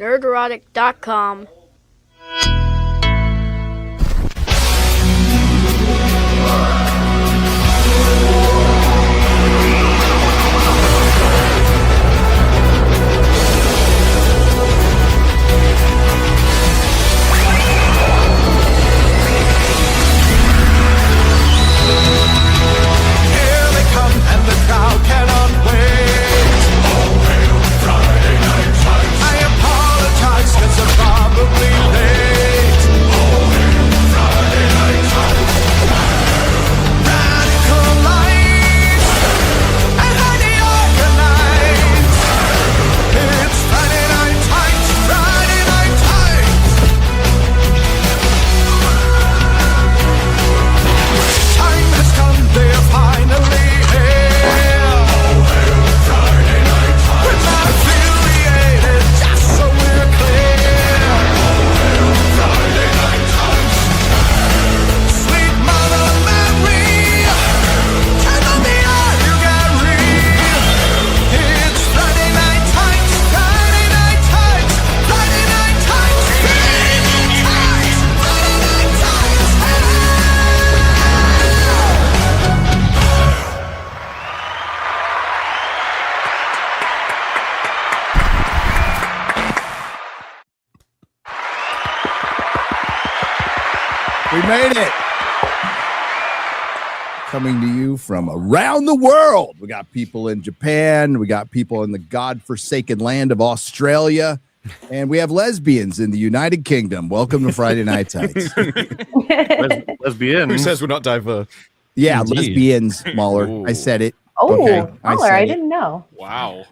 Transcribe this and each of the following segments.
Nerdrotic.com. We made it. Coming to you from around the world. We got people in Japan. We got people in the godforsaken land of Australia. And we have lesbians in the United Kingdom. Welcome to Friday Night Tights. Lesbian? Who says we're not diverse? Yeah, Indeed. lesbians, Mahler. Ooh. I said it. Oh, Okay, I didn't know. Wow.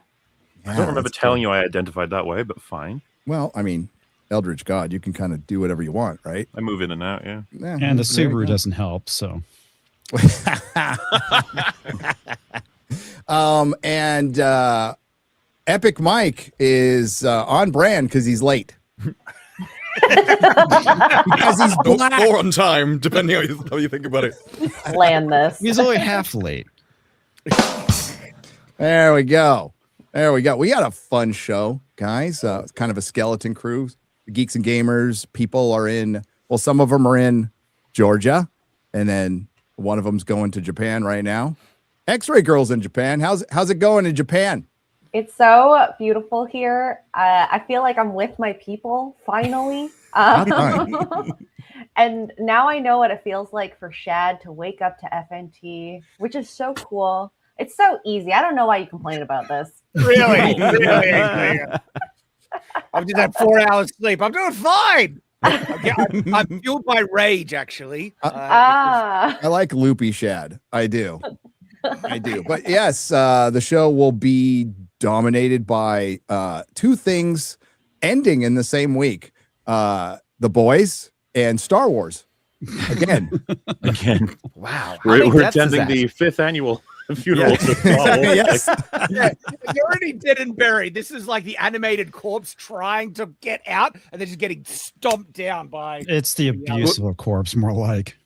I don't remember telling you I identified that way, but fine. Well, I mean, Eldritch God, you can kind of do whatever you want, right? I move in and out, yeah. Yeah, And the there you Subaru go. doesn't help, so. Epic Mike is on brand because he's late. Because he's black. Or on time, depending how you think about it. Land this. He's only half late. There we go. There we go. We got a fun show, guys. It's kind of a skeleton crew. The Geeks and Gamers people are in, well, some of them are in Georgia, and then one of them's going to Japan right now. X-Ray Girl's in Japan. How's it going in Japan? It's so beautiful here. I feel like I'm with my people, finally. And now I know what it feels like for Shad to wake up to FNT, which is so cool. It's so easy. I don't know why you complain about this. Really? I've just had 4 hours sleep. I'm doing fine. I'm fueled by rage, actually. I like loopy Shad. I do. I do. But yes, the show will be dominated by two things ending in the same week. The Boys and Star Wars. Again. Wow. We're attending the 5th annual funeral. To Star Wars. Yes. You're already dead and buried. This is like the animated corpse trying to get out and then just getting stomped down by. It's the abuse of a corpse, more like.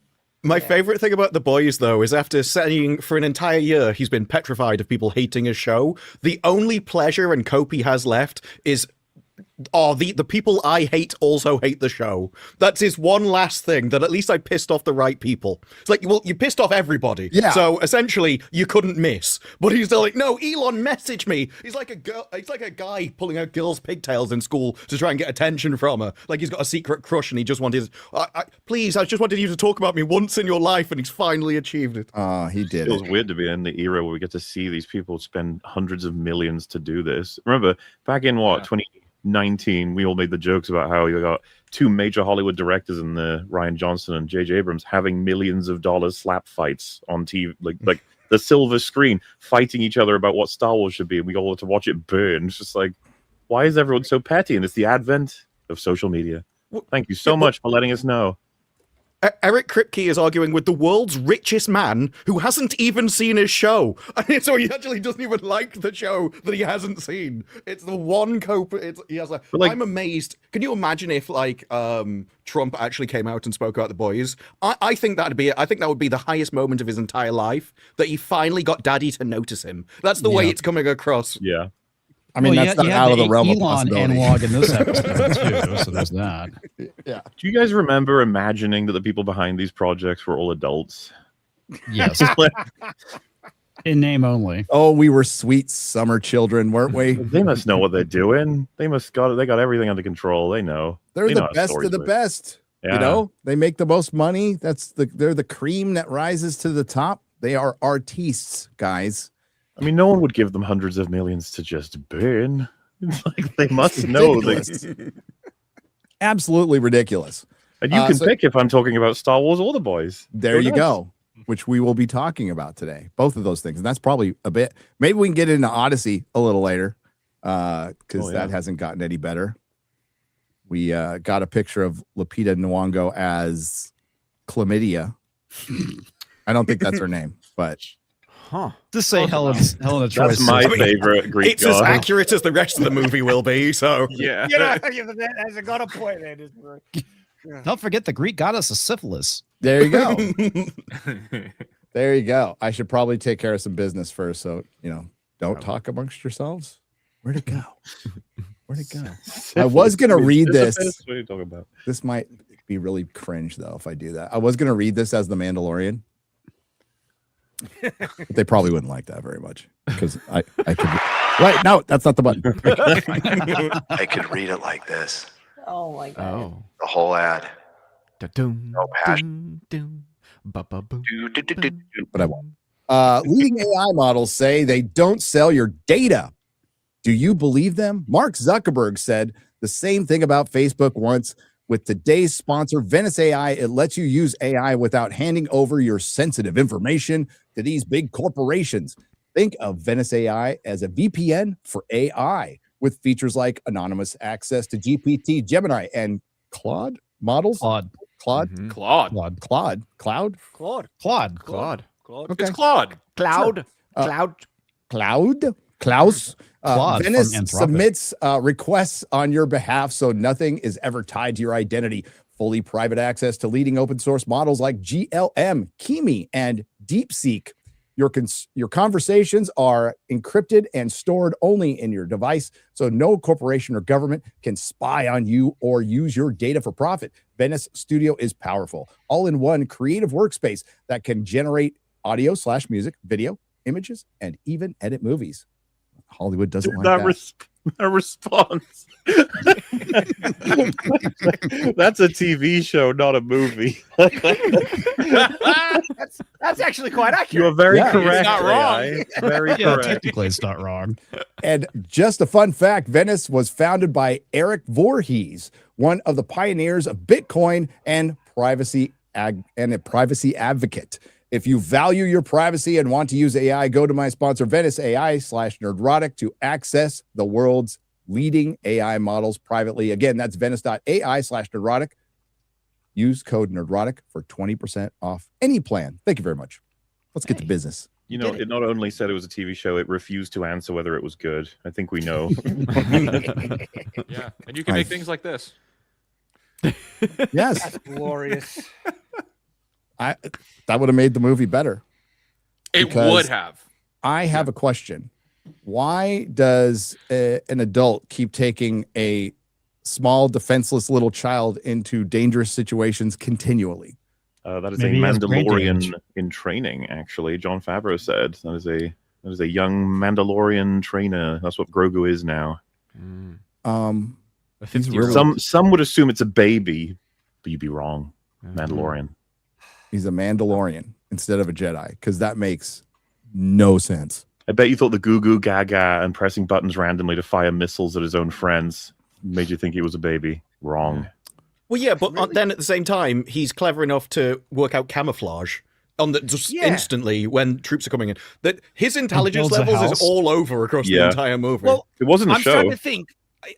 My favorite thing about The Boys, though, is after saying for an entire year he's been petrified of people hating his show, the only pleasure and cope he has left is, the people I hate also hate the show. That's his one last thing, that at least I pissed off the right people. It's like, well, you pissed off everybody. Yeah. So essentially, you couldn't miss. But he's still like, no, Elon messaged me. He's like a girl. He's like a guy pulling out girls' pigtails in school to try and get attention from her. Like he's got a secret crush and he just wanted, please, I just wanted you to talk about me once in your life, and he's finally achieved it. He did It feels weird to be in the era where we get to see these people spend hundreds of millions to do this. Remember, back in 2019, we all made the jokes about how you got two major Hollywood directors in the Rian Johnson and J.J. Abrams having millions of dollars slap fights on TV, like the silver screen, fighting each other about what Star Wars should be, and we all had to watch it burn. It's just like, why is everyone so petty? And it's the advent of social media. Thank you so much for letting us know. Eric Kripke is arguing with the world's richest man who hasn't even seen his show. And so he actually doesn't even like the show that he hasn't seen. It's the one cope. He has I'm amazed. Can you imagine if Trump actually came out and spoke about The Boys? I think that would be the highest moment of his entire life, that he finally got daddy to notice him. That's the way it's coming across. Yeah. I mean, Well, that's you not had out of the the realm of Elon possibility. analog in this episode too, so there's that. Yeah. Do you guys remember imagining that the people behind these projects were all adults? Yes, in name only. Oh, we were sweet summer children, weren't we? They must know what they're doing. They got everything under control. They know. They're They know the how best stories of the work. best. Yeah. You know, they make the most money. They're the cream that rises to the top. They are artistes, guys. I mean, no one would give them hundreds of millions to just burn. It's like they must know. Ridiculous. Absolutely ridiculous. And you can so- pick if I'm talking about Star Wars or the boys. There you nuts. go, which we will be talking about today. Both of those things. And that's probably a bit, maybe we can get into Odyssey a little later because that hasn't gotten any better. We got a picture of Lupita Nyong'o as Chlamydia. I don't think that's her name, but Huh. Just say Helena Troy. That's my favorite Greek It's as god. accurate as the rest of the movie will be. So Yeah. You know, has got a point there. Don't forget the Greek goddess of syphilis. there you go. There you go. I should probably take care of some business first. So, don't talk amongst yourselves. Where'd it go? Where'd it go? I was going to read this. What are you talking about? This might be really cringe, though, if I do that. I was going to read this as the Mandalorian. But they probably wouldn't like that very much because I could. Right. No, that's not the button. I could read it like this. Oh my god. The whole ad. No passion. But I won't. Leading AI models say they don't sell your data. Do you believe them? Mark Zuckerberg said the same thing about Facebook once. With today's sponsor, Venice AI, it lets you use AI without handing over your sensitive information to these big corporations. Think of Venice AI as a VPN for AI with features like anonymous access to GPT, Gemini, and Claude models. Claude. Claude. Claude. Claude. Cloud. Claude. Claude. Claude. Okay. It's Claude. Cloud. Uh, Cloud. Cloud. Klaus. Claude Venice from Anthropic. submits requests on your behalf, so nothing is ever tied to your identity. Fully private access to leading open source models like GLM, Kimi, and DeepSeek. Your conversations are encrypted and stored only in your device, so no corporation or government can spy on you or use your data for profit. Venice Studio is powerful, all-in-one creative workspace that can generate audio/music, video, images, and even edit movies. Hollywood doesn't Dude, like that response. That's a TV show, not a movie. That's actually quite accurate. You are very Yeah, correct. it's not wrong. AI. Very Yeah, correct. technically it's not wrong. And just a fun fact, Venice was founded by Eric Voorhees, one of the pioneers of Bitcoin and a privacy advocate. If you value your privacy and want to use AI, go to my sponsor, Venice AI/Nerdrotic, to access the world's leading AI models privately. Again, that's Venice.ai/Nerdrotic. Use code Nerdrotic for 20% off any plan. Thank you very much. Let's get to business. You know, it not only said it was a TV show, it refused to answer whether it was good. I think we know. Yeah. And you can make things like this. Yes, That's glorious. that would have made the movie better. It Because- would have. I have a question. Why does an adult keep taking a small, defenseless little child into dangerous situations continually? That is Maybe he a has brain damage. Mandalorian in training, actually. John Favreau said that is a young Mandalorian trainer. That's what Grogu is now. He's really, Some would assume it's a baby, but you'd be wrong. Mandalorian. he's a Mandalorian instead of a Jedi, because that makes no sense. I bet you thought the goo goo gaga and pressing buttons randomly to fire missiles at his own friends made you think he was a baby. Wrong. Well, yeah, but then at the same time, he's clever enough to work out camouflage on the just instantly when troops are coming in. That his intelligence builds a levels is house. all over across the Yeah. entire movie. Well, It wasn't a I'm show. starting to think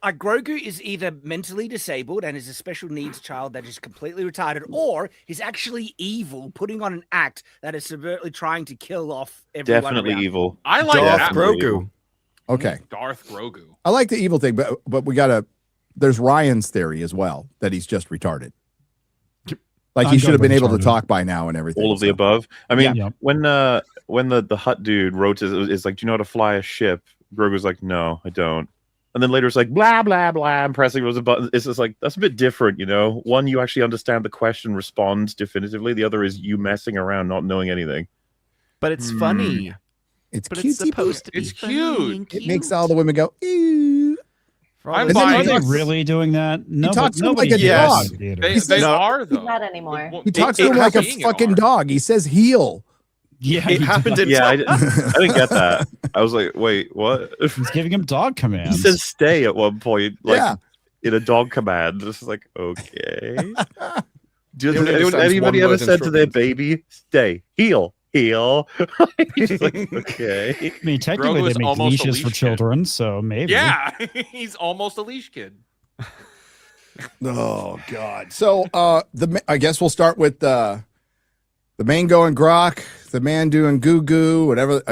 Grogu is either mentally disabled and is a special needs child that is completely retarded, or he's actually evil, putting on an act that is subvertly trying to kill off everyone. Definitely around. evil. I like Darth that. Grogu. Okay. Darth Grogu. I like the evil thing, but we gotta. There's Ryan's theory as well that he's just retarded. Like he I'm should have going been with able to retarded. talk by now and everything. All of the so. above. I mean, Yeah. when the Hut dude wrote is like, do you know how to fly a ship? Grogu's like, no, I don't. And then later it's like, blah, blah, blah, I'm pressing those buttons. It's just like, that's a bit different, you know? One, you actually understand the question, respond definitively. The other is you messing around, not knowing anything. But it's funny. It's But cutesy. it's supposed to be It's funny cute. and It makes all the women go, ew. I'm And then Are he they talks- really doing that? No, talks but to him like nobody a does dog. in theater. They No, are though. Not anymore. He talks to him like a fucking dog. He says heel. Yeah, It he happened in Yeah, I didn't get that. I was like, wait, what? He's giving him dog He commands. says stay at one point, like Yeah. in a dog command. This is like, okay. He only understands Anybody one ever word said to their instructions. baby, stay, heel? He's like, okay. I mean, technically, Grogu's they make almost a leashes for leash kid. children, so maybe. Yeah, he's almost a leash kid. Oh God. So I guess we'll start with the Mango and Grok, the Mando and Grogu, whatever.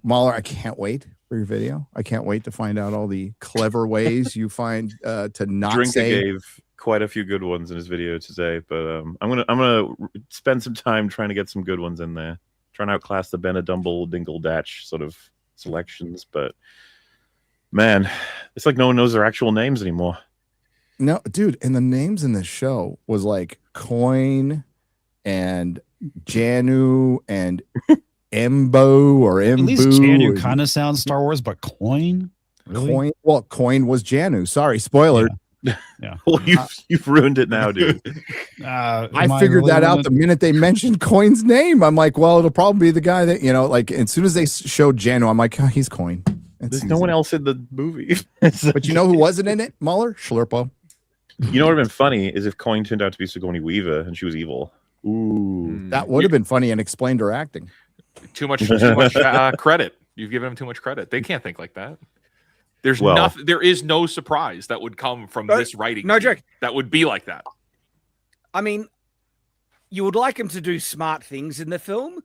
Mahler. I can't wait for your video. I can't wait to find out all the clever ways you find to not Drinker say. gave quite a few good ones in his video today, but I'm gonna spend some time trying to get some good ones in there. Trying to outclass the Benadumble Dingle Datch sort of selections, but man, it's like no one knows their actual names anymore. No, dude, and the names in this show was like Coin and Janu and Embo or At Embu. least Janu and kind of sounds Star Wars, but Coin? Really? Coin. Well, Coin was Janu. Sorry, spoiler. Well, you've ruined it now, dude. I figured that out the minute they mentioned Coin's name. I'm like, well, it'll probably be the guy that, like, as soon as they showed Janu, I'm like, oh, he's Coin. There's no one else in the movie. But you know who wasn't in it, Mueller? Schlurpo. You know what would have been funny is if Coin turned out to be Sigourney Weaver and she was evil. Ooh. That would have been funny and explained her acting. Too much credit. You've given him too much credit. They can't think like that. There's Well- nothing. There is no surprise that would come from this writing. No team joke. That would be like that. I mean, you would like him to do smart things in the film,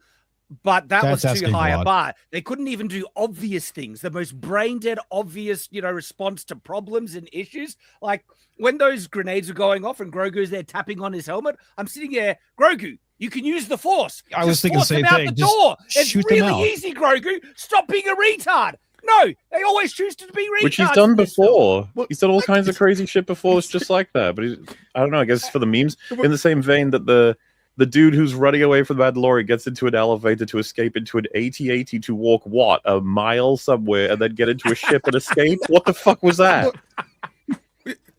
but that That's was too asking high a a lot. bar. They couldn't even do obvious things, the most brain dead, obvious, response to problems and issues. Like when those grenades are going off and Grogu's there tapping on his helmet, I'm sitting there, Grogu, you can use the Force. I was Just thinking the force same them thing. out the Just door. It's shoot them really out. easy, Grogu. Stop being a retard. No, they always choose to be retards. Which he's done in this film. before. Well, He's done all kinds of crazy shit before. It's just like that. But I don't know. I guess for the memes. In the same vein that the dude who's running away from the Mandalorian gets into an elevator to escape into an AT-AT to walk a mile somewhere and then get into a ship and escape. What the fuck was that?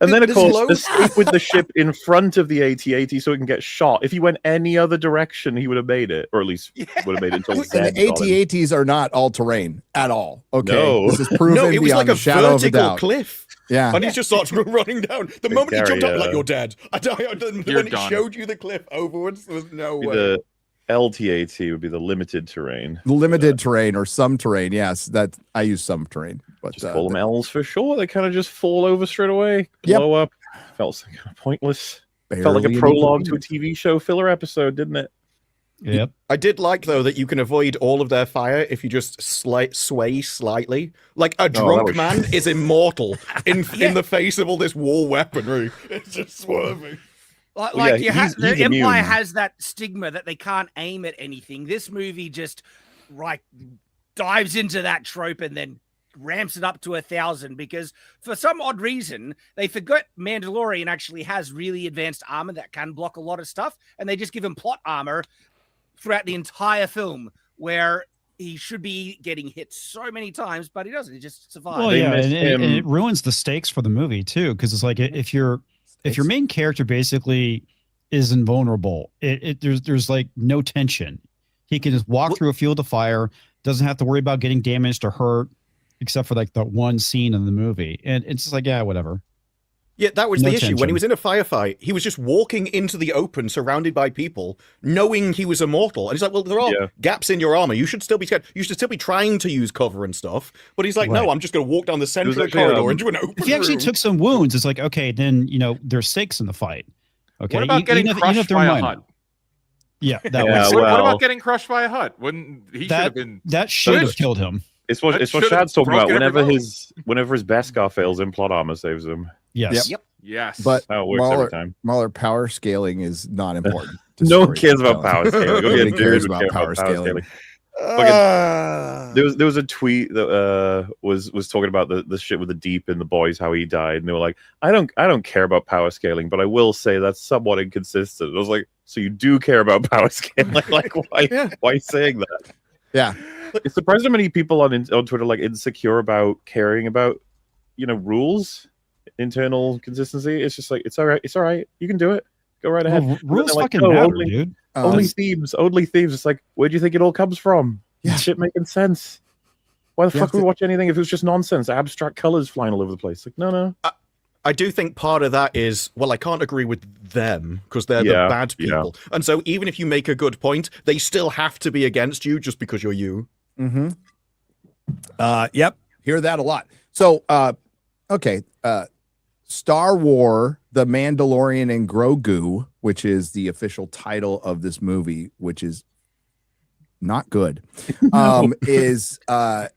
And then, of There's course, loads- escape with the ship in front of the AT-AT so it can get shot. If he went any other direction, he would have made it, or at least would have made it until And Zed the got him. AT-ATs are not all terrain at all. Okay. No. This is proven No, it was beyond like a the shadow of a vertical doubt. cliff. Yeah. And he just starts running down. The moment he Gary, jumped up, like, you're dead. You're When it done. showed you the cliff overwards, there was no way. The LTAT would be the limited terrain. Limited terrain or some terrain. Yes, that I use some terrain, but Just call them L's for sure. They kind of just fall over straight away, Yep. blow up. Felt kind of pointless. Felt like a prologue to a TV show filler episode, didn't it? Yep. I did like, though, that you can avoid all of their fire if you just sway slightly. Like, a drunk was- man is immortal in the face of all this war weaponry. It's just swerving. Like, Well, yeah, he's the immune. Empire has that stigma that they can't aim at anything. This movie just dives into that trope and then ramps it up to 1,000 because for some odd reason they forgot Mandalorian actually has really advanced armor that can block a lot of stuff, and they just give him plot armor throughout the entire film where he should be getting hit so many times, but he doesn't. He just survives. Well, They yeah, missed and him. it ruins the stakes for the movie too, because it's like if your main character basically is invulnerable, there's like no tension. He can just walk through a field of fire, doesn't have to worry about getting damaged or hurt, except for like that one scene in the movie, and it's just like, yeah, whatever. Yeah, that was No the issue. When tension. he was in a firefight, he was just walking into the open, surrounded by people, knowing he was immortal. And he's like, well, there are Yeah. gaps in your armor. You should still be scared. You should still be trying to use cover and stuff. But he's like, no, Right. I'm just going to walk down the center of was the actually, corridor into an open If he actually room. took some wounds, it's like, okay, then there's stakes in the fight. Okay, What about getting even if crushed they're by a minor. hut? Yeah, that Yeah, was What well- about getting crushed by a hut? Wouldn't he should have been? that should have Good. killed him. It's what That it's what should've Shad's talking about. broken every Whenever his Beskar fails in, plot armor saves him. Yes. Yep. Yes, But How it works every time. Mahler, power scaling is not important. to No one cares about storytelling. power scaling. Nobody Only a cares nerd would about care power scaling. There was a tweet that was talking about the shit with the Deep and the boys, how he died, and they were like, I don't care about power scaling, but I will say that's somewhat inconsistent. I was like, so you do care about power scaling? Like why saying that? Yeah, It's surprising how many people on Twitter like insecure about caring about rules, internal consistency. It's just like it's all right, you can do it, go right ahead. Well, rules like, fucking matter, only, dude. only themes. It's like, where do you think it all comes from? Yeah. Shit making sense. Why the You fuck have would we to- watch anything if it was just nonsense, abstract colors flying all over the place? Like, no. I do think part of that is, well, I can't agree with them because they're Yeah, the bad people. And so even if you make a good point, they still have to be against you just because you're you. Mm-hmm. Yep. Hear that a lot. So, okay. Star Wars, The Mandalorian and Grogu, which is the official title of this movie, which is not good, is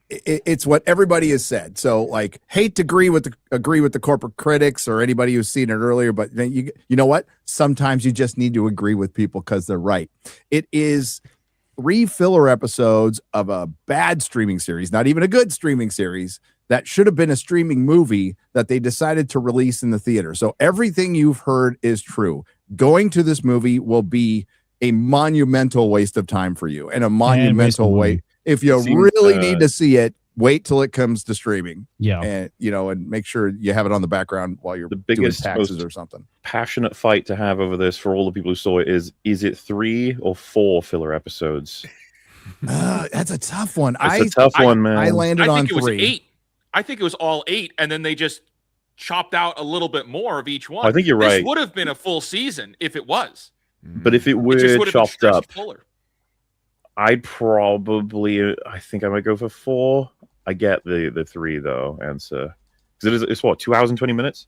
it's what everybody has said. So, like, hate to agree with the corporate critics or anybody who's seen it earlier, but then you know what? Sometimes you just need to agree with people because they're right. It is 3 filler episodes of a bad streaming series, not even a good streaming series, that should have been a streaming movie that they decided to release in the theater. So everything you've heard is true. Going to this movie will be a monumental waste of time for you and a monumental wait. If you really need to see it, wait till it comes to streaming. Yeah. And and make sure you have it on the background while you're The biggest, doing taxes most or something. passionate fight to have over this for all the people who saw it is it 3 or 4 filler episodes? That's a tough one. It's a tough one, man. I landed I on think it 3. was 8. I think it was all 8, and then they just chopped out a little bit more of each one. I think you're right. This would have been a full season if it was. But if it It were just would have been chopped stretched up, fuller. I think I might go for 4. I get the 3 though answer because it's what, 2 hours and 20 minutes.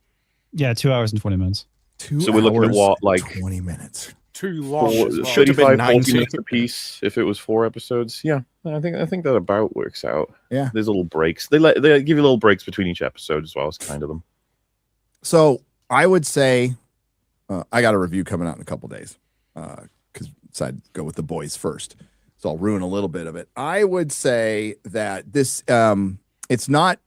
Yeah, 2 hours and 20 minutes. 2 So we're looking at hours what, and like 20 minutes. Too long. as well. 35, 40 90. minutes a piece if it was 4 episodes. Yeah, I think that about works out. Yeah. There's little breaks. They give you little breaks between each episode as well as kind of them. So I would say I got a review coming out in a couple days because decided to go with the boys first. So I'll ruin a little bit of it. I would say that this it's not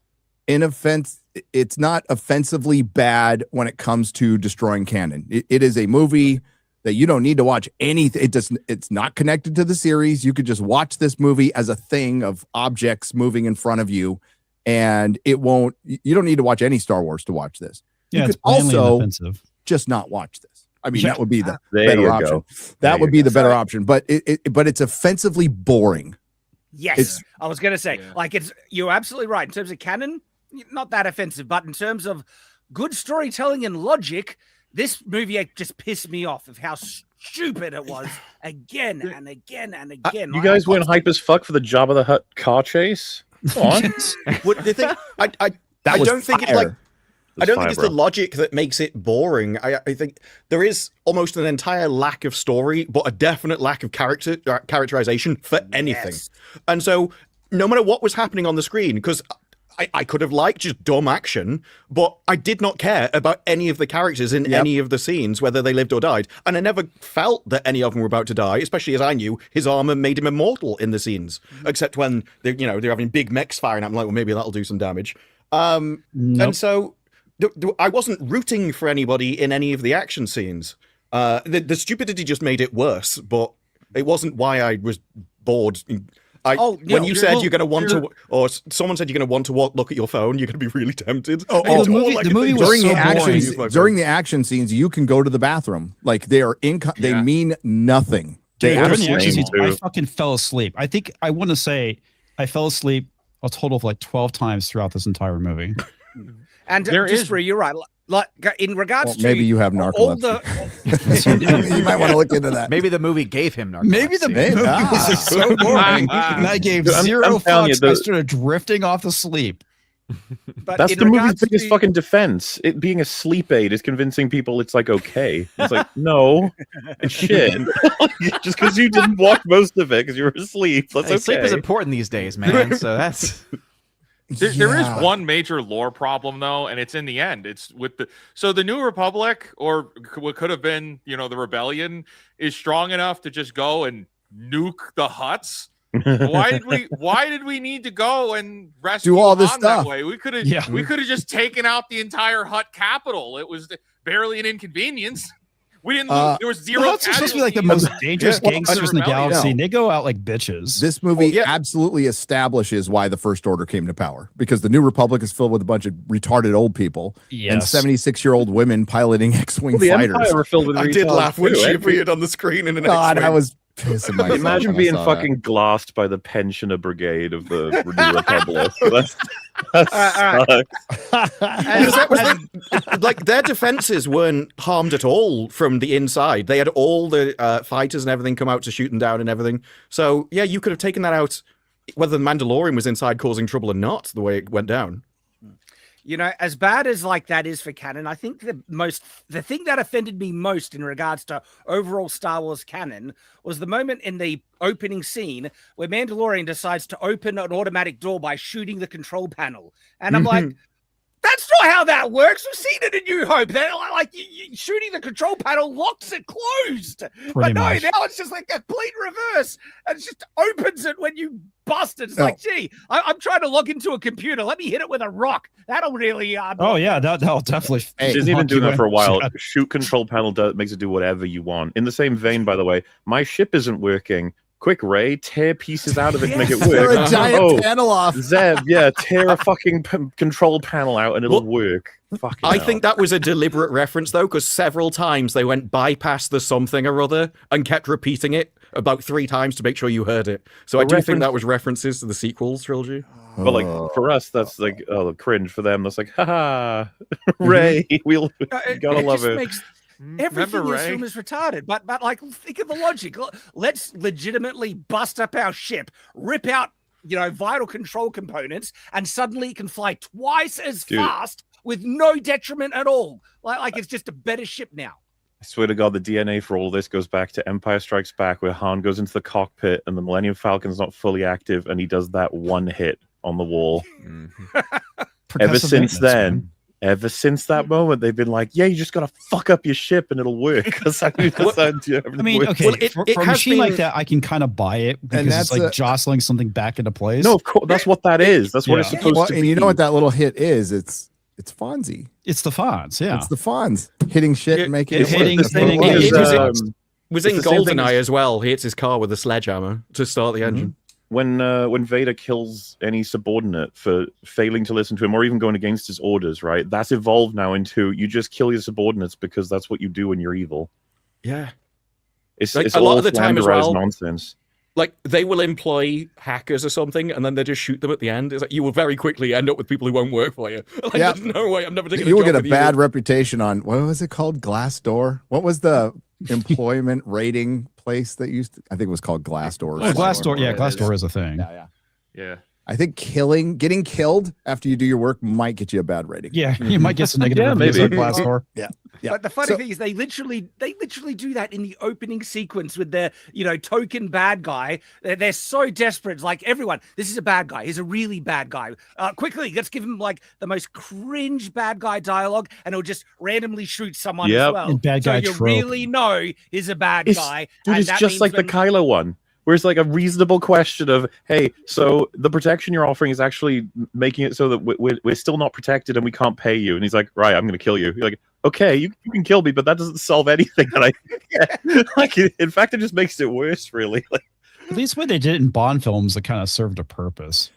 offensively bad when it comes to destroying canon. It is a movie that you don't need to watch anything. It's not connected to the series. You could just watch this movie as a thing of objects moving in front of you, and you don't need to watch any Star Wars to watch this. Yeah, You it's could plainly also offensive. just not watch this. I mean, Yeah. that would be the There better you option. go. That There would you be go. the better option, but it's offensively boring. Yes, It's- I was going to say, Yeah. like, you're absolutely right. In terms of canon, not that offensive, but in terms of good storytelling and logic, this movie just pissed me off of how stupid it was again and again and again. You guys weren't hype as fuck for the Jabba the Hutt car chase. Come on. What the thing? I That was don't think it's fire. like. I don't think fire, it's bro. the logic that makes it boring. I think there is almost an entire lack of story, but a definite lack of characterization for anything. Yes. And so, no matter what was happening on the screen, because I could have liked just dumb action, but I did not care about any of the characters in any of the scenes, whether they lived or died. And I never felt that any of them were about to die, especially as I knew his armor made him immortal in the scenes, except when they're having big mechs firing. I'm like, well, maybe that'll do some damage. Nope. And so I wasn't rooting for anybody in any of the action scenes. The stupidity just made it worse, but it wasn't why I was bored. When you said you're going to want to, or someone said you're going to want to look at your phone, you're going to be really tempted. the movie was During so the boring. during the action scenes, you can go to the bathroom. Like they are they mean nothing. They During the absolutely action scenes, do. I fucking fell asleep. I think I want to say I fell asleep a total of like 12 times throughout this entire movie. And There just is- for you're right. Like in regards Well, to maybe you have all narcolepsy. You might want to look into that. Maybe the movie gave him narcolepsy. Maybe the movie was so boring, and I gave Dude, I'm 0 telling you, fucks. I the- started drifting off to sleep. but That's in the movie's regards biggest to- fucking defense. It being a sleep aid is convincing people it's like okay. It's like no, it's shit. Just because you didn't watch most of it because you were asleep. That's Hey, okay. Sleep is important these days, man. So that's There is one major lore problem though, and it's in the end. It's with the New Republic, or what could have been, the Rebellion, is strong enough to just go and nuke the Hutts Why did we need to go and rescue Do all this Han that stuff. way? We could have Yeah. we could have just taken out the entire Hutt capital. It was barely an inconvenience. We didn't lose. There was The zero. Hutts are supposed to be like the casualties. most dangerous Well, gangsters in the rebellion. galaxy. No. And they go out like bitches. This movie yeah. absolutely establishes why the First Order came to power, because the New Republic is filled with a bunch of retarded old people and Yes. 76-year-old women piloting X-wing the fighters. Empire were filled with I did retards laugh when too, she eh? appeared on the screen in an God, X-Wing. I was pissing myself. Imagine when I being saw that. fucking glassed by the pensioner brigade of the New Republic. That sucks. Because that was like their defenses weren't harmed at all from the inside. They had all the fighters and everything come out to shoot them down and everything. So yeah, you could have taken that out whether the Mandalorian was inside causing trouble or not. The way it went down. You know, as bad as like that is for canon, I think the thing that offended me most in regards to overall Star Wars canon was the moment in the opening scene where Mandalorian decides to open an automatic door by shooting the control panel. And I'm like, that's not how that works. We've seen it in New Hope. They're like shooting the control panel locks it closed. But no, much. now it's just like a complete reverse. And it just opens it when you bust it. It's like, gee, I'm trying to log into a computer. Let me hit it with a rock. That'll really. Oh yeah, that'll definitely. Hey, She's even lock doing you that for a in. while. Shoot control panel makes it do whatever you want. In the same vein, by the way, my ship isn't working. Quick, Ray, tear pieces out of it to make it Tear work. a giant Oh, panel off. Zeb, yeah, tear a fucking control panel out and it'll work. Fucking I hell. think that was a deliberate reference though, because several times they went bypass the something or other and kept repeating it about 3 times to make sure you heard it. So I do think that was references to the sequels trilogy. But like for us, that's like cringe. For them, that's like, haha, Ray, we'll you gotta love just it. Makes everything in Remember, this Ray? film is retarded. But like, think of the logic. Let's legitimately bust up our ship, rip out vital control components, and suddenly it can fly twice as fast with no detriment at all. Like it's just a better ship now. I swear to God, the DNA for all this goes back to Empire Strikes Back, where Han goes into the cockpit and the Millennium Falcon's not fully active, and he does that one hit on the wall. Ever Percussive since maintenance, then, man. ever since that moment, they've been like, "Yeah, you just gotta fuck up your ship and it'll work." That's how I mean, okay, Well, it for a has machine like been- that, I can kind of buy it because that's it's like a- jostling something back into place. no, of course, that's what that is. That's what it's Yeah. supposed Well, to and be. you know what that little hit is? It's Fonzie. It's the fonts, yeah. It's the Fonz hitting shit and making it hitting- work. That's what it hitting- was. It was It's in the same thing GoldenEye as- as well. He hits his car with a sledgehammer to start the engine. when Vader kills any subordinate for failing to listen to him or even going against his orders, right? That's evolved now into you just kill your subordinates because that's what you do when you're evil. Yeah. It's Like, it's a lot all of the time as slanderized well- nonsense. Like they will employ hackers or something, and then they just shoot them at the end. It's like you will very quickly end up with people who won't work for you. Like, Yeah. there's no way I'm never taking. You will job get a with bad You. reputation on what was it called? Glassdoor. What was the employment rating place that used to? I think it was called Glassdoor. Oh, Glassdoor, yeah, it is. Glassdoor is a thing. Yeah. Yeah. I think getting killed after you do your work might get you a bad rating. Yeah, you might get some negative Yeah, reviews maybe. on Glassdoor. Yeah. But the funny So- thing is, they literally do that in the opening sequence with their, token bad guy. They're so desperate. It's like, everyone, this is a bad guy. He's a really bad guy. Quickly, let's give him like the most cringe bad guy dialogue, and he'll just randomly shoot someone Yep. as well. And bad guy so you trope. really know he's a bad guy. Dude, and it's that just means like the when- Kylo one, where it's like a reasonable question of, hey, so the protection you're offering is actually making it so that we're still not protected and we can't pay you. And he's like, right, I'm going to kill you. You're like, okay, you can kill me, but that doesn't solve anything. And like, in fact, it just makes it worse, really. Like, At least when they did it in Bond films, it kind of served a purpose.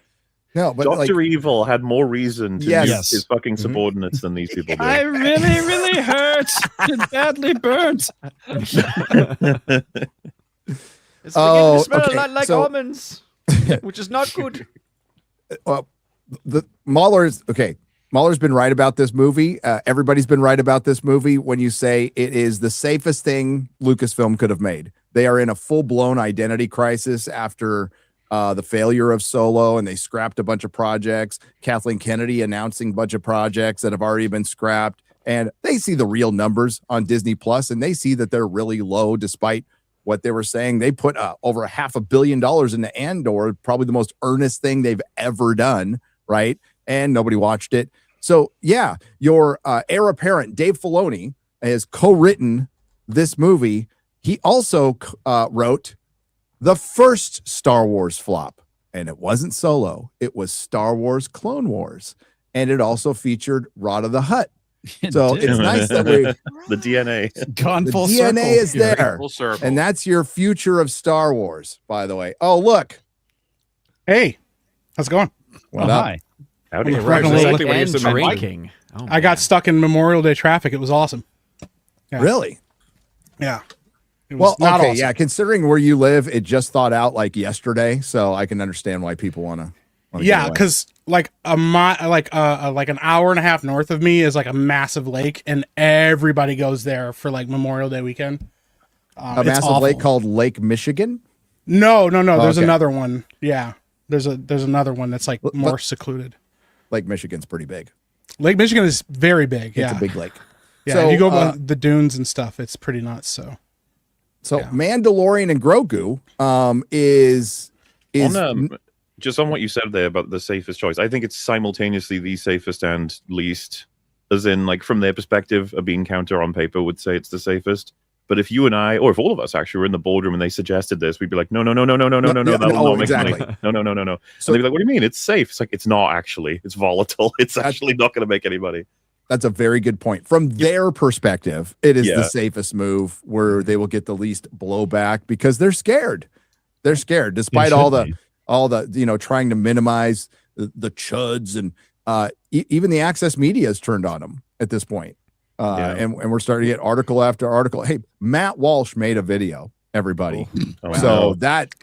No, but like, Dr. Evil had more reason to Yes. use his fucking subordinates than these people do. I really, really hurt and badly burnt. It's Oh, beginning to smell okay, a lot like so- almonds, which is not good. well, the Mahler's okay. Mahler's been right about this movie. Everybody's been right about this movie when you say it is the safest thing Lucasfilm could have made. They are in a full-blown identity crisis after the failure of Solo, and they scrapped a bunch of projects. Kathleen Kennedy announcing a bunch of projects that have already been scrapped, and they see the real numbers on Disney Plus, and they see that they're really low despite what they were saying. They put over $500 million into Andor, probably the most earnest thing they've ever done, right? And nobody watched it. So yeah, your heir apparent Dave Filoni has co-written this movie. He also wrote the first Star Wars flop, and it wasn't Solo. It was Star Wars Clone Wars, and it also featured Rod of the Hutt. So it's nice that the DNA gone the full DNA circle. is there, Full circle. and that's your future of Star Wars. By the way, oh look, Hey, how's it going? what Oh, up? hi. Howdy. Right, Right, exactly exactly what And you're saying. drinking. Oh, I got man. stuck in Memorial Day traffic. It was awesome. Yeah. Really? Yeah. It Well, was not okay, awesome. yeah. Considering where you live, it just thought out like yesterday, so I can understand why people want to. Yeah, because like like an hour and a half north of me is like a massive lake, and everybody goes there for like Memorial Day weekend. a It's massive awful. lake called Lake Michigan. No. There's Okay. another one. Yeah, there's another one that's like more secluded. Lake Michigan's pretty big. Lake Michigan is very big. Yeah, It's a big lake. yeah. So, if you go by the dunes and stuff, it's pretty nuts. So So Yeah. Mandalorian and Grogu is Just on what you said there about the safest choice, I think it's simultaneously the safest and least, as in, like, from their perspective, a bean counter on paper would say it's the safest. But if you and I, or if all of us actually were in the boardroom and they suggested this, we'd be like, no, that'll not make exactly. money. No. So- And they'd be like, what do you mean? It's safe. It's like, it's not actually. It's volatile. It's actually not going to make any money. That's a very good point. From their perspective, it is Yeah. the safest move where they will get the least blowback because they're scared. They're scared, despite should all be. the trying to minimize the chuds and even the access media has turned on them at this point. And we're starting to get article after article. Hey, Matt Walsh made a video, everybody. Oh, So wow. that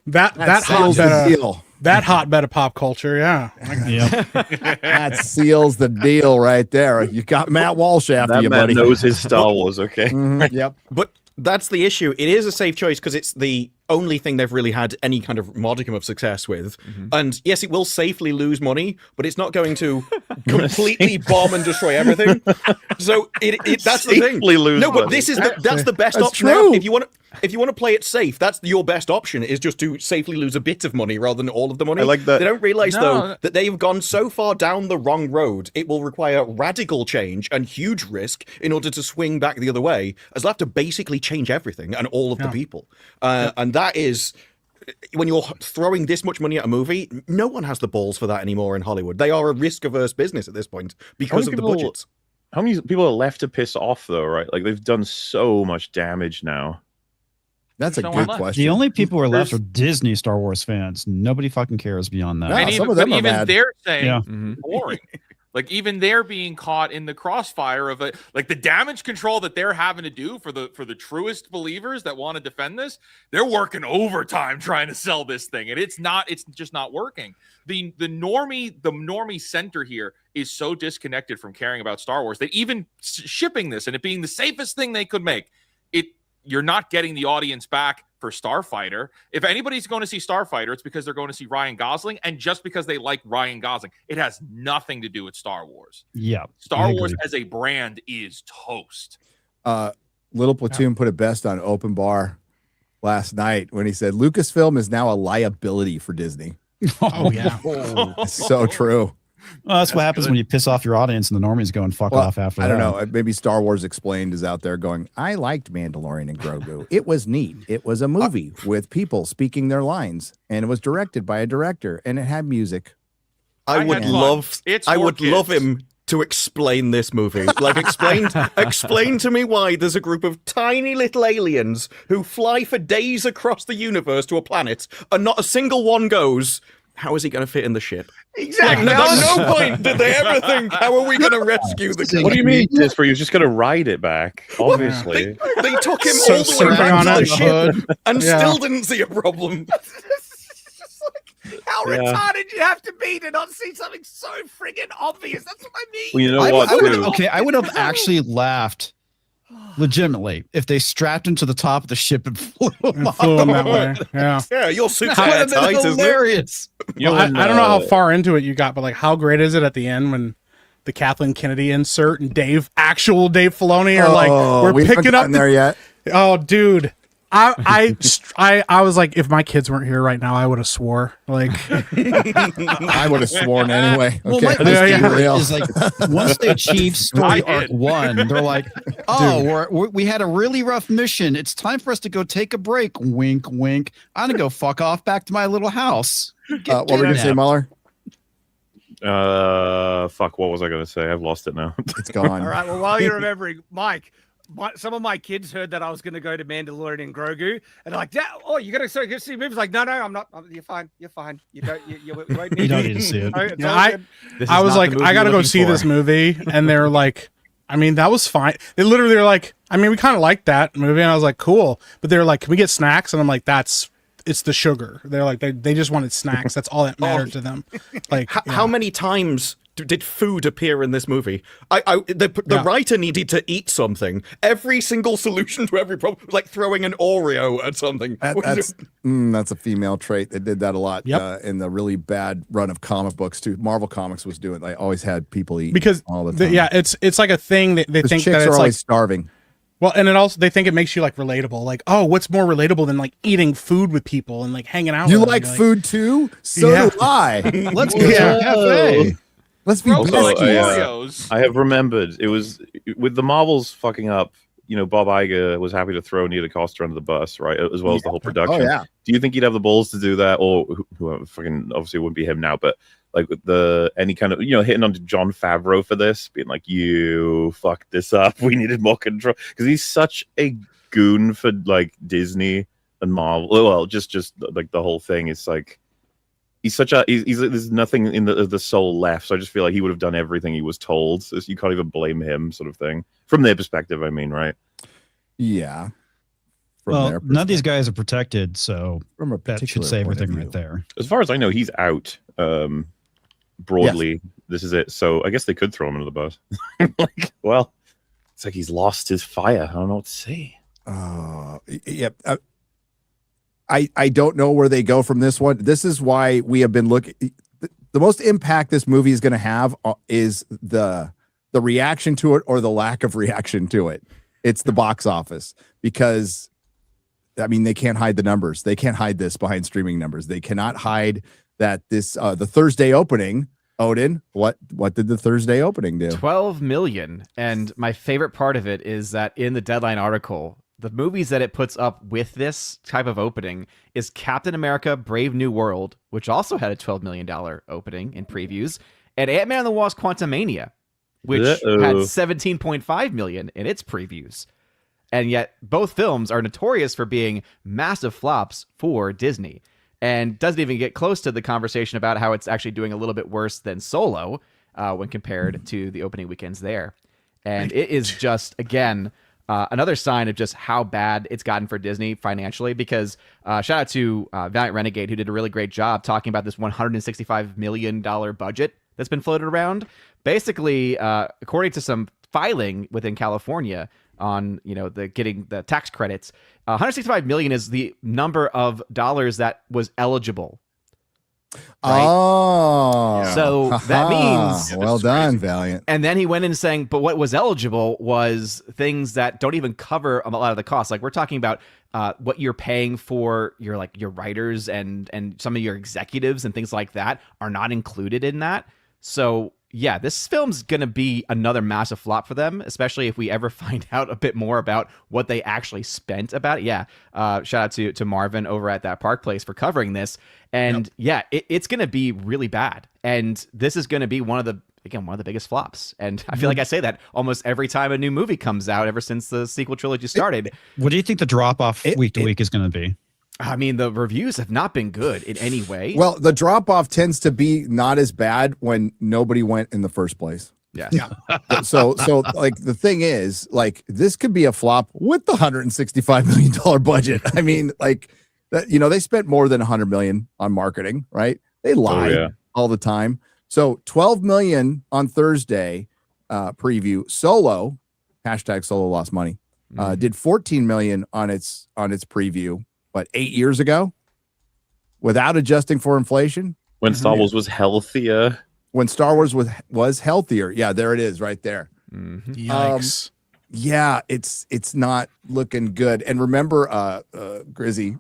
seals hotbed the of, deal. that hotbed of pop culture. Yeah. Yeah. That seals the deal right there. You got Matt Walsh after that you, man buddy. knows his Star Wars, okay? Mhm, yep. But that's the issue. It is a safe choice because it's the only thing they've really had any kind of modicum of success with. And yes, it will safely lose money, but it's not going to completely bomb and destroy everything. So that's the thing. Safely lose No, but money. this is that's the best That's option. true. Now, if you want to play it safe, that's your best option. Is just to safely lose a bit of money rather than all of the money. I like that. They don't realize No. though that they've gone so far down the wrong road. It will require radical change and huge risk in order to swing back the other way, as they'll have to basically change everything and all of the people. And that is, when you're throwing this much money at a movie, no one has the balls for that anymore in Hollywood. They are a risk-averse business at this point because of the people- budgets. How many people are left to piss off, though, right? Like, they've done so much damage now. That's a There's no good one left. question. The only people who are left are There's- Disney Star Wars fans. Nobody fucking cares beyond that. No, And some even, of them but are even mad. they're saying Yeah. boring. Like even they're being caught in the crossfire of it. Like the damage control that they're having to do for the truest believers that want to defend this, they're working overtime trying to sell this thing, and it's just not working. The normie center here is so disconnected from caring about Star Wars that even shipping this and it being the safest thing they could make, you're not getting the audience back for Starfighter. If anybody's going to see Starfighter, it's because they're going to see Ryan Gosling, and just because they like Ryan Gosling. It has nothing to do with Star Wars. Yeah. Star I Wars agree. as a brand is toast. Little Platoon put it best on Open Bar last night when he said Lucasfilm is now a liability for Disney. Oh yeah. It's so true. Well, that's what happens when you piss off your audience and the normies go and fuck Well, off after I that. don't know. Maybe Star Wars Explained is out there going, I liked Mandalorian and Grogu. It was neat. It was a movie with people speaking their lines, and it was directed by a director, and it had music. I I would had fun. love. It's I for would love kids. him to explain this movie. Like explain to me why there's a group of tiny little aliens who fly for days across the universe to a planet, and not a single one goes, how is he going to fit in the ship? Exactly. Like, at no point did they ever think, how are we going to rescue the What do you mean? king? This for you? Just going to ride it back, obviously. They took him So all the way surfing back on to it the in the ship hood. and Yeah. still didn't see a problem. How Yeah. retarded you have to be to not see something so friggin' obvious? That's what I mean. Well, you know I- what? I would- too? Okay, I would have actually laughed legitimately if they strapped him to the top of the ship and flew him, It flew him that way. Yeah. Yeah, your suit's That would have airtight, been isn't it? hilarious. You know, Well, when, I don't know how uh, far into it you got, but like, how great is it at the end when the Kathleen Kennedy insert and actual Dave Filoni are like, Oh, we're we haven't picking up gotten there yet. Oh, dude. I was like, if my kids weren't here right now, I would have swore. Like, I would have sworn anyway. Well, Okay, my let's be theory real. is like once they achieve story arc 1, they're like, "Oh, we had a really rough mission. It's time for us to go take a break." Wink, wink. I'm gonna go fuck off back to my little house. What were you gonna say, Muller? Fuck. What was I gonna say? I've lost it now. It's gone. All right. Well, while you're remembering, Mike, some of my kids heard that I was going to go to Mandalorian and Grogu, and they're like, "Dad, oh, you got to go see movies?" Like, no, I'm not. You're fine. You're fine. You don't. You won't need You don't need to see it. I was like, I gotta go see this movie, and they're like, I mean, that was fine. They literally are like, I mean, we kind of liked that movie, and I was like, cool. But they're like, can we get snacks? And I'm like, it's the sugar. They're like, they just wanted snacks. That's all that mattered to them. Like, How many times did food appear in this movie? The writer needed to eat something. Every single solution to every problem, like throwing an Oreo at something. That's a female trait. They did that a lot in the really bad run of comic books too. Marvel Comics was doing. They always had people eat because all the time. It's like a thing that they think chicks that it's are like always starving. Well, and it also they think it makes you like relatable. Like, oh, what's more relatable than like eating food with people and like hanging out? You with like them? food too? So do I. Let's go to a cafe. Let's be Also, Oreos. I have remembered it was with the Marvels fucking up. You know, Bob Iger was happy to throw Neil DeCosta under the bus, right? As well as the whole production. Oh yeah. Do you think he'd have the balls to do that, or who fucking obviously it wouldn't be him now, but like with any kind of hitting on John Favreau for this, being like, you fucked this up. We needed more control because he's such a goon for like Disney and Marvel. Well, just like the whole thing is like he's there's nothing in the soul left. So I just feel like he would have done everything he was told. So you can't even blame him, sort of thing, from their perspective. I mean, right? Yeah. Well, none of these guys are protected, so from a that should say everything right there. As far as I know, he's out. Broadly, this is it. So I guess they could throw him under the bus. Like, well, it's like he's lost his fire. I don't know what to say. Yep. I don't know where they go from this one. This is why we have been looking. The most impact this movie is going to have is the reaction to it or the lack of reaction to it. It's the box office, because I mean, they can't hide the numbers. They can't hide this behind streaming numbers. They cannot hide that this the Thursday opening. Odin, what did the Thursday opening do? 12 million. And my favorite part of it is that in the Deadline article, the movies that it puts up with this type of opening is Captain America: Brave New World, which also had a $12 million opening in previews, and Ant-Man and the Wasp: Quantumania, which had 17.5 million in its previews. And yet both films are notorious for being massive flops for Disney, and doesn't even get close to the conversation about how it's actually doing a little bit worse than Solo when compared to the opening weekends there. And it is just, again, another sign of just how bad it's gotten for Disney financially, because shout out to Valiant Renegade, who did a really great job talking about this $165 million budget that's been floated around. Basically, according to some filing within California on getting the tax credits, 165 million is the number of dollars that was eligible. Right? Oh, so that means well done, Valiant. And then he went in saying, but what was eligible was things that don't even cover a lot of the costs. Like, we're talking about what you're paying for your writers and some of your executives and things like that are not included in that. So yeah, this film's going to be another massive flop for them, especially if we ever find out a bit more about what they actually spent about it. Yeah. Shout out to Marvin over at that Park Place for covering this. And it's going to be really bad. And this is going to be one of the biggest flops. And I feel like I say that almost every time a new movie comes out ever since the sequel trilogy started. What do you think the drop off week to week is going to be? I mean, the reviews have not been good in any way. Well, the drop off tends to be not as bad when nobody went in the first place. Yeah. So like the thing is, like, this could be a flop with the $165 million budget. I mean, like that, they spent more than $100 million on marketing, right? They lie all the time. So 12 million on Thursday preview. Solo, #Solo lost money. Did 14 million on its preview. What, 8 years ago, without adjusting for inflation? When Star Wars was healthier. When Star Wars was healthier. Yeah, there it is right there. Yikes. yeah, it's not looking good. And remember, Grizzy,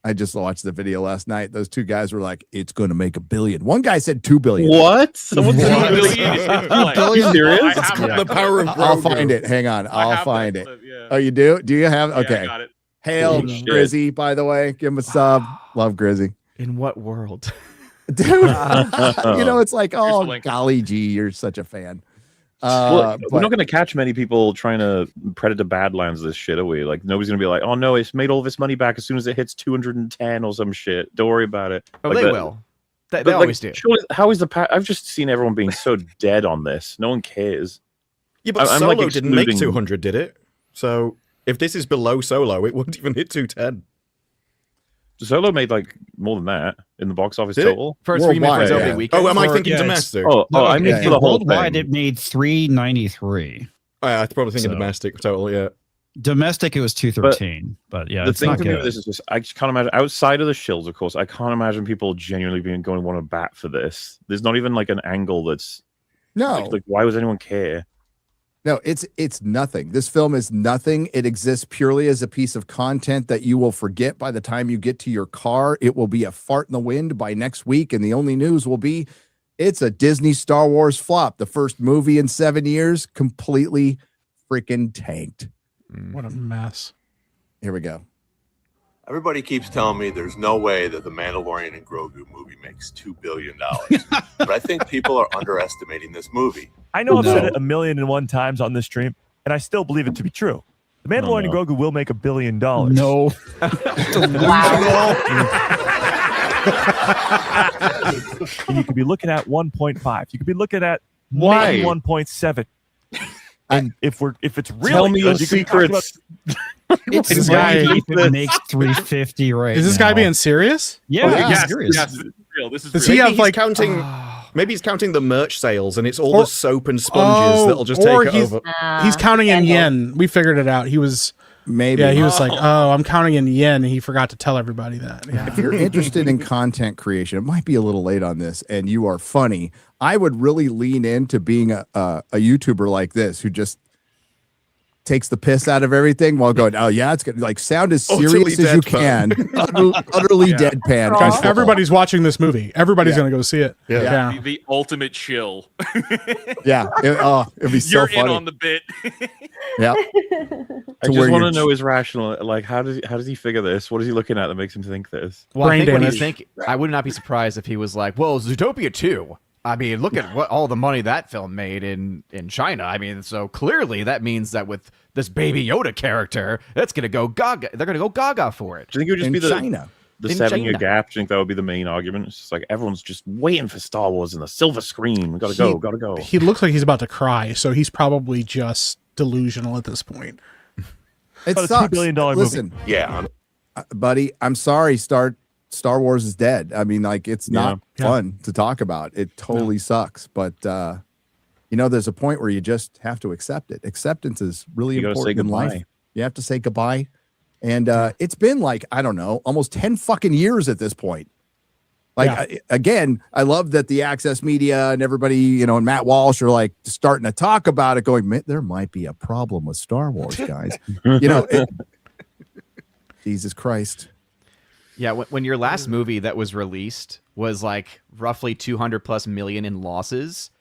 I just watched the video last night. Those two guys were like, "It's going to make $1 billion." One guy said $2 billion. What? Someone said $1 $2 billion is in play. Are you serious? I have it. The power of I'll Grogu. find it. Hang on, I I'll have that find it. clip, yeah. Oh, you do? Do you have? Yeah, I Okay. got it. Hail Holy shit. Grizzy, by the way. Give him a sub. Love Grizzy. In what world? Dude, it's like, the oh, link. golly gee, you're such a fan. Well, we're But not going to catch many people trying to Predator Badlands this shit, are we? Like, nobody's going to be like, oh, no, it's made all of its money back as soon as it hits 210 or some shit. Don't worry about it. Oh, Like they that- will. They but, like, always do. surely- how is I've just seen everyone being so dead on this. No one cares. Yeah, but I'm, Solo like, didn't make excluding- 200, did it? So if this is below Solo, it wouldn't even hit 210. Solo made like more than that in the box office Did it? total. For its Worldwide, opening yeah. weekend. Oh, am I Or- thinking yeah, it's- domestic? Oh, I mean yeah, for the whole worldwide, thing. it made 393. Oh, yeah, I'm probably thinking So- domestic total, yeah. Domestic, it was 213. But yeah, The it's thing not for me good. with this is just I just can't imagine outside of the shills, of course. I can't imagine people genuinely being going to want to bat for this. There's not even like an angle that's no, like why would anyone care? no, it's nothing. This film is nothing. It exists purely as a piece of content that you will forget by the time you get to your car. It will be a fart in the wind by next week, and the only news will be it's a Disney Star Wars flop. The first movie in 7 years, completely freaking tanked. What a mess. Here we go. Everybody keeps telling me there's no way that the Mandalorian and Grogu movie makes $2 billion. But I think people are underestimating this movie. I know I've said No. it 1,000,001 times on this stream, and I still believe it to be true. The Mandalorian and Grogu will make $1 billion. No. And you could be looking at 1.5. You could be looking at Why? maybe 1.7. And if it's really Tell me your good, you could talk about- secrets. It's This guy- it makes 350 right Is this now. guy being serious? Yeah, Oh, he's yeah. serious. Yes, this is real. This is Does real. he Maybe have he's like counting. Maybe he's counting the merch sales, and it's all Or- the soap and sponges Oh, that'll just or take it he's- over. he's counting in Kendall. yen? We figured it out. He was Maybe. he was like, "Oh, I'm counting in yen." And he forgot to tell everybody that. Yeah. If you're interested in content creation, it might be a little late on this, and you are funny. I would really lean into being a YouTuber like this who just takes the piss out of everything while going, "Oh yeah, it's good." Like sound as serious Utterly as you can, utterly deadpan. Aw. Guys, Everybody's watching this movie. Everybody's Yeah. gonna go see it. Yeah. Yeah. The ultimate chill. yeah, it'd be so You're funny. in on the bit. Yeah, I To where just want you're- to know his rational. Like, how does he figure this? What is he looking at that makes him think this? Well, Brain I think when you damage. think, I would not be surprised if he was like, "Well, Zootopia 2. I mean, look at what all the money that film made in China. I mean, so clearly that means that with this Baby Yoda character, that's gonna go gaga. They're gonna go gaga for it." Do you think it would just in be China. the In 7 year China. gap? Do you think that would be the main argument? It's just like everyone's just waiting for Star Wars and the silver screen. We gotta go. He looks like he's about to cry, so he's probably just delusional at this point. It But a $2 sucks. billion movie. Listen, Yeah, buddy, I'm sorry. Star Wars is dead. I mean, like it's not Yeah. fun to talk about. It totally sucks. But there's a point where you just have to accept it. Acceptance is really You gotta say important in life. goodbye. You have to say goodbye. And it's been like, I don't know, almost 10 fucking years at this point. Like, again, I love that the Access Media and everybody, and Matt Walsh are like starting to talk about it, going, there might be a problem with Star Wars, guys. Jesus Christ. Yeah, when your last movie that was released was like roughly 200 plus million in losses,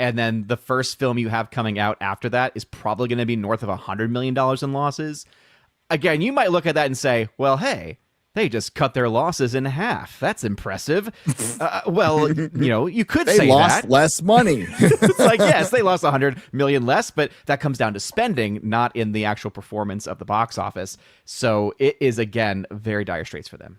and then the first film you have coming out after that is probably going to be north of $100 million in losses. Again, you might look at that and say, well, hey, they just cut their losses in half. That's impressive. Well, you could They say lost that. less money. It's like, yes, they lost 100 million less, but that comes down to spending, not in the actual performance of the box office. So it is, again, very dire straits for them.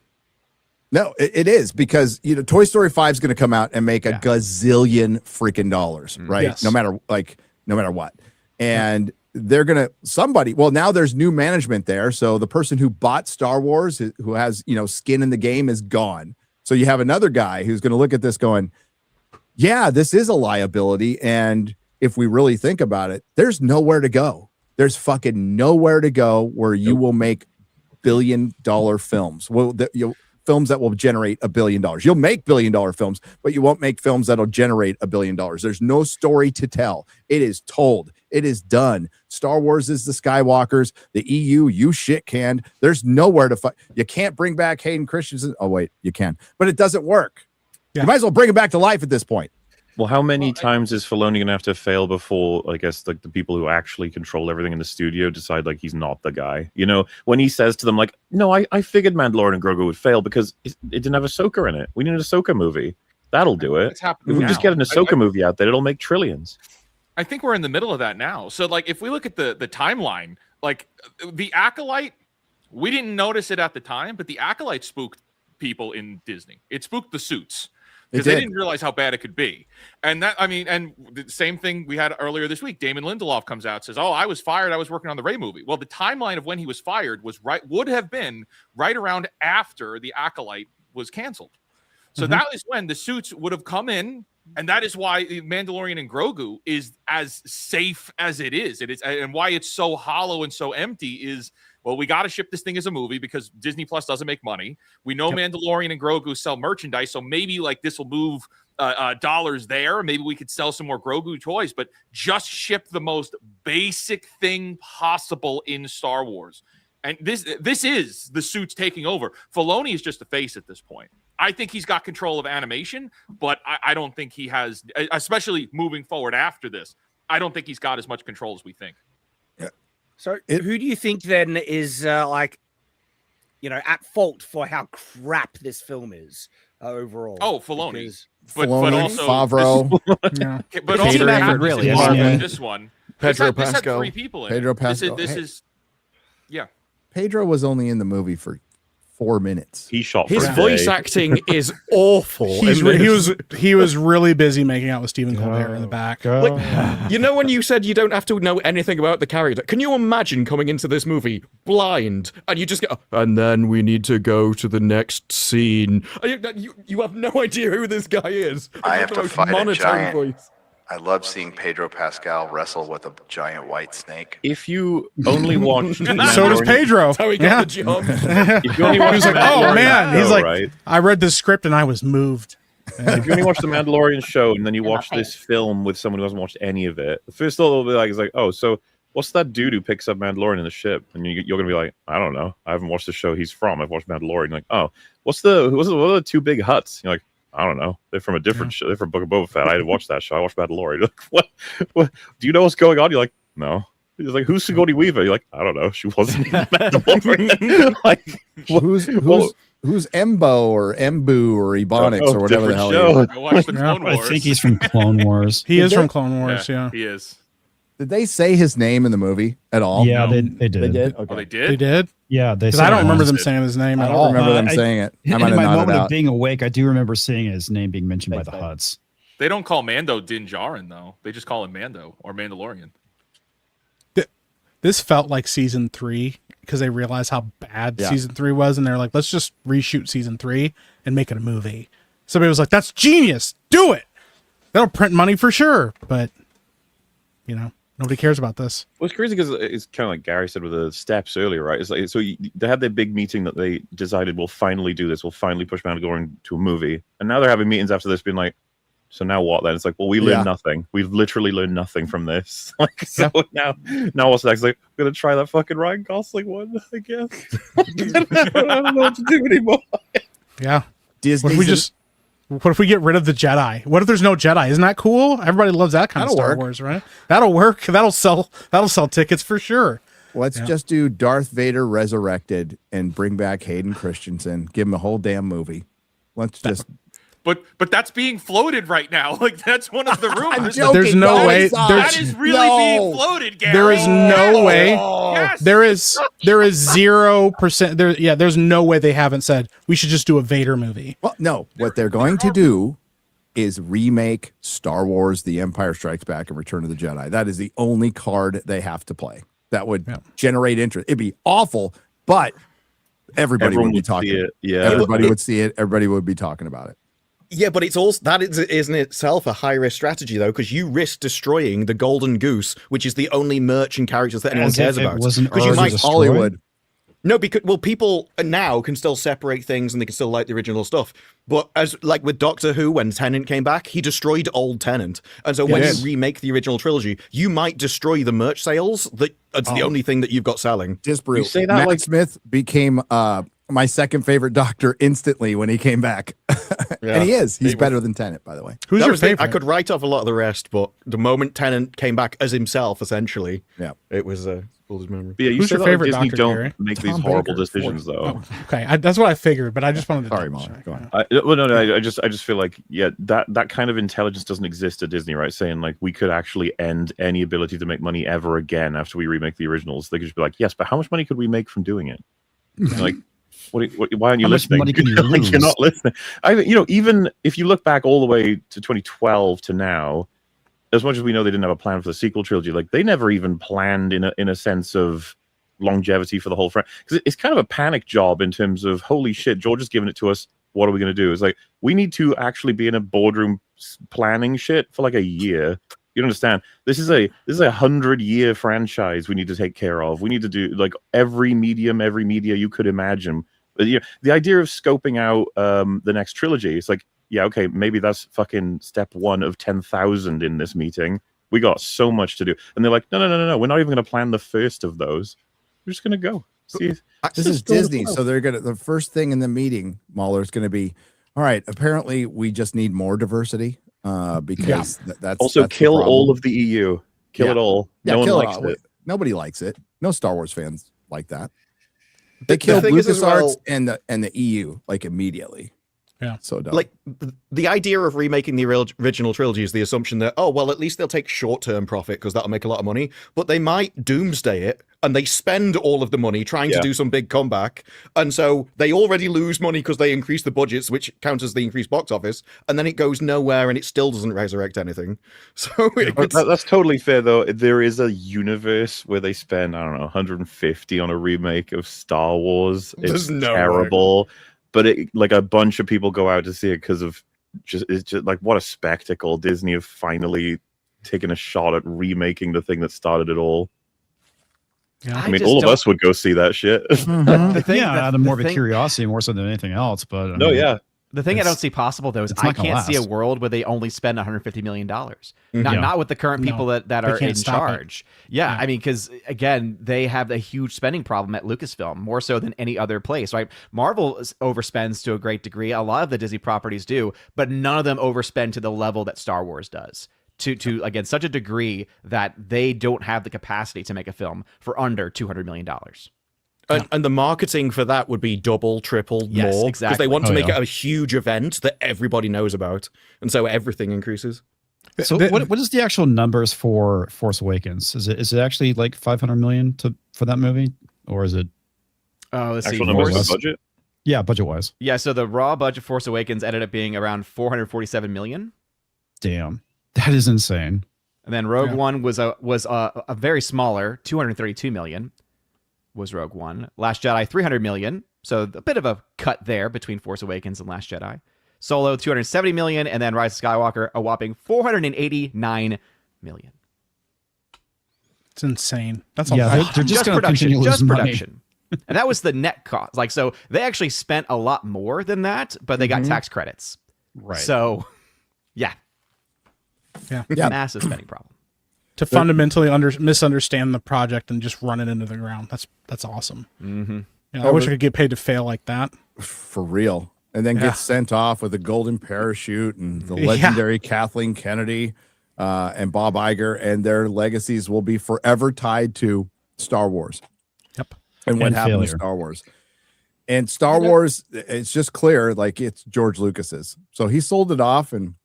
No, it is because Toy Story 5 is going to come out and make a gazillion freaking dollars, right? Yes. No matter what. And they're going to now there's new management there. So the person who bought Star Wars, who has, skin in the game, is gone. So you have another guy who's going to look at this going, yeah, this is a liability. And if we really think about it, there's nowhere to go. There's fucking nowhere to go where you will make $1 billion films. Well, films that will generate $1 billion. You'll make $1 billion films, but you won't make films that'll generate $1 billion. There's no story to tell. It is told. It is done. Star Wars is the Skywalkers. The EU, you shit canned. There's nowhere to fight. You can't bring back Hayden Christensen. Oh, wait, you can. But it doesn't work. Yeah. You might as well bring him back to life at this point. Well, how many times is Filoni gonna have to fail before, I guess, like the people who actually control everything in the studio decide like he's not the guy? You know, when he says to them like, "No, I figured Mandalorian and Grogu would fail because it didn't have Ahsoka in it. We need an Ahsoka movie. That'll do it. It's happening If we just now. get an Ahsoka movie out there, it'll make trillions." I think we're in the middle of that now. So, like, if we look at the timeline, like the Acolyte, we didn't notice it at the time, but the Acolyte spooked people in Disney. It spooked the suits because they didn't realize how bad it could be. And that, I mean, and the same thing we had earlier this week. Damon Lindelof comes out, says, "Oh, I was fired. I was working on the Rey movie." Well, the timeline of when he was fired would have been right around after the Acolyte was canceled. So that is when the suits would have come in, and that is why Mandalorian and Grogu is as safe as it is. It is, and why it's so hollow and so empty is, well, we got to ship this thing as a movie because Disney Plus doesn't make money. We know Mandalorian and Grogu sell merchandise, so maybe like this will move dollars there. Maybe we could sell some more Grogu toys, but just ship the most basic thing possible in Star Wars. And this is the suits taking over. Filoni is just a face at this point. I think he's got control of animation, but I don't think he has, especially moving forward after this. I don't think he's got as much control as we think. Yeah. So who do you think then is at fault for how crap this film is overall? Oh, Filoni. But also Favreau. But also Team effort, really. This one. Pedro this had Pascal. 3 people in Pedro it. Pascal. This is yeah. Pedro was only in the movie for 4 minutes. He shot His for a voice day. acting is awful. He was really busy making out with Stephen Colbert in the back. Like, you know when you said you don't have to know anything about the character? Can you imagine coming into this movie blind and you just go, and then we need to go to the next scene? You have no idea who this guy is. I have The to most fight a monotone giant. voice. I love seeing Pedro Pascal wrestle with a giant white snake. If you only watched, So does Pedro. That's how he got the job. If you only He watched was the like, "Oh Mandalorian man," show, he's like, right? "I read the script and I was moved." If you only watch the Mandalorian show and then you watch this film with someone who hasn't watched any of it, the first thought will be like, "Oh, so what's that dude who picks up Mandalorian in the ship?" And you're gonna be like, "I don't know. I haven't watched the show he's from. I've watched Mandalorian." You're like, "Oh, what are the 2 big huts?" You're like, "I don't know. They're from a different show. They're from Book of Boba Fett. I didn't watch that show. I watched Mandalorian." You're like, what? Do you know what's going on? You're like, "No." He's like, "Who's Sigourney Weaver?" You're like, "I don't know. She wasn't in Mandalorian." Like, Who's Embo or Embu or Ebonics or whatever the hell he is? I watched the Clone I Wars. think he's from Clone Wars. He is from Clone Wars, yeah. He is. Did they say his name in the movie at all? Yeah, they They did. did? Oh, Okay. they did? They did? Yeah, they. Because said I don't it remember once. them saying his name I at don't all. remember them I- saying it. I In might have my nodded moment of out. being awake, I do remember seeing his name being mentioned by the Hutts. They don't call Mando Din Djarin, though. They just call him Mando or Mandalorian. This felt like season 3 because they realized how bad season 3 was, and they're like, "Let's just reshoot season 3 and make it a movie." Somebody was like, "That's genius! Do it! That'll print money for sure." But nobody cares about this. Well, it's crazy because it's kind of like Gary said with the steps earlier, right? It's like they had their big meeting that they decided we'll finally do this. We'll finally push Mandalorian to a movie, and now they're having meetings after this, being like, "So now what?" Then it's like, "Well, we learned nothing. We've literally learned nothing from this." Like, so now what's next? Like, we're gonna try that fucking Ryan Gosling one, I guess. I don't know what to do anymore. Yeah. Disney's What if we get rid of the Jedi? What if there's no Jedi? Isn't that cool? Everybody loves that kind of That'll Star work. Wars, right? That'll work. That'll sell tickets for sure. Let's just do Darth Vader resurrected and bring back Hayden Christensen. Give him a whole damn movie. Let's just. But that's being floated right now. Like, that's one of the rumors. joking. There's no No, way. it's not. That is really being floated, Gary. There is no way. Yes. There is 0%. There's no way they haven't said we should just do a Vader movie. Well, no. What they're going to do is remake Star Wars: The Empire Strikes Back and Return of the Jedi. That is the only card they have to play. That would generate interest. It'd be awful, but everybody Everyone would be would talking. see it. Yeah. Everybody would see it. Everybody would be talking about it. Yeah, but it's also that is in itself a high risk strategy though, because you risk destroying the golden goose, which is the only merch and characters that anyone As if cares it about. wasn't Because you already might destroyed. Hollywood. No, because people now can still separate things and they can still like the original stuff. But as like with Doctor Who, when Tennant came back, he destroyed old Tennant, and so when you remake the original trilogy, you might destroy the merch sales. That's the only thing that you've got selling. You say that Matt Smith became my second favorite Doctor instantly when he came back, and he's better than Tennant, by the way. Who's your favorite? I could write off a lot of the rest, but the moment Tennant came back as himself, essentially, it was oldest memory. Yeah, Who's your favorite Disney Doctor, don't Gary? make Tom these horrible Baker, decisions, though. Okay, that's what I figured, but I just wanted to. Sorry, Molly. Go on. I just feel like that kind of intelligence doesn't exist at Disney, right? Saying like we could actually end any ability to make money ever again after we remake the originals. They could just be like, yes, but how much money could we make from doing it? Like, why aren't you listening? How much money can you Like, lose? you're not listening. Even if you look back all the way to 2012 to now, as much as we know they didn't have a plan for the sequel trilogy, like they never even planned in a sense of longevity for the whole franchise, because it's kind of a panic job in terms of holy shit, George has given it to us, what are we going to do? It's like we need to actually be in a boardroom planning shit for like a year. You don't understand, this is a 100-year franchise we need to take care of. We need to do like every media you could imagine. The idea of scoping out the next trilogy, it's like, yeah, okay, maybe that's fucking step 1 of 10,000 in this meeting. We got so much to do. And they're like, no, we're not even going to plan the first of those. We're just going to go. See, this is Disney, so they're going to, the first thing in the meeting, Mahler, is going to be, all right, apparently we just need more diversity because that's also kill all of the EU. Kill it all. No one likes it. Nobody likes it. No Star Wars fans like that. They killed LucasArts and the EU like immediately. Yeah. So dumb. Like the idea of remaking the original trilogy is the assumption that, oh, well, at least they'll take short-term profit because that'll make a lot of money, but they might doomsday it and they spend all of the money trying to do some big comeback. And so they already lose money because they increase the budgets, which counts as the increased box office. And then it goes nowhere and it still doesn't resurrect anything. So that's totally fair, though. There is a universe where they spend, I don't know, 150 on a remake of Star Wars. It's terrible. But like a bunch of people go out to see it because of it's just like what a spectacle. Disney have finally taken a shot at remaking the thing that started it all. Yeah. I mean, all of us would go see that shit. Out of more of a curiosity, more so than anything else. But the thing I don't see possible though is I can't see a world where they only spend $150 million. Not with the current people that are in charge. Yeah, I mean, because again, they have a huge spending problem at Lucasfilm, more so than any other place, right? Marvel overspends to a great degree. A lot of the Disney properties do, but none of them overspend to the level that Star Wars does. To again, such a degree that they don't have the capacity to make a film for under $200 million. And the marketing for that would be double, triple more. Because they want to make it a huge event that everybody knows about. And so everything increases. So what is the actual numbers for Force Awakens? Is it actually like 500 million for that movie? Or is it let's actual see, numbers of budget? Yeah, budget wise. Yeah, so the raw budget for Force Awakens ended up being around 447 million. Damn. That is insane. And then Rogue One was a very smaller 232 million. Was Rogue One. Last Jedi, 300 million. So a bit of a cut there between Force Awakens and Last Jedi. Solo, 270 million. And then Rise of Skywalker, a whopping 489 million. It's insane. That's they're just going to continue losing money. And that was the net cost. Like, so they actually spent a lot more than that, but they got tax credits. Right. So, yeah. Massive spending problem. To fundamentally misunderstand the project and just run it into the ground. That's awesome. Mm-hmm. I wish I could get paid to fail like that. For real. And then get sent off with a golden parachute and the legendary Kathleen Kennedy and Bob Iger, and their legacies will be forever tied to Star Wars. Yep. And what happened to Star Wars. And Star Wars, it's just clear, like it's George Lucas's. So he sold it off and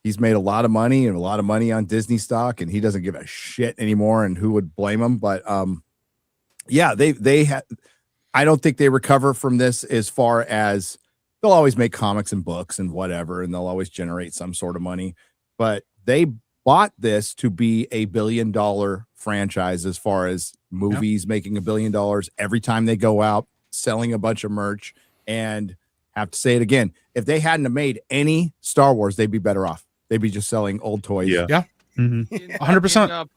he's made a lot of money and a lot of money on Disney stock, and he doesn't give a shit anymore. And who would blame him? But they had. I don't think they recover from this as far as they'll always make comics and books and whatever, and they'll always generate some sort of money. But they bought this to be $1 billion franchise as far as movies making $1 billion every time they go out, selling a bunch of merch. And have to say it again, if they hadn't have made any Star Wars, they'd be better off. They'd be just selling old toys. Yeah. 100%.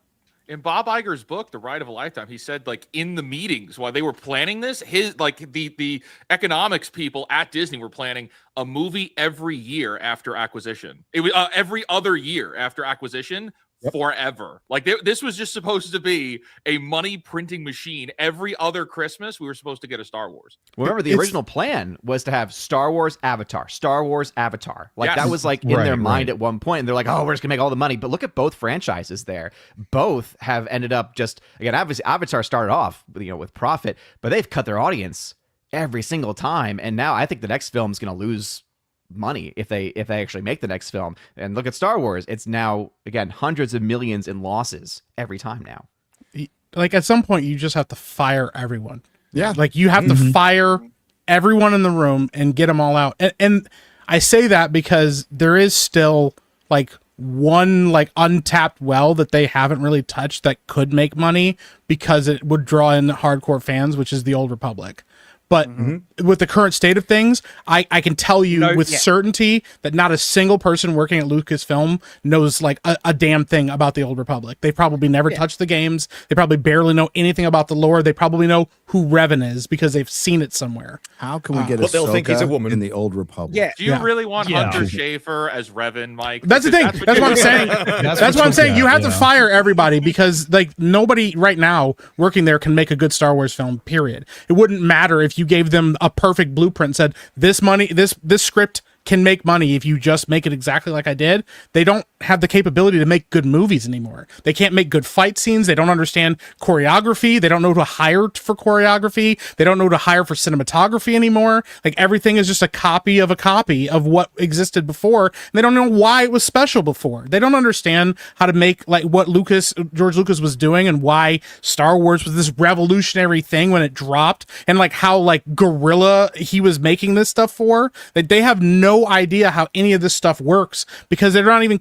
In Bob Iger's book, The Ride of a Lifetime, he said, like, in the meetings while they were planning this, the economics people at Disney were planning a movie every year after acquisition. It was every other year after acquisition. Forever. Like this was just supposed to be a money printing machine. Every other Christmas, we were supposed to get a Star Wars. Remember, the original plan was to have Star Wars Avatar, Star Wars Avatar. Like that was like in their mind at one point. And they're like, oh, we're just gonna make all the money. But look at both franchises there. Both have ended up just, again, obviously Avatar started off, with profit, but they've cut their audience every single time. And now I think the next film is gonna lose money if they actually make the next film. And look at Star Wars, it's now again hundreds of millions in losses every time now. Like at some point you just have to fire everyone. Yeah, like you have to fire everyone in the room and get them all out. And I say that because there is still like one like untapped well that they haven't really touched that could make money because it would draw in hardcore fans, which is the Old Republic. But with the current state of things, I can tell you with certainty that not a single person working at Lucasfilm knows like a damn thing about the Old Republic. They probably never touched the games. They probably barely know anything about the lore. They probably know who Revan is because they've seen it somewhere. How can we get they'll think he's a Ahsoka woman in the Old Republic? Yeah. Do you really want Hunter Schafer as Revan, Mike? That's the thing. That's what I'm saying. That's what I'm saying. You have to fire everybody because like nobody right now working there can make a good Star Wars film, period. It wouldn't matter if you gave them a perfect blueprint and said this script can make money if you just make it exactly like I did. They don't have the capability to make good movies anymore. They can't make good fight scenes. They don't understand choreography. They don't know who to hire for choreography. They don't know who to hire for cinematography anymore. Like everything is just a copy of what existed before. And they don't know why it was special before. They don't understand how to make like what George Lucas was doing and why Star Wars was this revolutionary thing when it dropped and like how like guerrilla he was making this stuff for. That they have no idea how any of this stuff works because they're not even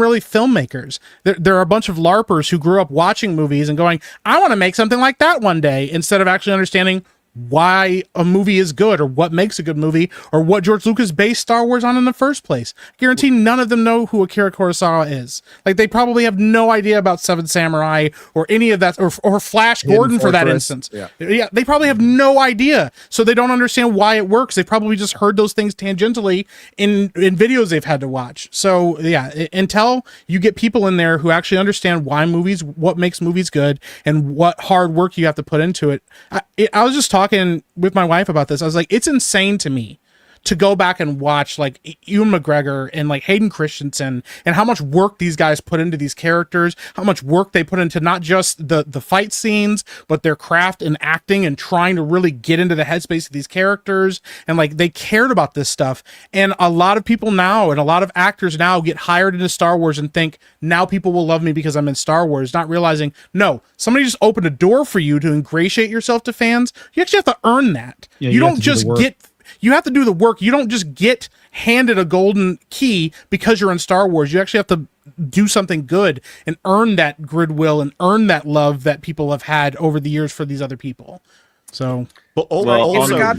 really filmmakers. There are a bunch of LARPers who grew up watching movies and going, I want to make something like that one day, instead of actually understanding why a movie is good or what makes a good movie or what George Lucas based Star Wars on in the first place. I guarantee none of them know who Akira Kurosawa is. Like they probably have no idea about Seven Samurai or any of that or Flash Gordon for that instance. Yeah, they probably have no idea. So they don't understand why it works. They've probably just heard those things tangentially in videos they've had to watch. So yeah, until you get people in there who actually understand what makes movies good and what hard work you have to put into it. I was just talking with my wife about this. I was like, it's insane to me to go back and watch like Ewan McGregor and like Hayden Christensen and how much work these guys put into these characters, how much work they put into not just the fight scenes, but their craft and acting and trying to really get into the headspace of these characters. And like they cared about this stuff. And a lot of people now and a lot of actors now get hired into Star Wars and think now people will love me because I'm in Star Wars, not realizing, no, somebody just opened a door for you to ingratiate yourself to fans. You actually have to earn that. You don't just get... You have to do the work. You don't just get handed a golden key because you're in Star Wars. You actually have to do something good and earn that goodwill and earn that love that people have had over the years for these other people. So, but also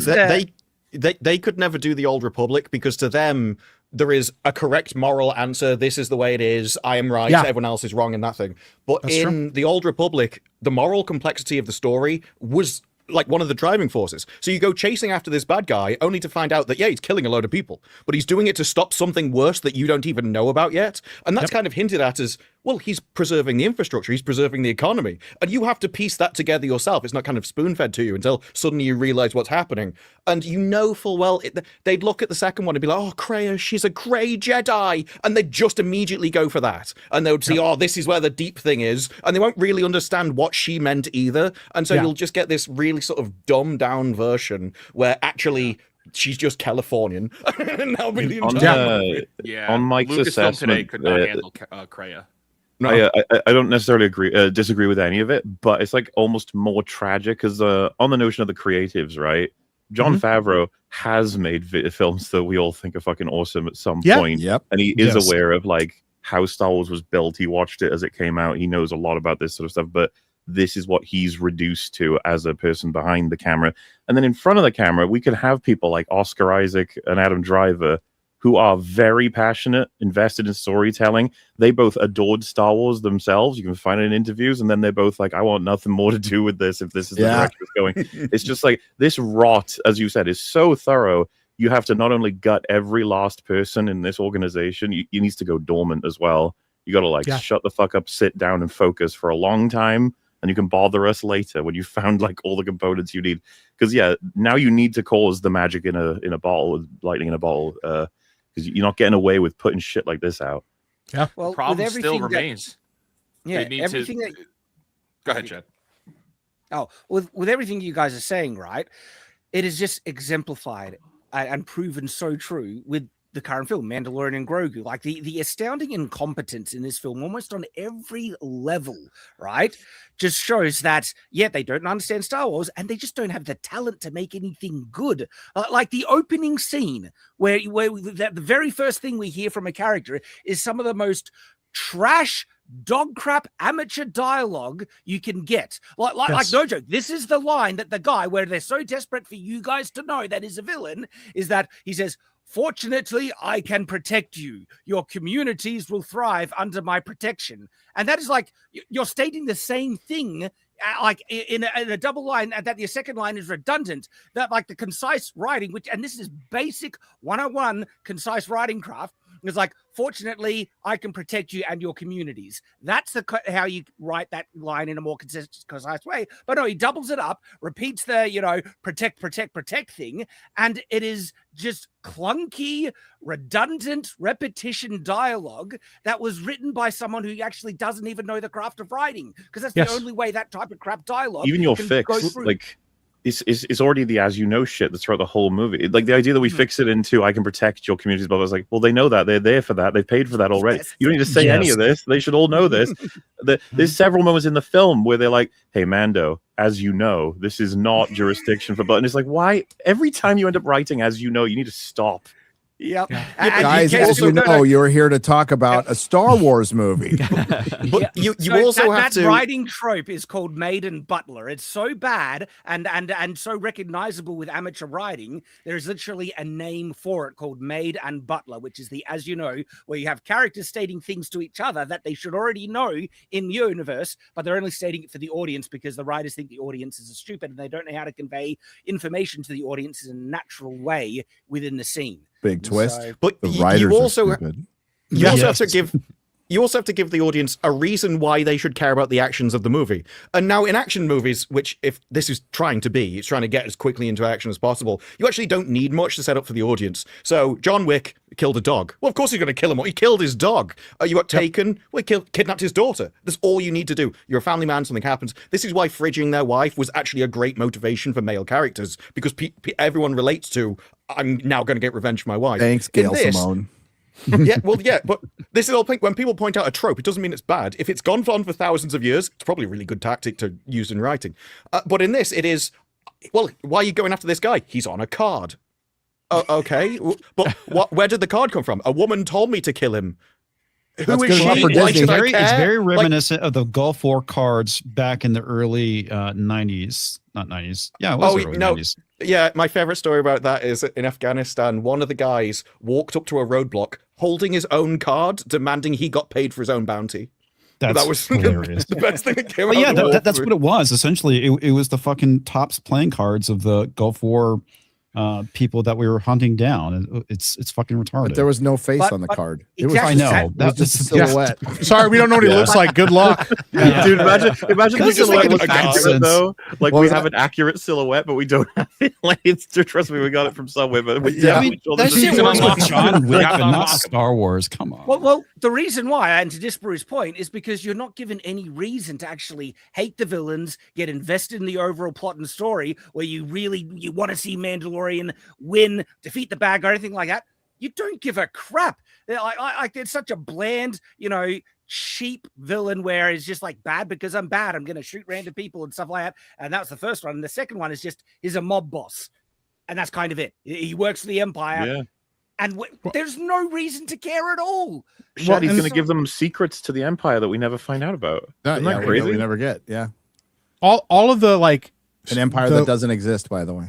they could never do the Old Republic because to them there is a correct moral answer. This is the way it is. I am right. Everyone else is wrong in that thing. But in the Old Republic, the moral complexity of the story was like one of the driving forces. So you go chasing after this bad guy only to find out that, he's killing a load of people, but he's doing it to stop something worse that you don't even know about yet. And that's kind of hinted at as, well, he's preserving the infrastructure, he's preserving the economy. And you have to piece that together yourself. It's not kind of spoon-fed to you until suddenly you realize what's happening. And you know full well, they'd look at the second one and be like, oh, Kreia, she's a grey Jedi. And they'd just immediately go for that. And they would see, this is where the deep thing is. And they won't really understand what she meant either. And so you'll just get this really sort of dumbed down version where actually she's just Californian. And that'll be the entire on Mike's Lucasfilm assessment, today could not handle Kreia. No. I don't necessarily disagree with any of it, but it's like almost more tragic because on the notion of the creatives, right? John Favreau has made films that we all think are fucking awesome at some point, and he is aware of like how Star Wars was built. He watched it as it came out. He knows a lot about this sort of stuff, but this is what he's reduced to as a person behind the camera. And then in front of the camera, we could have people like Oscar Isaac and Adam Driver who are very passionate, invested in storytelling. They both adored Star Wars themselves. You can find it in interviews, and then they're both like, I want nothing more to do with this if this is the direction it's going. It's just like this rot, as you said, is so thorough. You have to not only gut every last person in this organization, you needs to go dormant as well. You got to like shut the fuck up, sit down, and focus for a long time, and you can bother us later when you found like all the components you need. Because now you need to cause the magic in a bottle, lightning in a bottle, because you're not getting away with putting shit like this out. Yeah, well, the problem still remains. Everything. Go ahead, Chad. Oh, with everything you guys are saying, right? It is just exemplified and proven so true with the current film, Mandalorian and Grogu. Like the astounding incompetence in this film, almost on every level, right? Just shows that, they don't understand Star Wars and they just don't have the talent to make anything good. Like the opening scene where the very first thing we hear from a character is some of the most trash, dog crap, amateur dialogue you can get. Like no joke. This is the line that the guy, where they're so desperate for you guys to know that is a villain, is that he says, "Fortunately, I can protect you. Your communities will thrive under my protection." And that is like, you're stating the same thing, like in a double line, that the second line is redundant. That like the concise writing, and this is basic 101 concise writing craft, is like, "Fortunately, I can protect you and your communities." That's how you write that line in a more concise way. But no, he doubles it up, repeats the, protect thing. And it is just clunky, redundant repetition dialogue that was written by someone who actually doesn't even know the craft of writing. Because that's the only way that type of crap dialogue even your can fix, go through. like, it's already the as you know shit that's throughout the whole movie. Like the idea that we fix it into "I can protect your communities," but I was like, well, they know that, they're there for that, they've paid for that already. You don't need to say any of this. They should all know this. There's several moments in the film where they're like, "Hey, Mando, as you know, this is not jurisdiction for blood." And it's like, why every time you end up writing "as you know," you need to stop. Yep. Guys, as you know, you're here to talk about a Star Wars movie. But you also have to. That writing trope is called maid and butler. It's so bad and so recognizable with amateur writing. There is literally a name for it called maid and butler, which is the "as you know," where you have characters stating things to each other that they should already know in the universe, but they're only stating it for the audience because the writers think the audience is stupid and they don't know how to convey information to the audience in a natural way within the scene. Big twist. But you also have to give the audience a reason why they should care about the actions of the movie. And now in action movies, which if this is trying to be, it's trying to get as quickly into action as possible, you actually don't need much to set up for the audience. So John Wick killed a dog. Well, of course he's going to kill him. He killed his dog. You got Taken. Well, he kidnapped his daughter. That's all you need to do. You're a family man, something happens. This is why fridging their wife was actually a great motivation for male characters, because everyone relates to, "I'm now going to get revenge for my wife." Thanks, Gail Simone. But this is all when people point out a trope, it doesn't mean it's bad. If it's gone on for thousands of years, it's probably a really good tactic to use in writing. But in this, it is, well, why are you going after this guy? He's on a card. Okay, but where did the card come from? A woman told me to kill him. Who is she? It's very reminiscent of the Gulf War cards back in the early 90s. Not 90s. Yeah, it was early 90s. Yeah, my favorite story about that is in Afghanistan, one of the guys walked up to a roadblock holding his own card, demanding he got paid for his own bounty. That was hilarious. The best thing that came out of the war. That's what it was. Essentially, it was the fucking Topps playing cards of the Gulf War people that we were hunting down. It's fucking retarded. But there was no face on the card. I know. That was just a silhouette. Sorry, we don't know what he looks like. Good luck. Dude, imagine the silhouette was accurate though. Like we have an accurate silhouette, but we don't have it. Like trust me, we got it from somewhere. But we that shit works with John Wick, but not Star Wars. Come on. Well, the reason why, and to Disparu's point, is because you're not given any reason to actually hate the villains, get invested in the overall plot and story, where you want to see Mandalorian win, defeat the bad guy, or anything like that. You don't give a crap. Like it's such a bland, cheap villain where it's just like, bad because I'm bad, I'm going to shoot random people and stuff like that. And that's the first one. And the second one is just, he's a mob boss. And that's kind of it. He works for the Empire. Yeah. And there's no reason to care at all. Shad, he's going to give them secrets to the Empire that we never find out about. Isn't that crazy? We never get. Yeah. All of the like an empire that doesn't exist, by the way.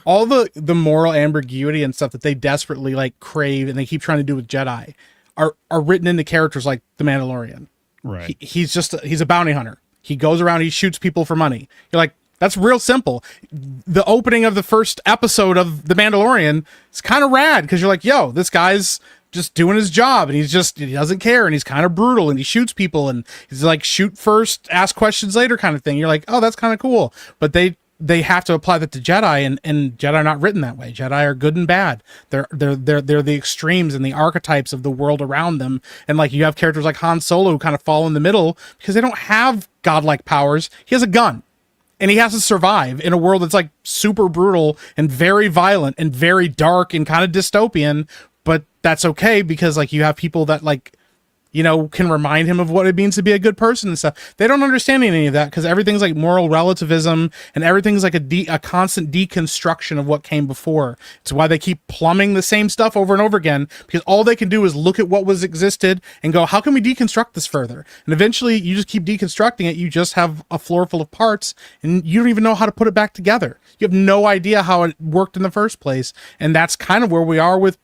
all the moral ambiguity and stuff that they desperately like crave and they keep trying to do with Jedi are written into characters like the Mandalorian. Right. He's a bounty hunter. He goes around, he shoots people for money. You're like, that's real simple. The opening of the first episode of The Mandalorian is kind of rad because you're like, yo, this guy's just doing his job and he doesn't care and he's kind of brutal and he shoots people and he's like shoot first, ask questions later kind of thing. You're like, oh, that's kind of cool. But they have to apply that to Jedi and Jedi are not written that way. Jedi are good and bad. They're the extremes and the archetypes of the world around them. And like you have characters like Han Solo who kind of fall in the middle because they don't have godlike powers. He has a gun. And he has to survive in a world that's like super brutal and very violent and very dark and kind of dystopian. But that's okay because like you have people that like, you know, can remind him of what it means to be a good person and stuff. They don't understand any of that because everything's like moral relativism and everything's like a constant deconstruction of what came before. It's why they keep plumbing the same stuff over and over again because all they can do is look at what was existed and go, how can we deconstruct this further? And eventually you just keep deconstructing it. You just have a floor full of parts and you don't even know how to put it back together. You have no idea how it worked in the first place. And that's kind of where we are with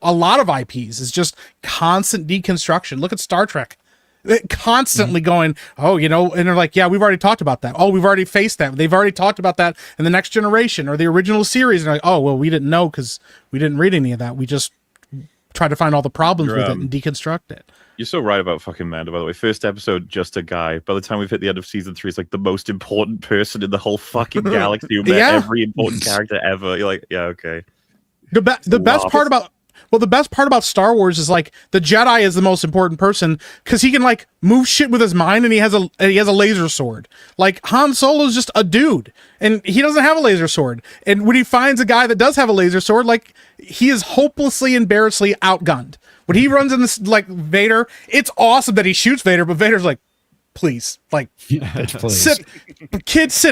a lot of IPs. Is just constant deconstruction. Look at Star Trek. Constantly going, oh, you know, and they're like, yeah, we've already talked about that. Oh, we've already faced that. They've already talked about that in the Next Generation or the original series. And they're like, oh, well, we didn't know because we didn't read any of that. We just tried to find all the problems with it and deconstruct it. You're so right about fucking Mando, by the way. First episode, just a guy. By the time we've hit the end of season 3, it's like the most important person in the whole fucking galaxy who met every important character ever. You're like, yeah, okay. The best part about Star Wars is like the Jedi is the most important person because he can like move shit with his mind and he has a laser sword. Like Han Solo is just a dude and he doesn't have a laser sword. And when he finds a guy that does have a laser sword, like he is hopelessly, embarrassingly outgunned. When he runs in this like Vader, it's awesome that he shoots Vader, but Vader's like, please, like, sit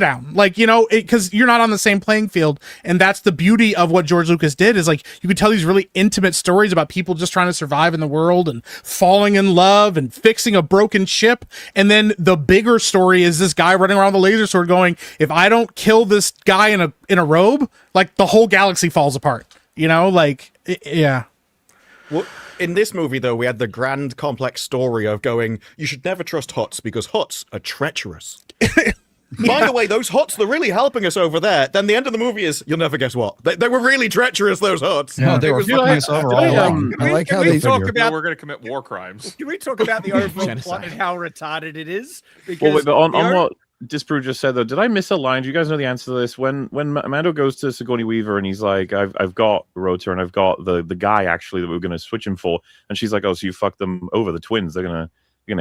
down, like, you know, because you're not on the same playing field. And that's the beauty of what George Lucas did is like you could tell these really intimate stories about people just trying to survive in the world and falling in love and fixing a broken ship. And then the bigger story is this guy running around with a laser sword going, if I don't kill this guy in a robe, like the whole galaxy falls apart, you know, like, yeah. Well, in this movie, though, we had the grand, complex story of going, you should never trust Hutts because Hutts are treacherous. By the way, those Hutts, they're really helping us over there. Then the end of the movie is, you'll never guess what. They were really treacherous, those Hutts. No, they were fucking us over all along. I like how they talk about we're going to commit war crimes. Can we talk about the overall plot and how retarded it is? Because but on what Disprove just said though, did I miss a line? Do you guys know the answer to this? When Mando goes to Sigourney Weaver and he's like, I've got Rota and I've got the guy actually that we're gonna switch him for, and she's like, oh, so you fucked them over, the twins, they're gonna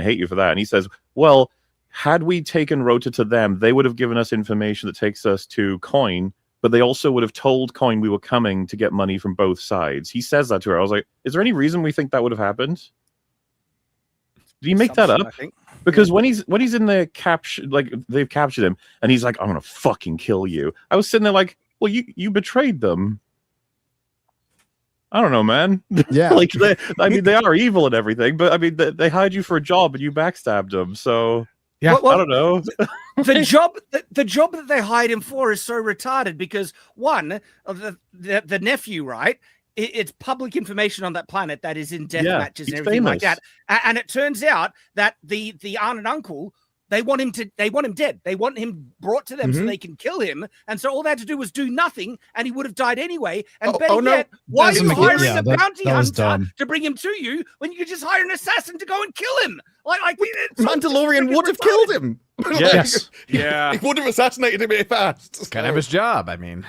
hate you for that. And he says, well, had we taken Rota to them, they would have given us information that takes us to Coin, but they also would have told Coin we were coming to get money from both sides. He says that to her. I was like, is there any reason we think that would have happened? Did he make that up? Because when he's in the capture, like they've captured him, and he's like, "I'm gonna fucking kill you." I was sitting there like, "Well, you betrayed them." I don't know, man. Yeah, like they are evil and everything, but I mean, they hired you for a job and you backstabbed them. So yeah, I don't know. the job that they hired him for is so retarded because one of the nephew, right? It's public information on that planet that is in death matches and everything like that. And it turns out that the aunt and uncle, they want him dead. They want him brought to them so they can kill him. And so all they had to do was do nothing, and he would have died anyway. And yet, why are you hiring a bounty hunter to bring him to you when you could just hire an assassin to go and kill him? Like Mandalorian would have killed him. Yes. Yeah. He would have assassinated him fast. It's kind of his job. I mean,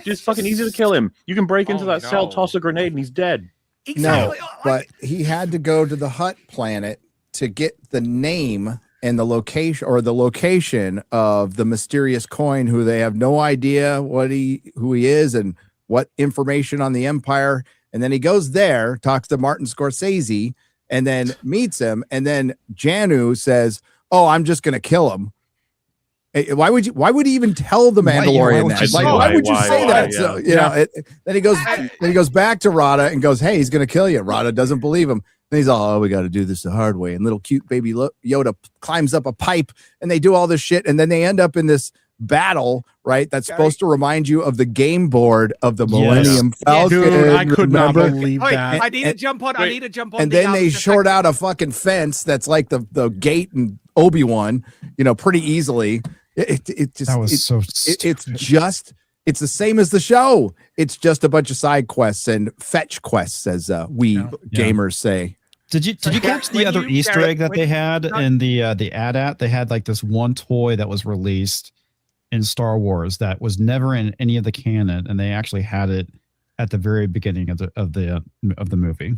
just fucking easy to kill him. You can break into that cell, toss a grenade, and he's dead. Exactly. No, but he had to go to the Hutt planet to get the name and the location of the mysterious coin, who they have no idea who he is and what information on the Empire. And then he goes there, talks to Martin Scorsese, and then meets him. And then Janu says, "Oh, I'm just going to kill him." Why would he even tell the Mandalorian that? Why would you say that? Yeah. So, you know, then he goes back to Rada and goes, "Hey, he's going to kill you." Rada doesn't believe him. Then he's all, "Oh, we got to do this the hard way." And little cute baby Yoda climbs up a pipe, and they do all this shit, and then they end up in this battle, right? That's supposed to remind you of the game board of the Millennium Falcon. Dude, I could not remember? believe Wait, that. I need to jump on. I need to jump on. And then they short out a fucking fence that's like the gate and Obi-Wan, pretty easily. It just That was so it's the same as the show. It's just a bunch of side quests and fetch quests, as we gamers say. Did you catch the other Easter egg that they had in the AT-AT? They had like this one toy that was released in Star Wars that was never in any of the canon, and they actually had it at the very beginning of the movie.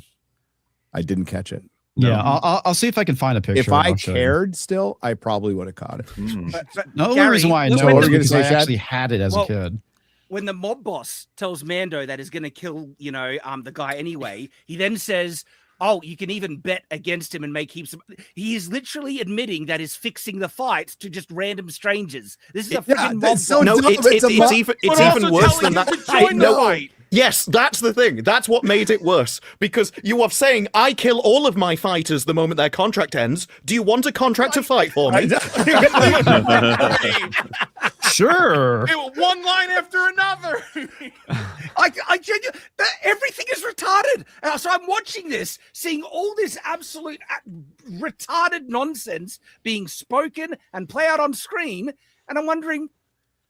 I didn't catch it. Yeah, I'll see if I can find a picture. If I cared still, I probably would have caught it. The only reason why I know is because I actually had it as a kid. When the mob boss tells Mando that he's going to kill, the guy anyway, he then says, "Oh, you can even bet against him and make heaps of." He is literally admitting that he's fixing the fight to just random strangers. This is a freaking mob boss. No, it's even worse than that. Yes, that's the thing. That's what made it worse. Because you are saying, I kill all of my fighters the moment their contract ends. Do you want a contract to fight for me? Sure. One line after another. I genuinely, everything is retarded. So I'm watching this, seeing all this absolute retarded nonsense being spoken and play out on screen. And I'm wondering,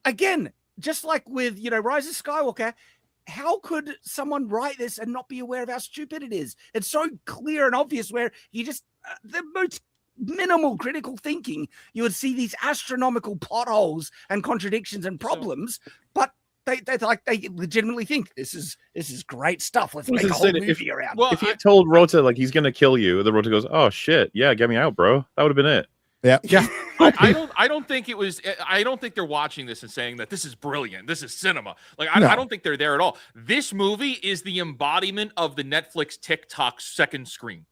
again, just like with, Rise of Skywalker, how could someone write this and not be aware of how stupid it is? It's so clear and obvious where you just, the most minimal critical thinking, you would see these astronomical plot holes and contradictions and problems, but they legitimately think this is great stuff. Let's make a whole movie around. Well, if he told Rota like he's gonna kill you, the Rota goes, "Oh shit, yeah, get me out, bro." That would have been it. Yeah. I don't think it was. I don't think they're watching this and saying that this is brilliant. This is cinema. Like I don't think they're there at all. This movie is the embodiment of the Netflix TikTok second screen.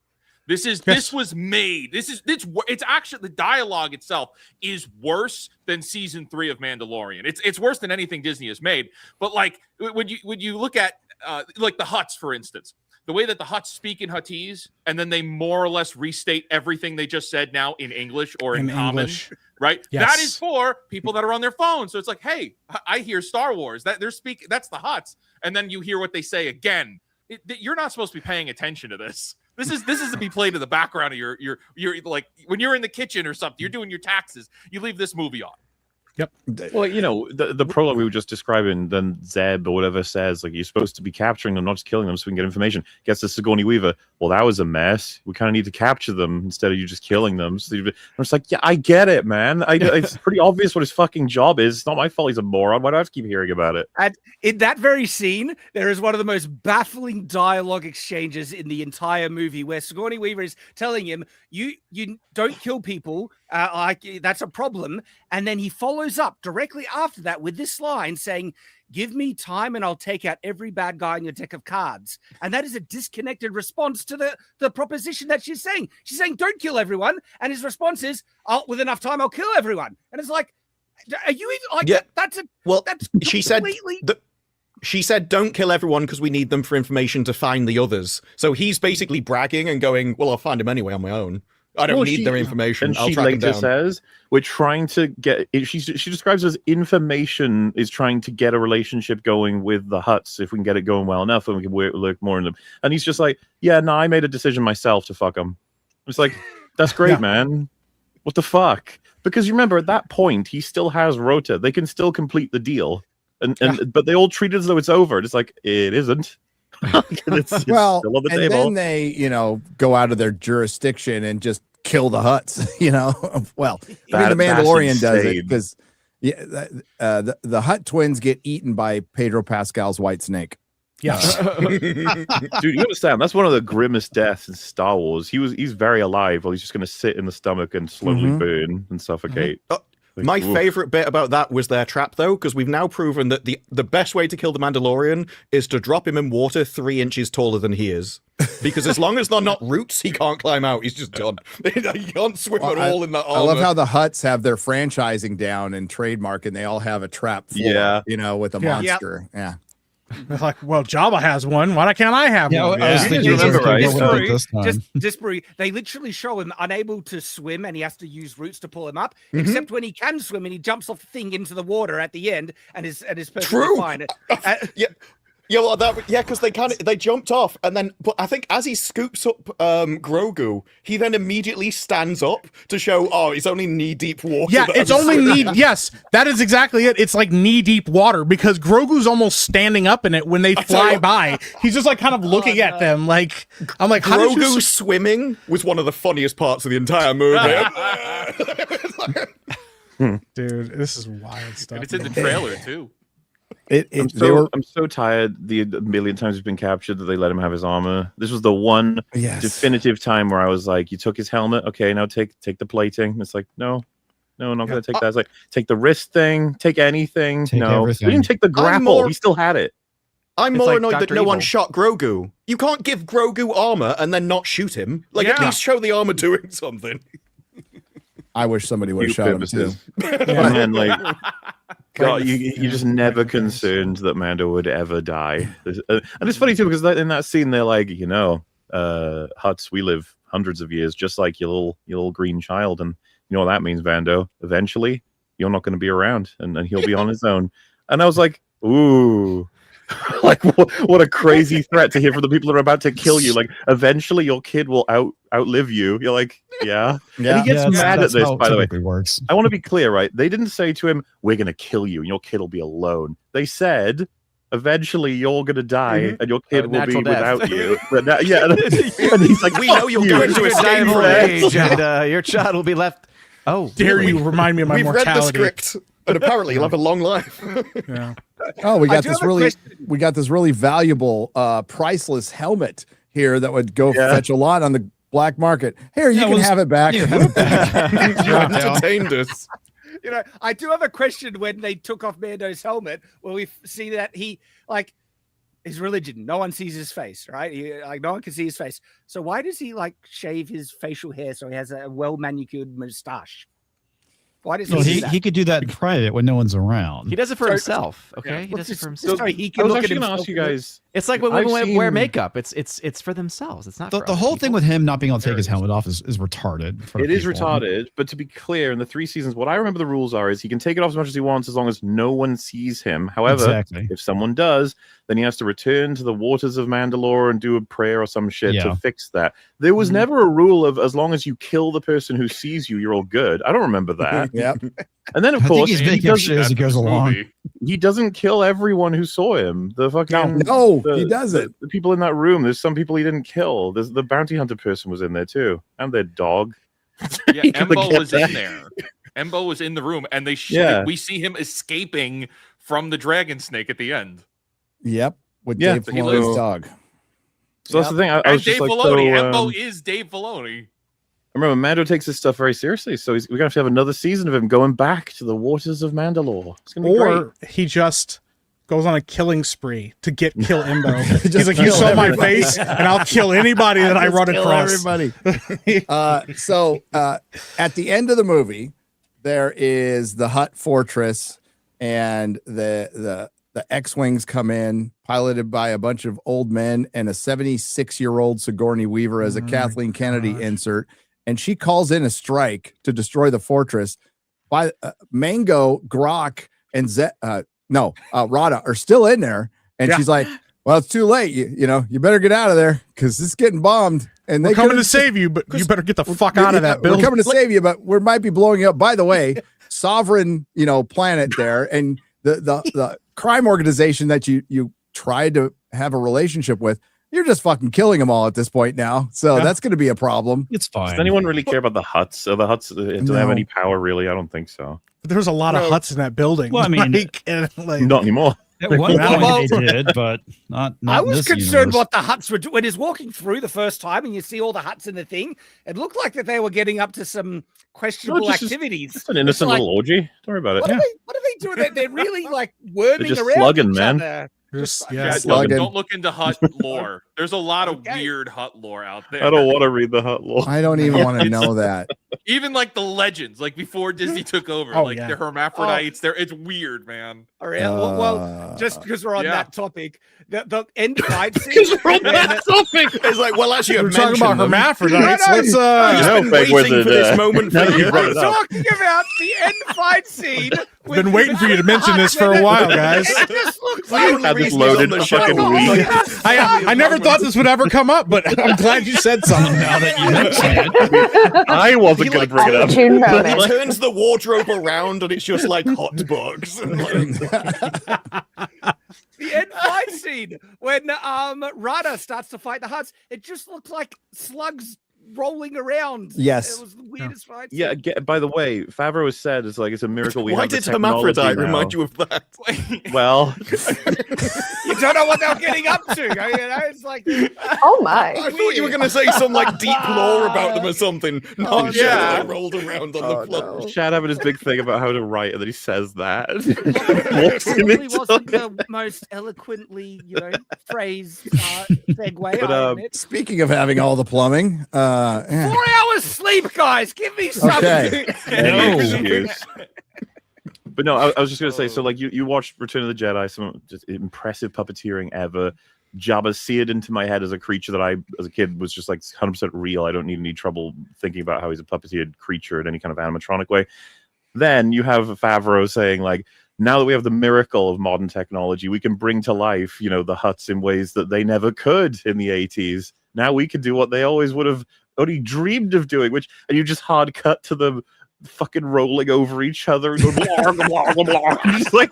This was made. It's actually, the dialogue itself is worse than season 3 of Mandalorian. It's worse than anything Disney has made. But like when you look at like the Hutts, for instance, the way that the Hutts speak in Huttese, and then they more or less restate everything they just said now in English or in common, right? Yes. That is for people that are on their phone. So it's like, hey, I hear Star Wars. That's the Hutts, and then you hear what they say again. You're not supposed to be paying attention to this. This is to be played in the background of your like when you're in the kitchen or something. You're doing your taxes. You leave this movie on. Yep. Well, the prologue we were just describing, then Zeb or whatever says, like, you're supposed to be capturing them, not just killing them so we can get information. Gets the Sigourney Weaver. Well, that was a mess. We kind of need to capture them instead of you just killing them. So I'm just like, yeah, I get it, man. It's pretty obvious what his fucking job is. It's not my fault he's a moron. Why do I have to keep hearing about it? And in that very scene, there is one of the most baffling dialogue exchanges in the entire movie where Sigourney Weaver is telling him, you don't kill people, like that's a problem. And then he follows up directly after that with this line saying, "Give me time and I'll take out every bad guy in your deck of cards." And that is a disconnected response to the proposition that she's saying. She's saying, don't kill everyone. And his response is, with enough time, I'll kill everyone. And it's like, are you even like, that's she said, don't kill everyone because we need them for information to find the others. So he's basically bragging and going, well, I'll find him anyway on my own. I don't need their information. And I'll she track them later down. says, we're trying to get, she describes it as information is trying to get a relationship going with the Hutts. If we can get it going well enough, and we can work more in them. And he's just like, yeah, no, I made a decision myself to fuck them. It's like, that's great, man. What the fuck? Because you remember at that point, he still has Rota. They can still complete the deal. But they all treat it as though it's over. It's like, it isn't. it's well, still on the and table. then they, go out of their jurisdiction and just kill the Hutts. Well, even the Mandalorian does it because the Hutt twins get eaten by Pedro Pascal's white snake. Yeah, dude, you understand? That's one of the grimmest deaths in Star Wars. He's very alive, while he's just going to sit in the stomach and slowly burn and suffocate. My favorite bit about that was their trap, though, because we've now proven that the best way to kill the Mandalorian is to drop him in water 3 inches taller than he is. Because as long as they're not roots, he can't climb out. He's just done. He can't swim at all in that armor. I love how the Hutts have their franchising down and trademark, and they all have a trap floor, with a monster. Yeah. They're like, well, Jabba has one. Why can't I have one? I was thinking You remember, right? Just they literally show him unable to swim and he has to use roots to pull him up, except when he can swim and he jumps off the thing into the water at the end and is perfectly fine. Yeah, well, because they jumped off, and then, but I think as he scoops up Grogu, he then immediately stands up to show, he's only knee deep water. Yeah, it's only knee. Yes, that is exactly it. It's like knee deep water because Grogu's almost standing up in it when they fly by. He's just like kind of looking at them. Like I'm like, Grogu swimming was one of the funniest parts of the entire movie. Dude, this is wild stuff. And it's in the trailer too. I'm so tired the million times he's been captured that they let him have his armor. This was the one definitive time where I was like, you took his helmet, okay, now take the plating. It's like, no, I'm not gonna take that. It's like, take the wrist thing, take anything. Take everything. We didn't take the grapple. He still had it. I'm more annoyed that no one shot Grogu. You can't give Grogu armor and then not shoot him. Like, at least show the armor doing something. I wish somebody would have shot him too. Man, like, God, you're just never concerned that Mando would ever die. And it's funny too because in that scene they're like, Hutts, we live hundreds of years, just like your little green child, and you know what that means, Mando. Eventually, you're not going to be around, and he'll be on his own. And I was like, ooh. Like what a crazy threat to hear from the people that are about to kill you. Like eventually your kid will outlive you. You're like, yeah. And he gets mad at this, by the way. Works. I want to be clear, right? They didn't say to him, we're gonna kill you and your kid will be alone. They said eventually you're gonna die and your kid will be without you. But and he's like, we know you'll go into a die of old age and your child will be left. Oh, dare you remind me of my mortality. We've read the script. And apparently you'll have a long life. Yeah. Oh, we got this really valuable, priceless helmet here that would go fetch a lot on the black market. Here, you can have it back. You entertained us. I do have a question when they took off Mando's helmet, where we see that he, like, his religion, no one sees his face, right? No one can see his face. So why does he, like, shave his facial hair so he has a well-manicured mustache? Why does he could do that in private when no one's around. He does it for himself. Okay, he does it for himself. Sorry, he can look at himself. Ask you guys. It's like when women wear makeup. It's for themselves. It's not for the whole thing with him not being able to take his helmet off is retarded. It is retarded, but to be clear, in the 3 seasons, what I remember the rules are is he can take it off as much as he wants as long as no one sees him. However, if someone does, then he has to return to the waters of Mandalore and do a prayer or some shit to fix that. There was never a rule of as long as you kill the person who sees you, you're all good. I don't remember that. Yep. And then, of course, he's making up shit as he goes along. He doesn't kill everyone who saw him. The fucking he doesn't. The people in that room, there's some people he didn't kill. There's the bounty hunter person was in there too, and their dog. Yeah, Embo was in there. Embo was in the room, and we see him escaping from the dragon snake at the end. Yep, with Dave Filoni's dog. So that's the thing. I was Dave just like, Filoni. Embo is Dave Filoni. I remember Mando takes this stuff very seriously, so we're gonna have to have another season of him going back to the waters of Mandalore. It's gonna be great. He just goes on a killing spree to kill Embo. He's like, you saw my face, and I'll kill anybody that I run across. Everybody. So at the end of the movie, there is the Hutt fortress, and the X-wings come in, piloted by a bunch of old men and a 76-year-old Sigourney Weaver as a Kathleen Kennedy insert. And she calls in a strike to destroy the fortress. By Mango, Grok, and Rada are still in there. And she's like, well, it's too late. You better get out of there because it's getting bombed. And we're coming to save you, but you better get the fuck out of that building. We're coming to save you, but we might be blowing you up. By the way, sovereign, planet there. And the crime organization that you tried to have a relationship with, you're just fucking killing them all at this point now. So that's going to be a problem. It's fine. Does anyone really care about the Hutts? Or the Hutts, do they have any power, really? I don't think so. But there's a lot of Hutts in that building. Well, I mean, not anymore. At one point they did, but not I was this concerned universe. what the Hutts were doing. When he's walking through the first time and you see all the Hutts in the thing, it looked like that they were getting up to some questionable activities. Just an innocent little orgy. Don't worry about it. What are they doing? They're really like worming just around slugging, each man. other. Yeah, don't look into Hut lore. There's a lot of weird Hut lore out there. I don't want to read the Hut lore. I don't even want to know that. Even like the legends, like before Disney took over, the hermaphrodites. It's weird, man. All right. Well, just because we're on that topic, the end fight scene. Because we're on that topic. It's like, well, actually, we're talking about hermaphrodites. Let's I've been waiting for this moment for you. I'm talking about the end fight scene. Been waiting for you to mention this for a while, guys. It just looks like Had this loaded a fucking week. I never thought this would ever come up, but I'm glad you said something now that you mentioned it. I wasn't going to bring it up. He turns the wardrobe around and it's just like hot bugs. And the end fight scene when Rada starts to fight the Huts, it just looks like slugs rolling around. Yes. It was the weirdest fight. Yeah, by the way, Favreau has said it's like it's a miracle we Why have the did technology hermaphrodite now. remind you of that? Well, You don't know what they're getting up to. It's like, Oh my. I thought you were going to say some like deep lore about them or something. No, yeah. they rolled around on the floor. Shad having his big thing about how to write, and then he says that. it probably wasn't the most eloquently, phrased segue. But, I admit. Speaking of having all the plumbing, 4 hours sleep, guys. Give me something. Okay. No excuse. But no, I was just gonna say. So, like, you watched Return of the Jedi, some just impressive puppeteering ever. Jabba seared into my head as a creature that I, as a kid, was just like 100% real. I don't need any trouble thinking about how he's a puppeteered creature in any kind of animatronic way. Then you have Favreau saying, like, now that we have the miracle of modern technology, we can bring to life, the Hutts in ways that they never could in the 80s. Now we can do what they always would have only dreamed of doing, and you just hard cut to them fucking rolling over each other and going, blah, blah, blah, blah. Just like,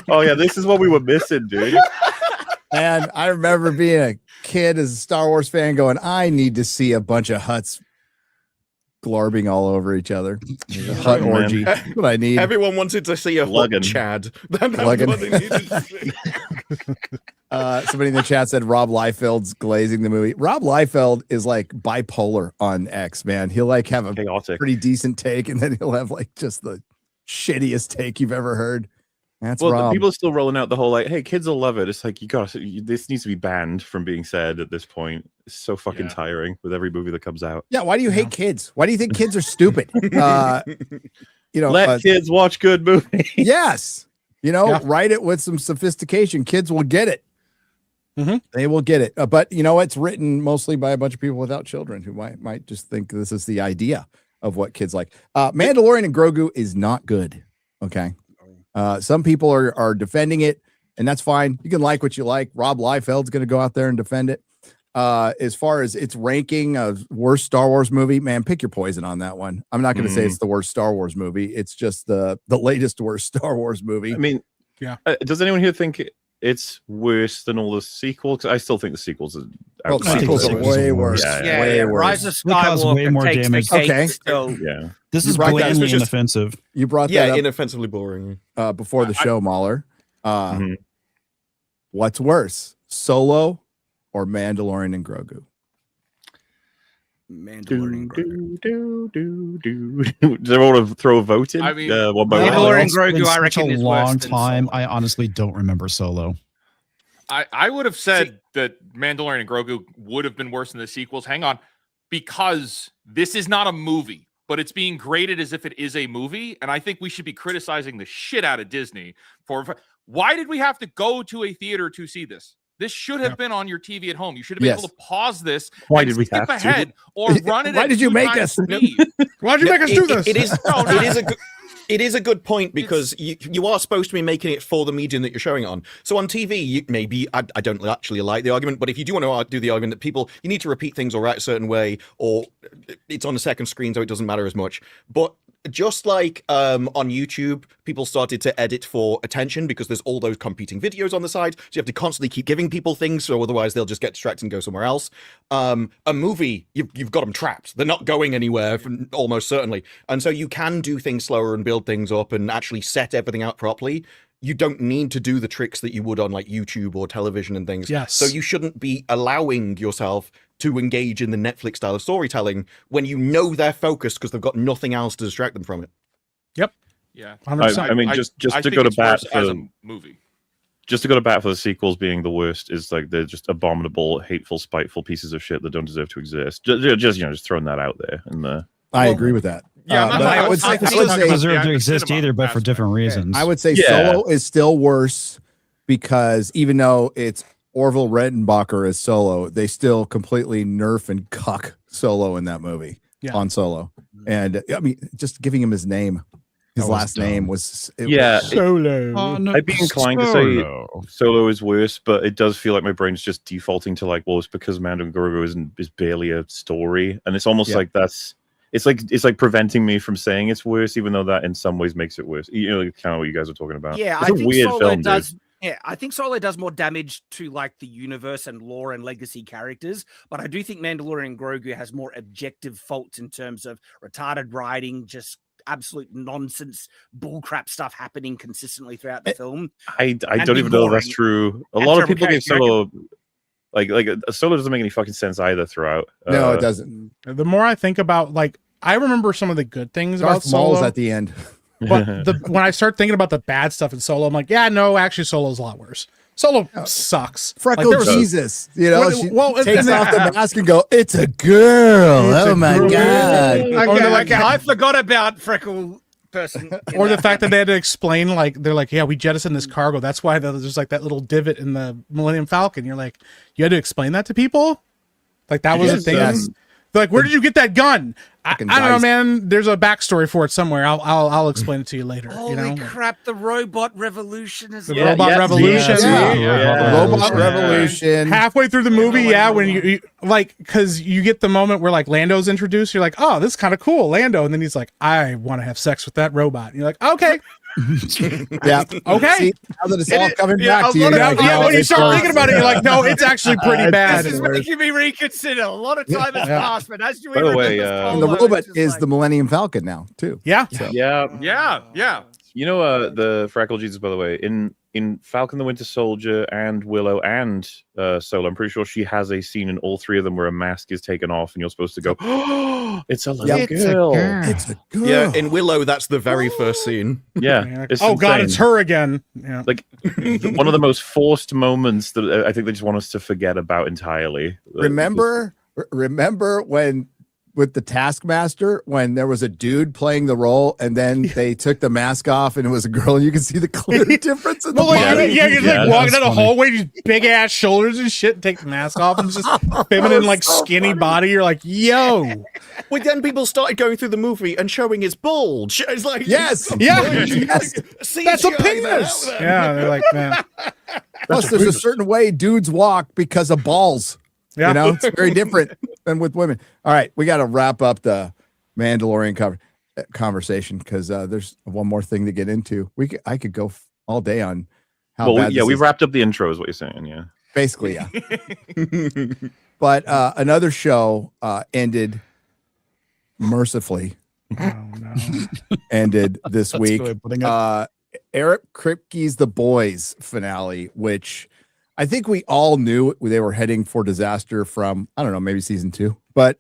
oh yeah, this is what we were missing, dude. and I remember being a kid as a Star Wars fan going, I need to see a bunch of Hutts glarbing all over each other. A Hut orgy. That's what I need. Everyone wanted to see a hot Chad. That's what they needed to see. Somebody in the chat said Rob Liefeld's glazing the movie. Rob Liefeld is like bipolar on X, man. He'll like have a chaotic, pretty decent take, and then he'll have like just the shittiest take you've ever heard. That's well, Rob. People are still rolling out the whole like, hey, kids will love it. It's like this needs to be banned from being said at this point. It's so fucking tiring with every movie that comes out. Yeah, why do you hate kids? Why do you think kids are stupid? Let kids watch good movies. Yes, write it with some sophistication. Kids will get it. Mm-hmm. They will get it. But it's written mostly by a bunch of people without children who might just think this is the idea of what kids like. Mandalorian and Grogu is not good. Okay. Some people are defending it, and that's fine. You can like what you like. Rob Liefeld's going to go out there and defend it. As far as its ranking of worst Star Wars movie, man, pick your poison on that one. I'm not going to say it's the worst Star Wars movie. It's just the latest worst Star Wars movie. I mean, yeah. Does anyone here think it's worse than all the sequels? I still think the sequels are. Well, the sequels are way worse. Yeah, worse. Rise of Cause way Skywalker more takes damage. the cake. Okay. Still. Yeah. This is brought that- blatantly this was just- inoffensive. You brought that up inoffensively boring. before the show, Mahler. What's worse, Solo or Mandalorian and Grogu? Mandalorian Grogu. Does everyone want to throw a vote in? I mean, one by one? Mandalorian It's Grogu, been I such reckon, a is long worse than time. Solo. I honestly don't remember Solo. I would have said that Mandalorian and Grogu would have been worse than the sequels. Hang on, because this is not a movie, but it's being graded as if it is a movie, and I think we should be criticizing the shit out of Disney for why did we have to go to a theater to see this? This should have been on your TV at home. You should have been able to pause this. Why and did we skip have to? ahead or run it? Why at did you 2 make times us? speed. Why'd you make us do this? It is a good point because you are supposed to be making it for the medium that you're showing it on. So on TV, maybe I don't actually like the argument, but if you do want to do the argument that you need to repeat things or write a certain way, or it's on a second screen, so it doesn't matter as much. But just like on YouTube, people started to edit for attention because there's all those competing videos on the side. So you have to constantly keep giving people things, so otherwise they'll just get distracted and go somewhere else. A movie, you've got them trapped. They're not going anywhere, almost certainly. And so you can do things slower and build things up and actually set everything out properly. You don't need to do the tricks that you would on like YouTube or television and things. Yes. So you shouldn't be allowing yourself to engage in the Netflix style of storytelling when you know they're focused because they've got nothing else to distract them from it. Yep. Yeah, 100%. I mean, just I to think go to it's bat worse as for a movie. just to go to bat for the sequels being the worst is like they're just abominable, hateful, spiteful pieces of shit that don't deserve to exist. Just throwing that out there. And I agree with that. Yeah, but I would say, deserve to exist either, but for different reasons. I would say Solo is still worse because even though it's Orville Redenbacher as Solo, they still completely nerf and cuck Solo in that movie on Solo. And I mean, just giving him his name. His last name was Solo. I'd be inclined to say Solo is worse, but it does feel like my brain's just defaulting to like, well, it's because Mando and Grogu is barely a story, and it's almost like it's like preventing me from saying it's worse, even though that in some ways makes it worse. You know, like, kind of what you guys are talking about. Yeah, it's a weird film, dude. Yeah, I think Solo does more damage to like the universe and lore and legacy characters, but I do think Mandalorian and Grogu has more objective faults in terms of retarded writing, just absolute nonsense bullcrap stuff happening consistently throughout the film. I don't even know if that's true. A lot of people give Solo like Solo doesn't make any fucking sense either throughout. No, it doesn't. The more I think about, like, I remember some of the good things Darth about Solo Maul's at the end. But when I start thinking about the bad stuff in Solo, I'm like, yeah, no, actually Solo's a lot worse. Solo sucks. Freckle Jesus, you know, she takes off the mask and go, "It's a girl." Oh my god! Okay, I forgot about Freckle person. Or the fact that they had to explain, like, they're like, "Yeah, we jettisoned this cargo. That's why there's like that little divot in the Millennium Falcon." You're like, you had to explain that to people, like that was a thing. Yes. They're like, where did you get that gun? I don't know, man. There's a backstory for it somewhere. I'll explain it to you later. Holy crap! The robot revolution is robot revolution. Robot revolution. Halfway through the movie, when you like, because you get the moment where like Lando's introduced, you're like, oh, this is kind of cool, Lando, and then he's like, I want to have sex with that robot. And you're like, okay. Yeah. Okay. See, now that it's all coming back to you. When you start thinking about it, you're like, no, it's actually pretty bad. This is making me reconsider. A lot of time has passed, but as you By the way, and the robot is the Millennium Falcon now too. Yeah. So. Yeah. You know, the Freckle Jesus, by the way, in Falcon the Winter Soldier and Willow and Solo, I'm pretty sure she has a scene in all three of them where a mask is taken off and you're supposed to go, oh, it's a little girl. It's a girl. Yeah, in Willow, that's the very first scene. Yeah. Oh god, it's her again. Yeah. Like one of the most forced moments that I think they just want us to forget about entirely. Remember when with the Taskmaster, when there was a dude playing the role and then they took the mask off and it was a girl, and you can see the clear difference in the body. You're like walking down the hallway, these big ass shoulders and shit, and take the mask off, and it's just feminine, like skinny body. You're like, yo. Well, then people started going through the movie and showing his bulge. It's like, yes, yes, that's a penis. Yeah, they're like, man. Plus, there's a certain way dudes walk because of balls. Yeah. You know, it's very different than with women. All right, we got to wrap up the Mandalorian conversation because there's one more thing to get into. I could go all day on how bad. We wrapped up the intro, is what you're saying. Yeah, basically, yeah. But another show ended mercifully. Oh no! Ended this week. Eric Kripke's The Boys finale, which I think we all knew they were heading for disaster from, I don't know, maybe season 2, but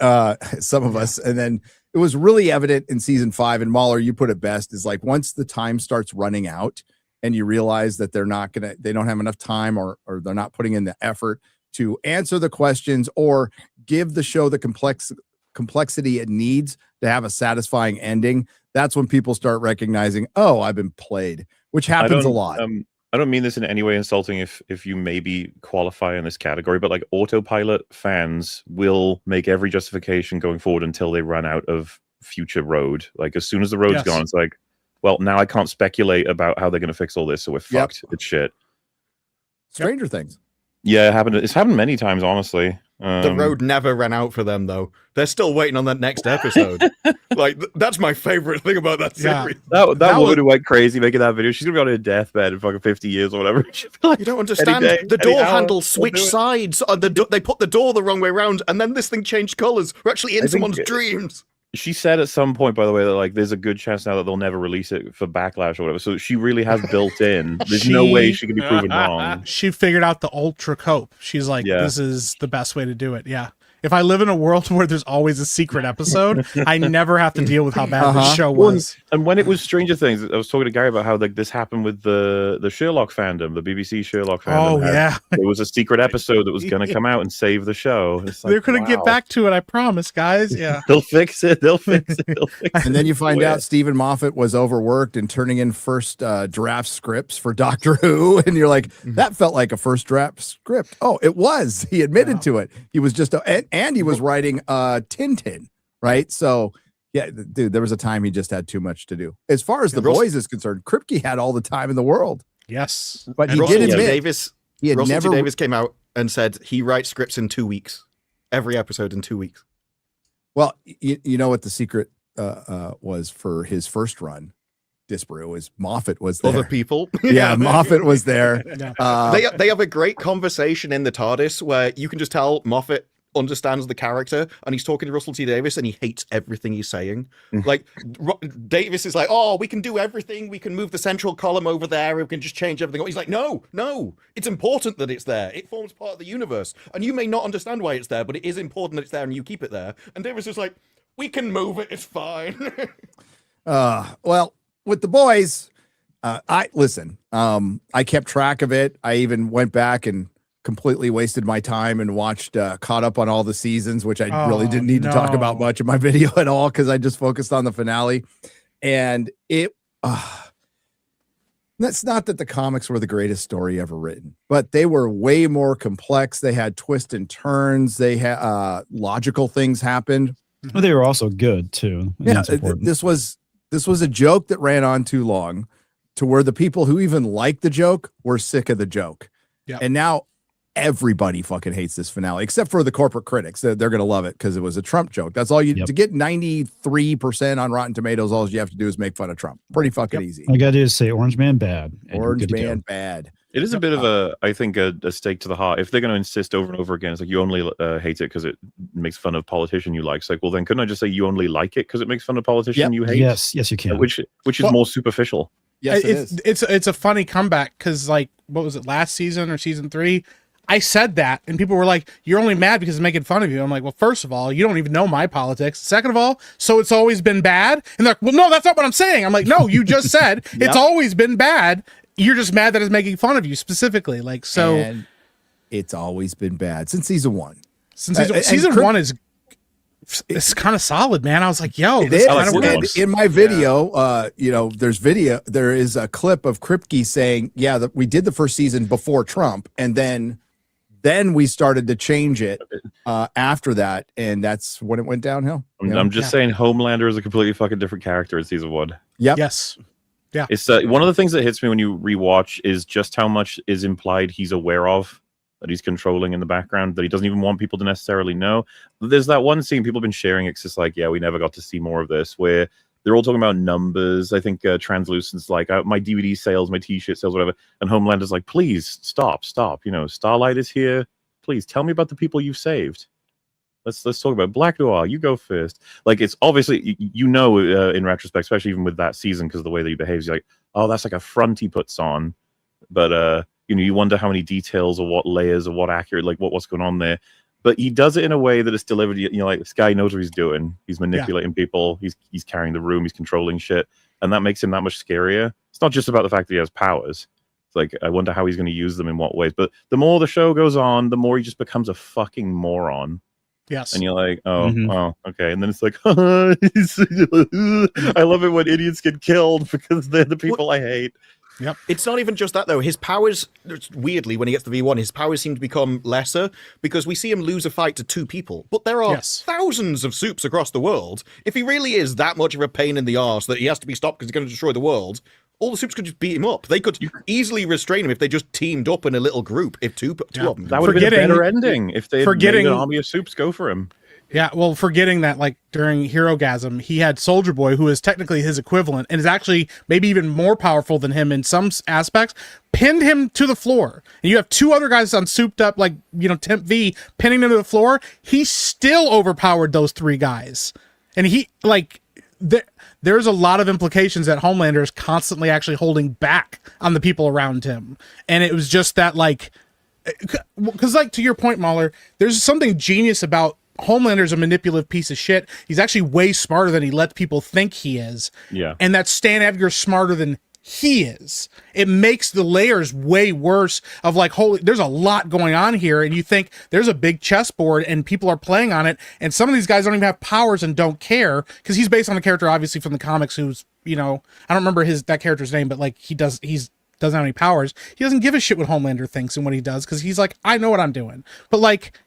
some of us. And then it was really evident in season 5. And Mahler, you put it best, is like once the time starts running out and you realize that they don't have enough time or they're not putting in the effort to answer the questions or give the show the complexity it needs to have a satisfying ending. That's when people start recognizing, oh, I've been played, which happens a lot. I don't mean this in any way insulting if you maybe qualify in this category, but like autopilot fans will make every justification going forward until they run out of future road. Like as soon as the road's gone, it's like, well, now I can't speculate about how they're going to fix all this, so we're fucked. It's shit. Stranger Things. Yeah, it happened. It's happened many times, honestly. The road never ran out for them, though. They're still waiting on that next episode. Like, that's my favorite thing about that series. That woman who went crazy making that video, she's gonna be on her deathbed in fucking 50 years or whatever. Like, you don't understand. The door handle switched sides. They put the door the wrong way around, and then this thing changed colors. We're actually in someone's dreams. She said at some point, by the way, that like there's a good chance now that they'll never release it for Backlash or whatever. So she really has built in. There's no way she can be proven wrong. She figured out the ultra cope. She's like, this is the best way to do it. Yeah. If I live in a world where there's always a secret episode, I never have to deal with how bad the show was. And when it was Stranger Things, I was talking to Gary about how like this happened with the Sherlock fandom, the BBC Sherlock fandom. Oh yeah, there was a secret episode that was going to come out and save the show. It's like, they're going to get back to it. I promise, guys. Yeah, they'll fix it. They'll fix it. They'll fix it. And then you find out Stephen Moffat was overworked and turning in first draft scripts for Doctor Who, and you're like, that felt like a first draft script. Oh, it was. He admitted to it. He was just and he was writing Tintin, right? So yeah, dude, there was a time he just had too much to do. As far as the boys is concerned, Kripke had all the time in the world. Yes, but and he Russell did T. admit Davis. he had Russell never. T. Davis came out and said he writes scripts in 2 weeks, every episode in 2 weeks. Well, you know what the secret was for his first run. Disparu was Moffat was there. Other people. Yeah, Moffat was there. They have a great conversation in the TARDIS where you can just tell Moffat understands the character and he's talking to Russell T. Davis and he hates everything he's saying. Like Davis is like, oh, we can do everything. We can move the central column over there. We can just change everything. He's like, no, it's important that it's there. It forms part of the universe. And you may not understand why it's there, but it is important that it's there and you keep it there. And Davis is like, we can move it. It's fine. Well, with the boys, I kept track of it. I even went back and completely wasted my time and watched caught up on all the seasons, which I really didn't need to talk about much in my video at all because I just focused on the finale. And it that's not that the comics were the greatest story ever written, but they were way more complex. They had twists and turns. They had logical things happened. Well, they were also good too. Yeah, this was a joke that ran on too long to where the people who even liked the joke were sick of the joke. Yeah. And now everybody fucking hates this finale, except for the corporate critics. They're going to love it because it was a Trump joke. That's all you to get 93% on Rotten Tomatoes. All you have to do is make fun of Trump. Pretty fucking easy. All I got to do is say Orange Man bad. Orange Man bad. It is a bit of I think, a stake to the heart. If they're going to insist over and over again, it's like you only hate it because it makes fun of politician you like. It's like, well, then couldn't I just say you only like it because it makes fun of politician you hate? Yes, you can. Which is more superficial. Yes, it's a funny comeback because like what was it last season or season 3? I said that and people were like, you're only mad because it's making fun of you. I'm like, well, first of all, you don't even know my politics. Second of all, so it's always been bad. And they're like, well, no, that's not what I'm saying. I'm like, no, you just said it's always been bad. You're just mad that it's making fun of you specifically. Like, so and it's always been bad since season 1. Season 1 is it's kind of solid, man. I was like, yo, this in my video, there is a clip of Kripke saying, that we did the first season before Trump, and then we started to change it after that, and that's when it went downhill. I'm just saying Homelander is a completely fucking different character in season 1. Yep. Yes. Yeah. It's one of the things that hits me when you rewatch is just how much is implied he's aware of, that he's controlling in the background, that he doesn't even want people to necessarily know. There's that one scene people have been sharing. It's just like, we never got to see more of this, where they're all talking about numbers. I think Translucent's like, my DVD sales, my T-shirt sales, whatever. And Homelander's like, please stop. Starlight is here. Please tell me about the people you've saved. Let's talk about Black Noir. You go first. Like, it's obviously, in retrospect, especially even with that season, because of the way that he behaves, you're like, oh, that's like a front he puts on. But, you wonder how many details or what layers or what accurate, like what's going on there. But he does it in a way that it's delivered, like this guy knows what he's doing. He's manipulating people. He's carrying the room. He's controlling shit. And that makes him that much scarier. It's not just about the fact that he has powers. It's like, I wonder how he's going to use them in what ways. But the more the show goes on, the more he just becomes a fucking moron. Yes. And you're like, oh, okay. And then it's like, I love it when idiots get killed because they're the people I hate. Yep. It's not even just that, though. His powers, weirdly, when he gets to V1, his powers seem to become lesser because we see him lose a fight to 2 people. But there are thousands of Supes across the world. If he really is that much of a pain in the arse that he has to be stopped because he's going to destroy the world, all the Supes could just beat him up. They could easily restrain him if they just teamed up in a little group. If two of them. That would have been a better ending if they had made an army of Supes go for him. Yeah, well, forgetting that, like, during Herogasm, he had Soldier Boy, who is technically his equivalent, and is actually maybe even more powerful than him in some aspects, pinned him to the floor. And you have 2 other guys on souped up, like, Temp V, pinning him to the floor. He still overpowered those 3 guys. And he, like, there's a lot of implications that Homelander is constantly actually holding back on the people around him. And it was just that, like, because, like, to your point, Mahler, there's something genius about Homelander's a manipulative piece of shit. He's actually way smarter than he lets people think he is. Yeah. And that Stan Edgar's smarter than he is. It makes the layers way worse of like, holy, there's a lot going on here. And you think there's a big chessboard and people are playing on it. And some of these guys don't even have powers and don't care, because he's based on a character, obviously, from the comics who's, I don't remember that character's name, but like he doesn't have any powers. He doesn't give a shit what Homelander thinks and what he does, because he's like, I know what I'm doing. But like,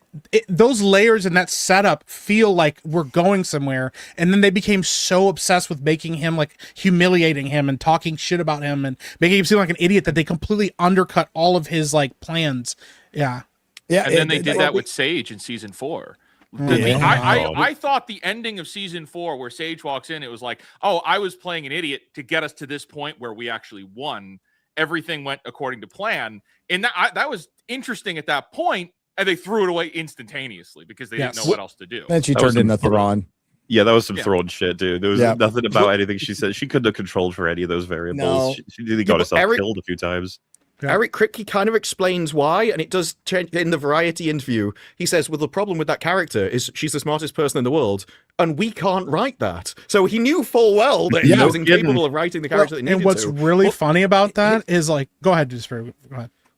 those layers and that setup feel like we're going somewhere, and then they became so obsessed with making him, like, humiliating him and talking shit about him and making him seem like an idiot, that they completely undercut all of his like plans. Yeah. And then they did that with Sage in season 4. I thought the ending of season 4, where Sage walks in, it was like, oh, I was playing an idiot to get us to this point where we actually won. Everything went according to plan, and that was interesting at that point. And they threw it away instantaneously because they didn't know what else to do. And she turned into Thrawn. Yeah, that was some Thrawn shit, dude. There was nothing about anything she said. She couldn't have controlled for any of those variables. She really got herself killed a few times. Eric Kripke kind of explains why, and it does change in the Variety interview. He says, well, the problem with that character is she's the smartest person in the world, and we can't write that. So he knew full well that he was incapable of writing the character that he needed and what's really funny about that is like, go ahead.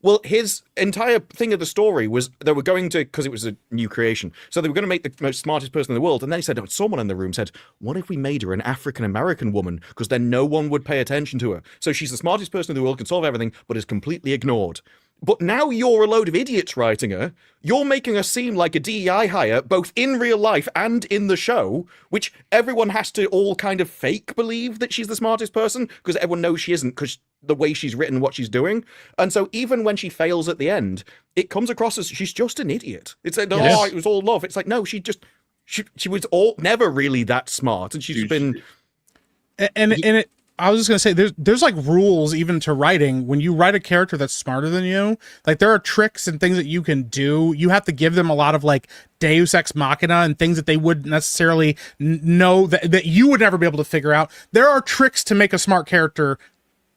Well, his entire thing of the story was they were going to, because it was a new creation, so they were going to make the most smartest person in the world. And then he said, someone in the room said, what if we made her an African-American woman? Because then no one would pay attention to her. So she's the smartest person in the world, can solve everything, but is completely ignored. But now you're a load of idiots writing her. You're making her seem like a DEI hire, both in real life and in the show, which everyone has to all kind of fake believe that she's the smartest person, because everyone knows she isn't, because the way she's written what she's doing. And so even when she fails at the end, it comes across as she's just an idiot. It's like, oh, it was all love. It's like, no, she was never really that smart. And she's been... I was just gonna say, there's like rules even to writing. When you write a character that's smarter than you, like there are tricks and things that you can do. You have to give them a lot of like Deus Ex Machina and things that they wouldn't necessarily know that you would never be able to figure out. There are tricks to make a smart character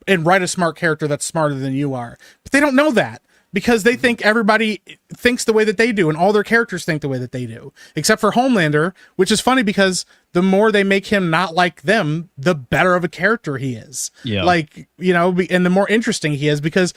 and write a smart character that's smarter than you are, but they don't know that, because they think everybody thinks the way that they do, and all their characters think the way that they do, except for Homelander, which is funny because the more they make him not like them, the better of a character he is. Yeah. Like, and the more interesting he is, because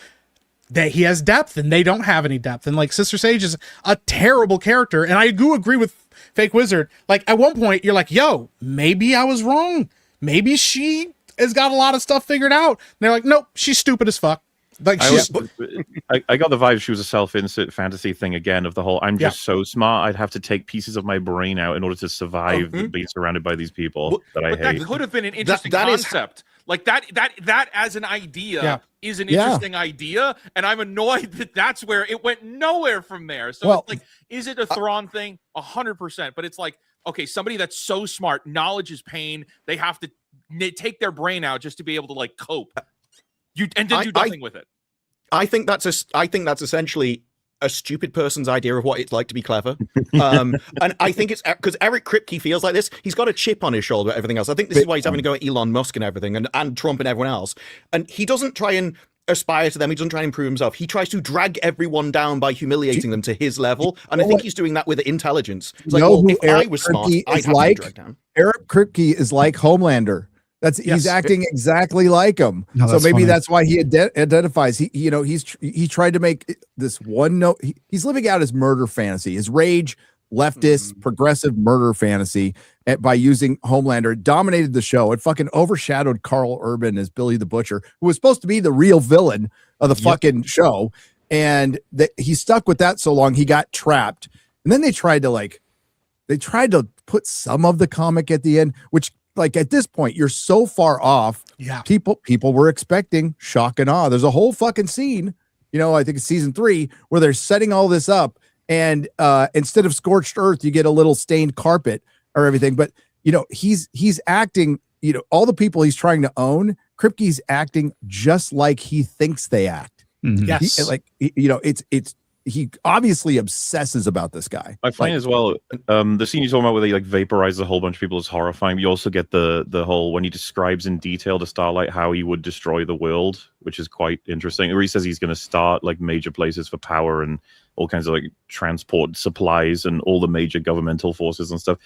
he has depth and they don't have any depth. And like Sister Sage is a terrible character. And I do agree with Fake Wizard. Like at one point you're like, yo, maybe I was wrong. Maybe she has got a lot of stuff figured out. And they're like, nope, she's stupid as fuck. Like I got the vibe she was a self-insert fantasy thing again, of the whole I'm just so smart I'd have to take pieces of my brain out in order to survive being surrounded by these people that I hate. That could have been an interesting concept. Like that as an idea is an interesting idea, and I'm annoyed that that's where it went nowhere from there. So it's like, is it a Thrawn thing? 100%. But it's like, okay, somebody that's so smart, knowledge is pain. They have to take their brain out just to be able to like cope. And then do nothing with it. I think that's essentially a stupid person's idea of what it's like to be clever. And I think it's because Eric Kripke feels like this. He's got a chip on his shoulder, everything else. I think this is why he's having to go at Elon Musk and everything, and Trump and everyone else. And he doesn't try and aspire to them. He doesn't try and improve himself. He tries to drag everyone down by humiliating them to his level. And I think he's doing that with intelligence. It's like, well, if I was smart, I'd have to drag down. Eric Kripke is like Homelander. He's acting exactly like him. No, so maybe that's why he identifies. He tried to make this one note. He's living out his murder fantasy, his rage, leftist, progressive murder fantasy by using Homelander. Dominated the show. It fucking overshadowed Carl Urban as Billy the Butcher, who was supposed to be the real villain of the fucking show. And he stuck with that so long he got trapped. And then they tried to put some of the comic at the end, which, like, at this point, you're so far off. Yeah. People were expecting shock and awe. There's a whole fucking scene, I think it's season 3, where they're setting all this up. And instead of scorched earth, you get a little stained carpet or everything. But, he's acting, all the people he's trying to own, Kripke's acting just like he thinks they act. Yes. It's he obviously obsesses about this guy. I find as well, the scene you're talking about where they like vaporize a whole bunch of people is horrifying. But you also get the whole when he describes in detail to Starlight how he would destroy the world, which is quite interesting. Where he says he's going to start like major places for power and all kinds of like transport supplies and all the major governmental forces and stuff.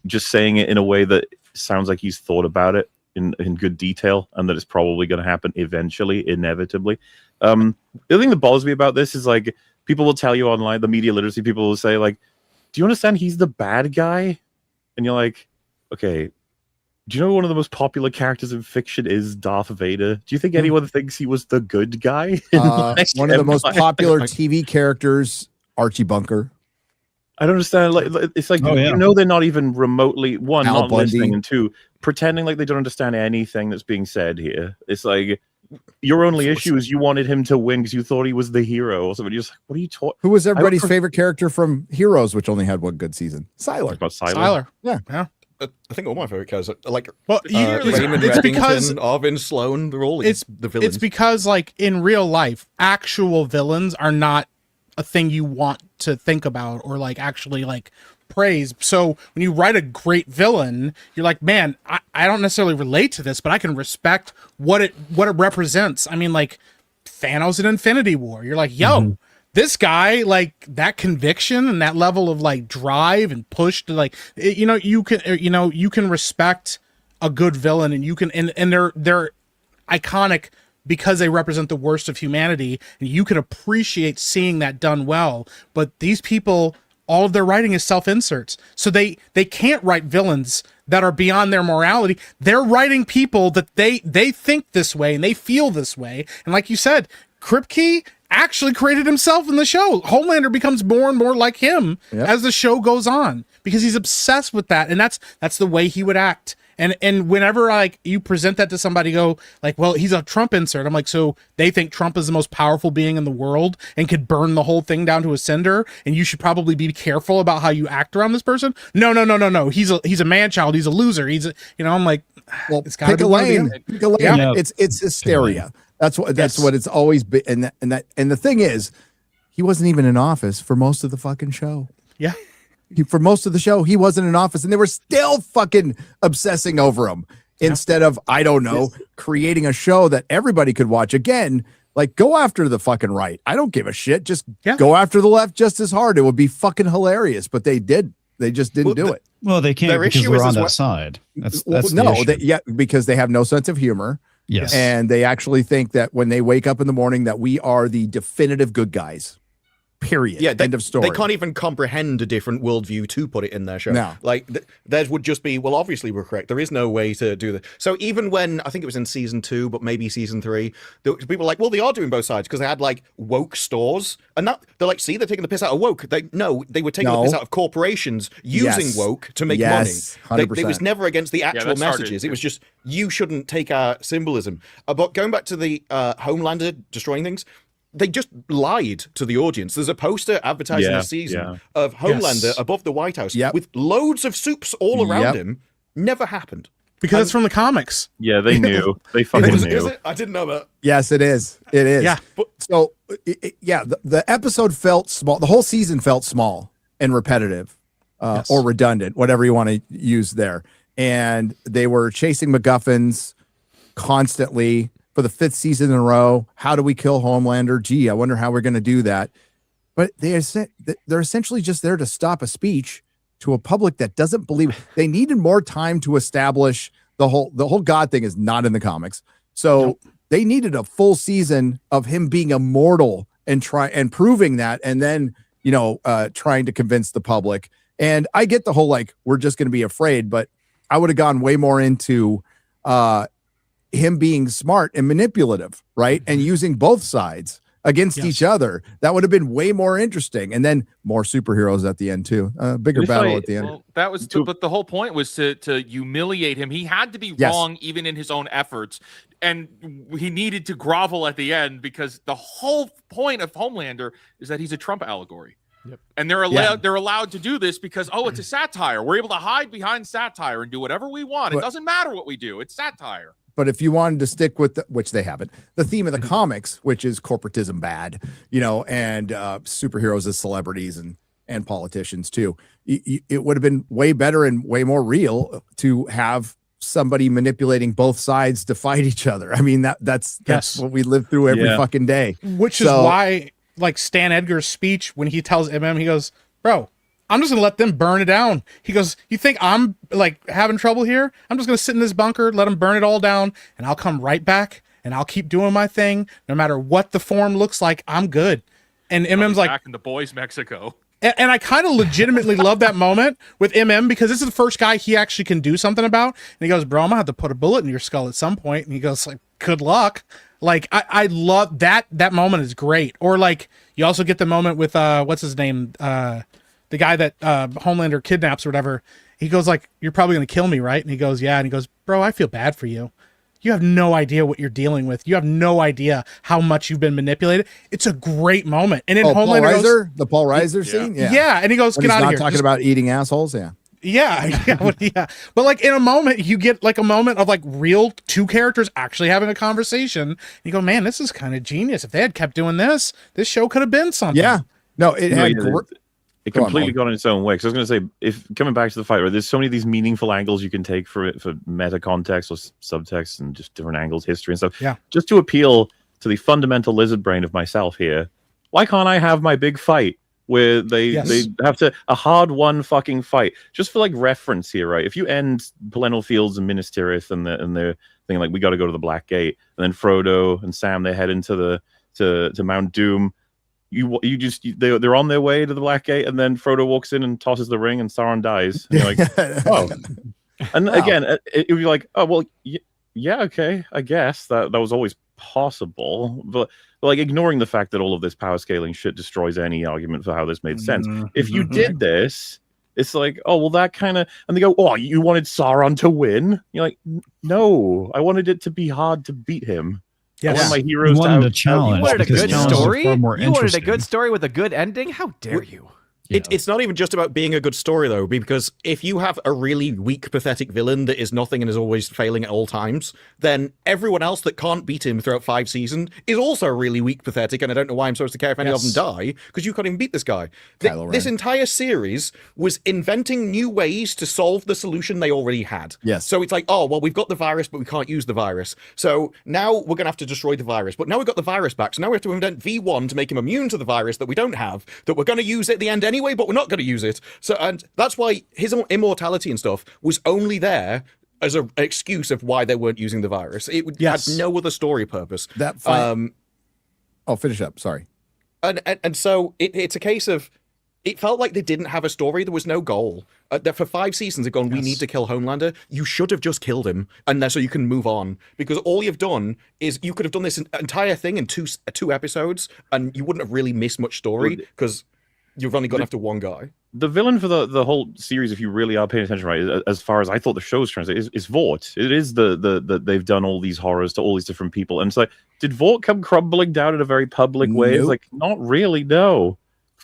Just saying it in a way that sounds like he's thought about it in good detail, and that it's probably going to happen eventually, inevitably. The other thing that bothers me about this is like people will tell you online, the media literacy people will say like, do you understand he's the bad guy? And you're like, okay, do you know one of the most popular characters in fiction is Darth Vader? Do you think anyone thinks he was the good guy? One of the most popular TV characters, Archie Bunker. I don't understand. Like, it's like, you know, they're not even remotely, one, Al not Bundy. listening, and two, pretending like they don't understand anything that's being said here. It's like, your only issue is you wanted him to win because you thought he was the hero or something. You're just like, what are you talking? Who was everybody's favorite character from Heroes, which only had one good season? Sylar. About Sylar. Yeah. I think all my favorite characters are like it's Raymond Reddington, because Arvin Sloan. They're all the villains. It's because like in real life, actual villains are not a thing you want to think about or like actually like praise. So when you write a great villain, you're like, man, I don't necessarily relate to this, but I can respect what it represents. I mean, like Thanos in Infinity War. You're like, yo, this guy, like that conviction and that level of like drive and push to like, you can respect a good villain, and you can, and they're iconic because they represent the worst of humanity, and you can appreciate seeing that done well. But these people, all of their writing is self-inserts. So they can't write villains that are beyond their morality. They're writing people that they think this way and they feel this way. And like you said, Kripke actually created himself in the show. Homelander becomes more and more like him as the show goes on because he's obsessed with that. And that's the way he would act. And whenever like you present that to somebody, go like, well, he's a Trump insert. I'm like, so they think Trump is the most powerful being in the world and could burn the whole thing down to a cinder, and you should probably be careful about how you act around this person. No. He's a man child. He's a loser. I'm like, well, it's got to be Pick a lane. Yeah. It's hysteria. That's what it's always been. And the thing is, he wasn't even in office for most of the fucking show. Yeah. For most of the show, he wasn't in office, and they were still fucking obsessing over him instead of, I don't know, creating a show that everybody could watch. Again, like, go after the fucking right. I don't give a shit. Just go after the left just as hard. It would be fucking hilarious, but they did. They just didn't do it. Well, they can't because they're on that side. That's because they have no sense of humor. Yes. And they actually think that when they wake up in the morning that we are the definitive good guys. Period. Yeah, end of story. They can't even comprehend a different worldview to put it in their show. No. Like, theirs would just be, well, obviously we're correct. There is no way to do that. So even when, I think it was in season 2, but maybe season 3, people were like, well, they are doing both sides because they had like woke stores. And that they're like, see, they're taking the piss out of woke. They were taking the piss out of corporations using woke to make money. 100%. It was never against the actual messages. It was just, you shouldn't take our symbolism. But going back to the Homelander destroying things, they just lied to the audience. There's a poster advertising the season of Homelander above the White House with loads of soups all around him. Never happened. Because it's from the comics. Yeah, they knew. They fucking knew. Is it? I didn't know that. Yes, it is. It is. Yeah. So, the episode felt small. The whole season felt small and repetitive or redundant, whatever you want to use there. And they were chasing MacGuffins constantly for the 5th season in a row. How do we kill Homelander? Gee, I wonder how we're going to do that. But they're essentially just there to stop a speech to a public that doesn't believe. They needed more time to establish the whole God thing is not in the comics. So they needed a full season of him being immortal and proving that, and then trying to convince the public. And I get the whole like we're just going to be afraid, but I would have gone way more into him being smart and manipulative, right? And using both sides against each other. That would have been way more interesting. And then more superheroes at the end too. Bigger battle at the end. Well, that was, but the whole point was to humiliate him. He had to be wrong even in his own efforts. And he needed to grovel at the end because the whole point of Homelander is that he's a Trump allegory. Yep. And they're allowed to do this because, it's a satire. We're able to hide behind satire and do whatever we want. It doesn't matter what we do. It's satire. But if you wanted to stick with which they haven't, the theme of the comics, which is corporatism bad, and superheroes as celebrities and politicians too, it would have been way better and way more real to have somebody manipulating both sides to fight each other. I mean, that's what we live through every fucking day. Which is why, like, Stan Edgar's speech when he tells MM, he goes, "Bro, I'm just gonna let them burn it down." He goes, "You think I'm like having trouble here? I'm just gonna sit in this bunker, let them burn it all down, and I'll come right back and I'll keep doing my thing, no matter what the form looks like. I'm good." And MM's like, back in the boys Mexico. And I kind of legitimately love that moment with MM because this is the first guy he actually can do something about. And he goes, "Bro, I'm gonna have to put a bullet in your skull at some point." And he goes, like, "Good luck." Like, I love that moment is great. Or like, you also get the moment with what's his name, the guy that Homelander kidnaps or whatever. He goes like, "You're probably gonna kill me, right?" And he goes, "Yeah." And he goes, "Bro, I feel bad for you. You have no idea what you're dealing with. You have no idea how much you've been manipulated." It's a great moment. And then Homelander goes, the Paul Reiser scene, yeah, and he goes, when "Get he's out of not here." talking about eating assholes, Yeah. But like in a moment, you get like a moment of like real two characters actually having a conversation. And you go, "Man, this is kind of genius. If they had kept doing this show could have been something." Yeah. No, it had. It completely got in its own way. Because I was going to say, if coming back to the fight, right, there's so many of these meaningful angles you can take for it, for meta context or subtext and just different angles, history and stuff. Yeah. Just to appeal to the fundamental lizard brain of myself here, why can't I have my big fight where they have to a hard-won fucking fight just for like reference here, right? If you end Pelennor Fields and Minas Tirith and they're thinking like we got to go to the Black Gate, and then Frodo and Sam they head into to Mount Doom. They're on their way to the Black Gate, and then Frodo walks in and tosses the ring, and Sauron dies. And you're like, oh, and again, it would be like, oh well, yeah, okay, I guess that was always possible, but like ignoring the fact that all of this power scaling shit destroys any argument for how this made sense. If you did this, it's like, oh well, that kind of, and they go, oh, you wanted Sauron to win? You're like, no, I wanted it to be hard to beat him. Yes. I want my heroes wanted a challenge. You wanted a good story? You wanted a interesting. good story with a good ending? How dare you? It's not even just about being a good story, though, because if you have a really weak, pathetic villain that is nothing and is always failing at all times, then everyone else that can't beat him throughout 5 seasons is also really weak, pathetic, and I don't know why I'm supposed to care if any of them die, because you can't even beat this guy. This entire series was inventing new ways to solve the solution they already had. Yes. So it's like, oh, well, we've got the virus, but we can't use the virus. So now we're going to have to destroy the virus. But now we've got the virus back, so now we have to invent V1 to make him immune to the virus that we don't have, that we're going to use at the end anyway, but we're not going to use it. So, and that's why his immortality and stuff was only there as an excuse of why they weren't using the virus. It had no other story purpose. That fight. Finish up. Sorry. And so it's a case of, it felt like they didn't have a story. There was no goal. For 5 seasons, they've gone, we need to kill Homelander. You should have just killed him, and then so you can move on. Because all you've done is, you could have done this entire thing in two episodes, and you wouldn't have really missed much story, because you've only gone after one guy. The villain for the whole series, if you really are paying attention, right, as far as I thought the show's translated, is Vought. It is the they've done all these horrors to all these different people, and it's like, did Vought come crumbling down in a very public way? It's like, not really, no.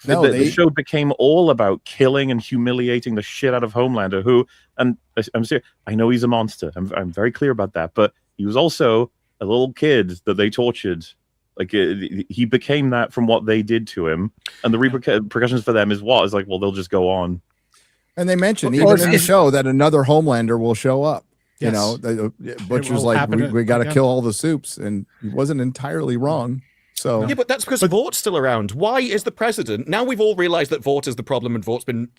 The show became all about killing and humiliating the shit out of Homelander, who, and I'm serious, I know he's a monster. I'm very clear about that, but he was also a little kid that they tortured. Like, he became that from what they did to him, and the repercussions for them is what? It's like, well, they'll just go on. And they mentioned even in the show that another Homelander will show up. Yes. You know, the Butcher's like, we got to kill all the soups, and he wasn't entirely wrong. So yeah, but that's because Vaught's still around. Why is the president, now we've all realized that Vought is the problem and Vaught's been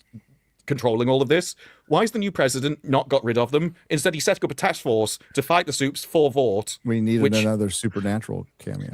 controlling all of this, why is the new president not got rid of them? Instead, he set up a task force to fight the soups for Vought. We needed another supernatural cameo.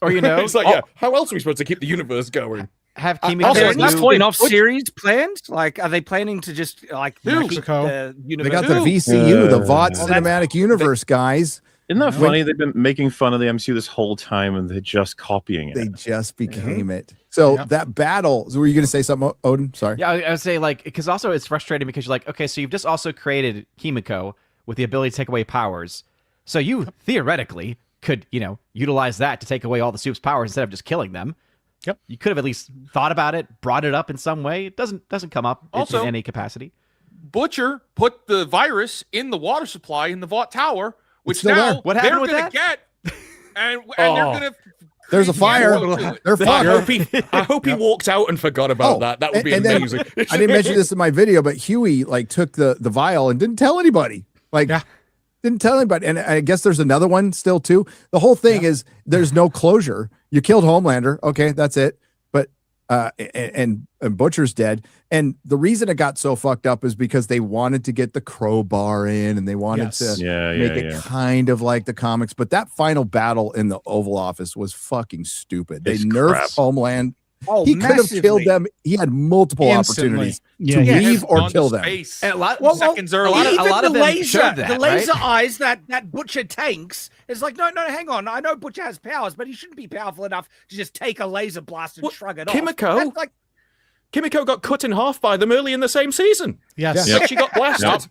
Or, you know, it's like, how else are we supposed to keep the universe going? Have also, at this point off series planned? Like, are they planning to just like keep the universe? They got the VCU, the Vought Cinematic Universe, guys. Isn't that funny? They've been making fun of the MCU this whole time, and they're just copying it. They just became it. So that battle. So were you going to say something, Odin? Sorry. Yeah, I would say, like, because also it's frustrating because you're like, okay, so you've just also created Kimiko with the ability to take away powers. So you theoretically could, utilize that to take away all the soup's powers instead of just killing them. Yep. You could have at least thought about it, brought it up in some way. It doesn't come up also, in any capacity. Butcher put the virus in the water supply in the Vought Tower, which still now there. What they're happened with going to that? get, and they're going to. There's a fire. They're I hope he walked out and forgot about that. That would be and then- amazing. I didn't mention this in my video, but Huey like took the vial and didn't tell anybody. Like, didn't tell anybody. And I guess there's another one still too. The whole thing is there's no closure. You killed Homelander. Okay, that's it. But and Butcher's dead. And the reason it got so fucked up is because they wanted to get the crowbar in, and they wanted to make it kind of like the comics. But that final battle in the Oval Office was fucking stupid. They nerfed Homeland. He could have killed them. He had multiple opportunities to leave or kill them. And a lot, seconds early. Even a lot of the them laser, showed that, the laser right? eyes that Butcher tanks is like, no, hang on. I know Butcher has powers, but he shouldn't be powerful enough to just take a laser blast and shrug it Kimiko? off. Kimiko got cut in half by them early in the same season. Yes. Like she got blasted.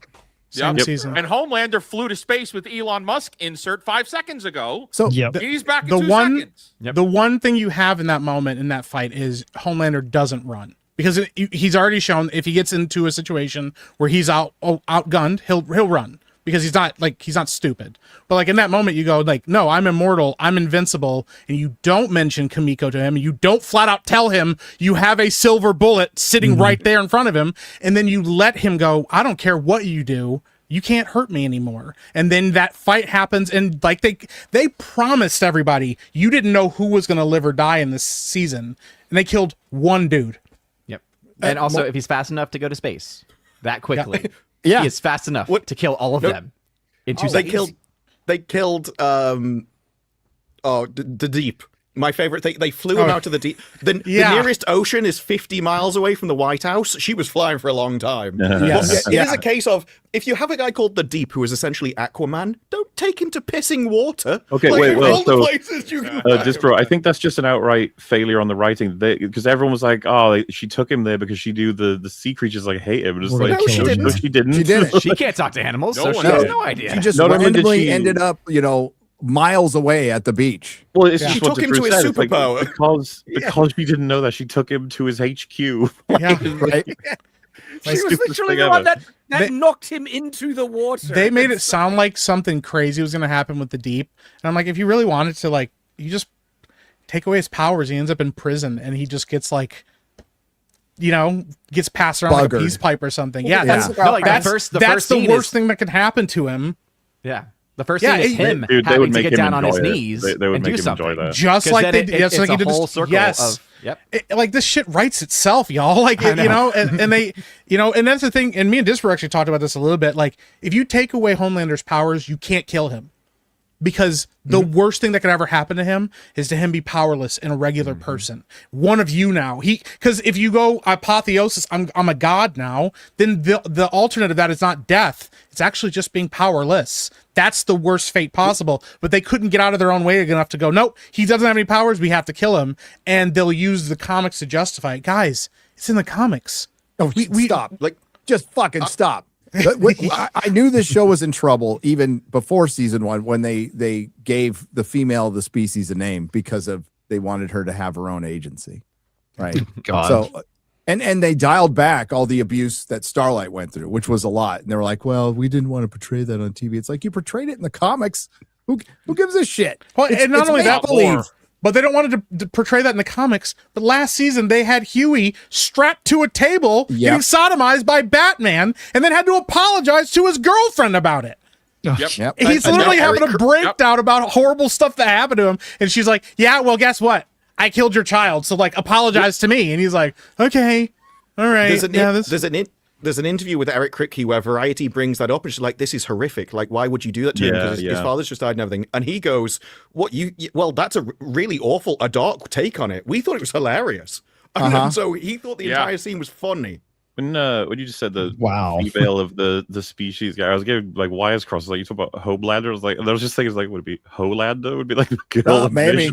Same season. And Homelander flew to space with Elon Musk insert 5 seconds ago. So he's back in 2 seconds. The one thing you have in that moment in that fight is Homelander doesn't run, because he's already shown if he gets into a situation where he's outgunned, he'll run, because he's not stupid. But like in that moment, you go like, no, I'm immortal, I'm invincible, and you don't mention Kimiko to him, and you don't flat out tell him you have a silver bullet sitting right there in front of him, and then you let him go, I don't care what you do, you can't hurt me anymore. And then that fight happens, and like they promised everybody you didn't know who was going to live or die in this season, and they killed one dude. Yep. And also, if he's fast enough to go to space that quickly, he is fast enough to kill all of them in 2 seconds. They killed the Deep. My favorite thing, they flew him out to the deep. The nearest ocean is 50 miles away from the White House. She was flying for a long time. Yes. It is a case of, if you have a guy called the Deep who is essentially Aquaman, don't take him to pissing water. Okay, Like, wait, well, all the so places you can bro, I think that's just an outright failure on the writing, because everyone was like, "Oh, she took him there because she knew the sea creatures like hate him." Just like, no, she didn't. No, she didn't. She didn't. She can't talk to animals, so No she one has did. no idea. She just Not only did randomly she- ended up, miles away at the beach. Well, it's She just what took the him to crew his said. It's like, superpower. because she didn't know that, she took him to his HQ. Yeah, right. She was Stupidest literally thing the one ever. that knocked him into the water. They made it sound like something crazy was going to happen with the Deep, and I'm like, if you really wanted to, like, you just take away his powers. He ends up in prison, and he just gets like, gets passed around like a Buggered. peace pipe or something. Yeah. That's No, like, that's, the first that's the scene worst is- thing that could happen to him. Yeah. The first Yeah, scene is it- him Dude, they having would to make get him down on his enjoy it. knees They would and make do him enjoy something. that. Just 'Cause like then they it- did. Yes, it's like a he did. whole circle Yes. of yep. Like this shit writes itself, y'all. Like I know. and they, and that's the thing. And me and Disper actually talked about this a little bit. Like, if you take away Homelander's powers, you can't kill him, because the worst thing that could ever happen to him is to him be powerless and a regular person. One of you now. Because if you go apotheosis, I'm a god now. Then the alternate of that is not death. It's actually just being powerless. That's the worst fate possible. But they couldn't get out of their own way enough to go, nope, he doesn't have any powers. We have to kill him. And they'll use the comics to justify it. Guys, it's in the comics. Oh, we stop. Just fucking stop. I knew this show was in trouble even before season 1 when they gave the female of the species a name because they wanted her to have her own agency, right? God. So, and they dialed back all the abuse that Starlight went through, which was a lot. And they were like, "Well, we didn't want to portray that on TV." It's like, you portrayed it in the comics. Who gives a shit? Well, It's- and not it's only that, make-believe. but they don't want to portray that in the comics. But last season, they had Huey strapped to a table getting sodomized by Batman, and then had to apologize to his girlfriend about it. Yep. He's And literally now having a Eric- breakdown about horrible stuff that happened to him, and she's like, "Yeah, well, guess what? I killed your child, so like, apologize to me." And he's like, "Okay, all right." There's an interview with Eric Kripke where Variety brings that up, and she's like, "This is horrific. Like, why would you do that to him? Because his father's just died and everything." And he goes, "What well, that's a really awful, a dark take on it. We thought it was hilarious." And so he thought the entire scene was funny. When you just said the Wow. female of the species guy, I was getting like wires crossed. Like, you talk about Homelander, I was like, I was just thinking, like, would it be Holander? Would it be like the girl? Maybe.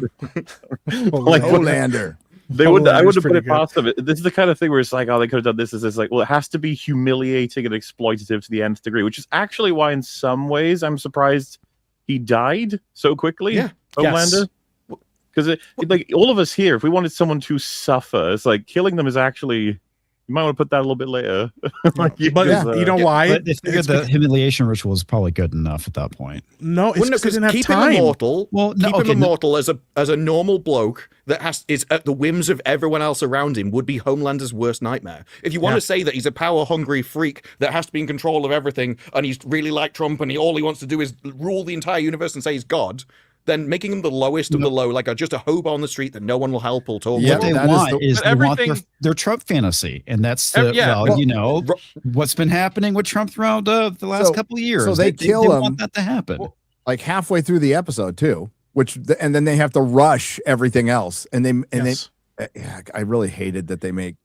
Like, Holander. I would have put pretty it past them. This is the kind of thing where it's like, oh, they could have done this. It's like, well, it has to be humiliating and exploitative to the nth degree, which is actually why, in some ways, I'm surprised he died so quickly. Yeah. Homelander. Because like all of us here, if we wanted someone to suffer, it's like killing them is actually You might want to put that a little bit later. But you know why? But they figured the humiliation ritual was probably good enough at that point. No, it's Well, no, because they didn't have keep time. him immortal. Well, no, keep him okay, no- immortal as a normal bloke that is at the whims of everyone else around him would be Homelander's worst nightmare. If you want to say that he's a power hungry freak that has to be in control of everything, and he's really like Trump, and all he wants to do is rule the entire universe and say he's God, then making him the lowest of the low, like just a hobo on the street that no one will help or talk What to. they want is they want their Trump fantasy, and that's what's been happening with Trump throughout the last couple of years. So they kill him. Want that to happen. Like halfway through the episode too, and then they have to rush everything else, I really hated that they made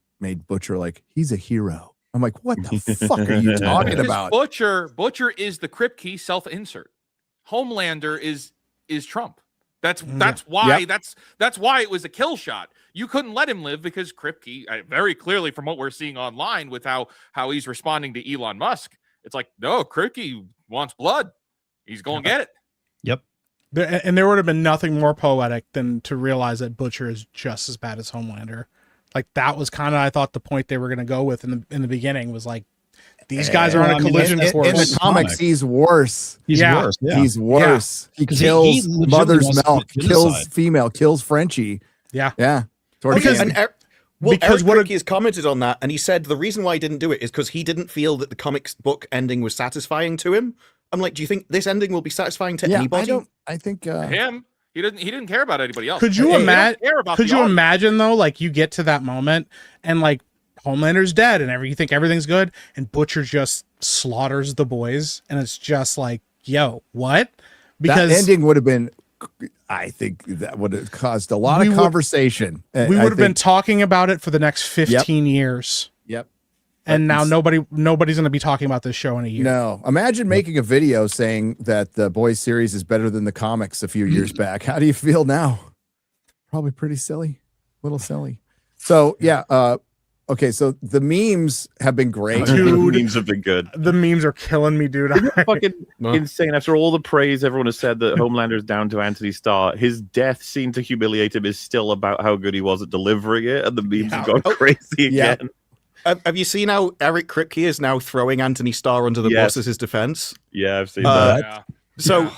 Butcher like he's a hero. I'm like, what the fuck are you talking about? Butcher is the Crypt Key self-insert. Homelander is Trump. That's why that's why it was a kill shot. You couldn't let him live because Kripke, very clearly from what we're seeing online with how he's responding to Elon Musk, it's like, no, Kripke wants blood. He's going to get it. Yep. And there would have been nothing more poetic than to realize that Butcher is just as bad as Homelander. Like that was kind of, I thought, the point they were going to go with in the beginning was like, these guys are on a collision course. In the comics, he's worse. He's worse. Yeah. He's worse. Yeah. He kills mother's milk, kills female, kills Frenchie. Yeah. Yeah. Because Eric Kripke has commented on that, and he said the reason why he didn't do it is because he didn't feel that the comics book ending was satisfying to him. I'm like, do you think this ending will be satisfying to anybody? I think him. He didn't care about anybody else. Could you imagine? Could you imagine though? Like you get to that moment and like Homelander's dead and you think everything's good, and Butcher just slaughters the boys, and it's just like, yo, what? Because that ending would have been. I think that would have caused a lot of conversation. We would have been talking about it for the next 15 years. Yep. And now nobody's going to be talking about this show in a year. No. Imagine making a video saying that the Boys series is better than the comics a few years back. How do you feel now? Probably pretty silly. A little silly. So, yeah. Okay, so the memes have been great. Dude, the memes have been good. The memes are killing me, dude. Fucking insane. After all the praise everyone has said that Homelander's down to Anthony Starr, his death scene to humiliate him is still about how good he was at delivering it, and the memes have gone crazy again. Have you seen how Eric Kripke is now throwing Anthony Starr under the bus as his defense? Yeah, I've seen that. Yeah. So,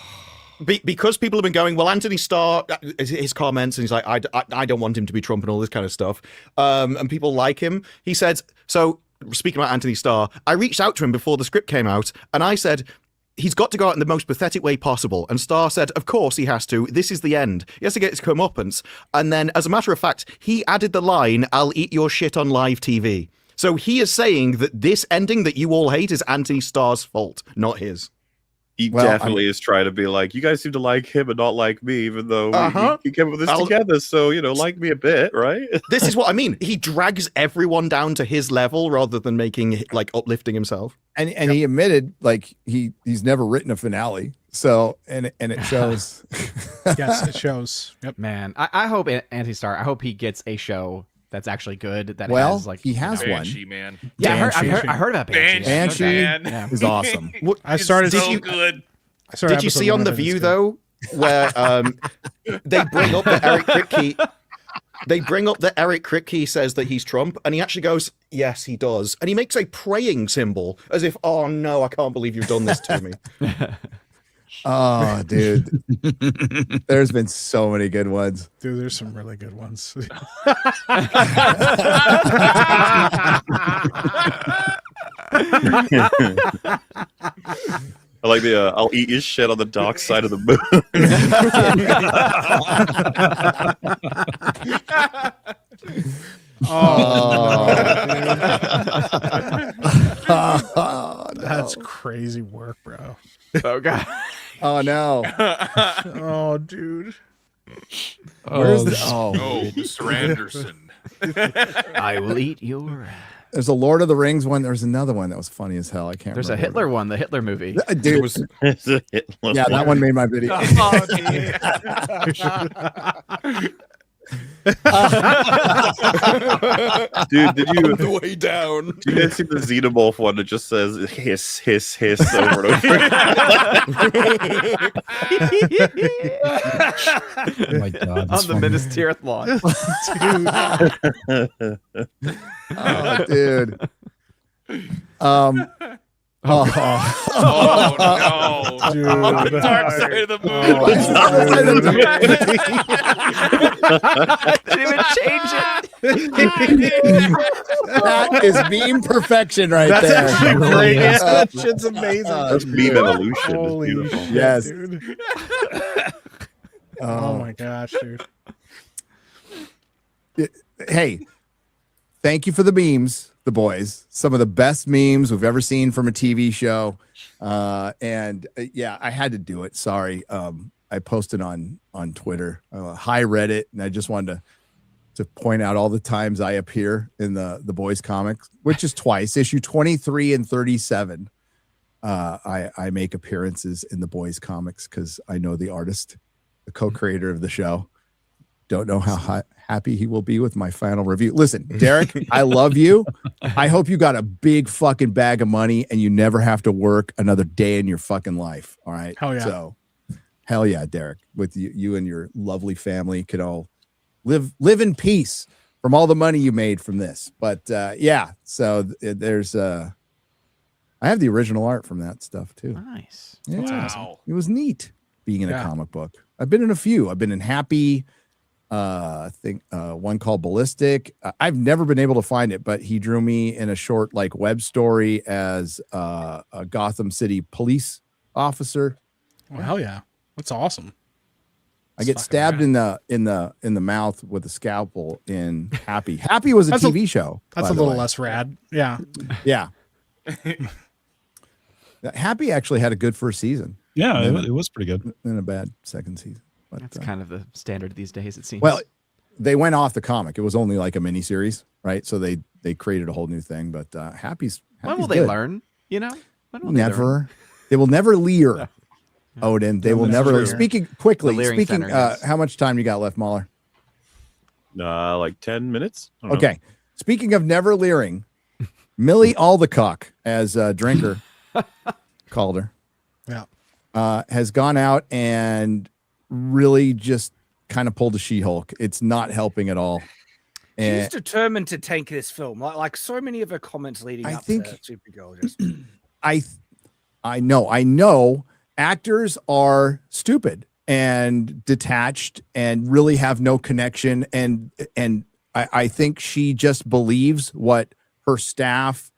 because people have been going, well, Anthony Starr, his comments, and he's like, I don't want him to be Trump and all this kind of stuff. And people like him. He said, so speaking about Anthony Starr, I reached out to him before the script came out, and I said, he's got to go out in the most pathetic way possible. And Starr said, of course he has to. This is the end. He has to get his comeuppance. And then, as a matter of fact, he added the line, I'll eat your shit on live TV. So he is saying that this ending that you all hate is Anthony Starr's fault, not his. He definitely is trying to be like, you guys seem to like him and not like me, even though we came up with this together. So, like me a bit, right? This is what I mean. He drags everyone down to his level rather than uplifting himself. And he admitted he's never written a finale. So and it shows. Yes, it shows. Yep. Man, I hope Anthony Starr. I hope he gets a show that's actually good. That has he has Banshee, one. Man. Yeah, I heard about Banshee. Banshee is awesome. I started. Good. Did you see on The View though, where they bring up that Eric Kripke? They bring up that Eric Kripke says that he's Trump, and he actually goes, "Yes, he does," and he makes a praying symbol as if, "Oh no, I can't believe you've done this to me." Oh, dude. There's been so many good ones. Dude, there's some really good ones. I like the I'll eat your shit on the dark side of the moon. That's crazy work, bro. Oh god. Oh no. Oh dude. Where's the Mr. Anderson. I will eat your. There's a Lord of the Rings one. There's another one that was funny as hell. I can't There's remember. a Hitler one, the Hitler movie. Dude, that one made my video. Dude, did you On the way down? Did you guys see the Xenomorph one that just says hiss, hiss, hiss over and over? Oh my god! On the Minas Tirith lawn. Oh, dude. Oh no! Dude. On the dark side of the moon. Didn't even change it. That is meme perfection right That's there. actually great. Yeah, that shit's amazing. That's meme evolution. It's Holy beautiful. shit, Yes. dude. Oh my gosh, dude. Hey, thank you for the memes, the boys. Some of the best memes we've ever seen from a TV show. Yeah, I had to do it. Sorry. I posted on Twitter, hi Reddit, and I just wanted to point out all the times I appear in the boys comics, which is twice, issue 23 and 37. I make appearances in the boys comics because I know the artist, the co-creator of the show. Don't know how happy he will be with my final review. Listen, Derek, I love you. I hope you got a big fucking bag of money and you never have to work another day in your fucking life. All right. Hell yeah. So, hell yeah, Derek. With you and your lovely family could all live in peace from all the money you made from this. But yeah, so there's I have the original art from that stuff too. Nice. Yeah, Wow. it was neat being in a Yeah. comic book. I've been in a few. I've been in Happy. I think one called Ballistic. I've never been able to find it, but he drew me in a short like web story as a Gotham City police officer. Oh, hell yeah. That's awesome. I get stabbed in the mouth with a scalpel in Happy. Happy was a That's TV show. That's by a the little way. less rad. Yeah. Yeah. Happy actually had a good first season. Yeah, it was pretty good. And a bad second season. But, That's kind of the standard these days, it seems. well, they went off the comic. It was only like a mini series, right? So they created a whole new thing. But Happy's when will they good. learn? You know, when will they learn? Never. They will never leer. Odin. They will never. true. Speaking quickly. The leering Speaking. center, yes. How much time you got left, Mahler? Like 10 minutes. I don't know. Okay. Speaking of never leering, Millie Aldercock, as Drinker called her, has gone out and really just kind of pulled a She-Hulk. It's not helping at all. She's And determined to tank this film, like so many of her comments leading up think- to Supergirl. Just I know actors are stupid and detached and really have no connection. And I think she just believes what her staff,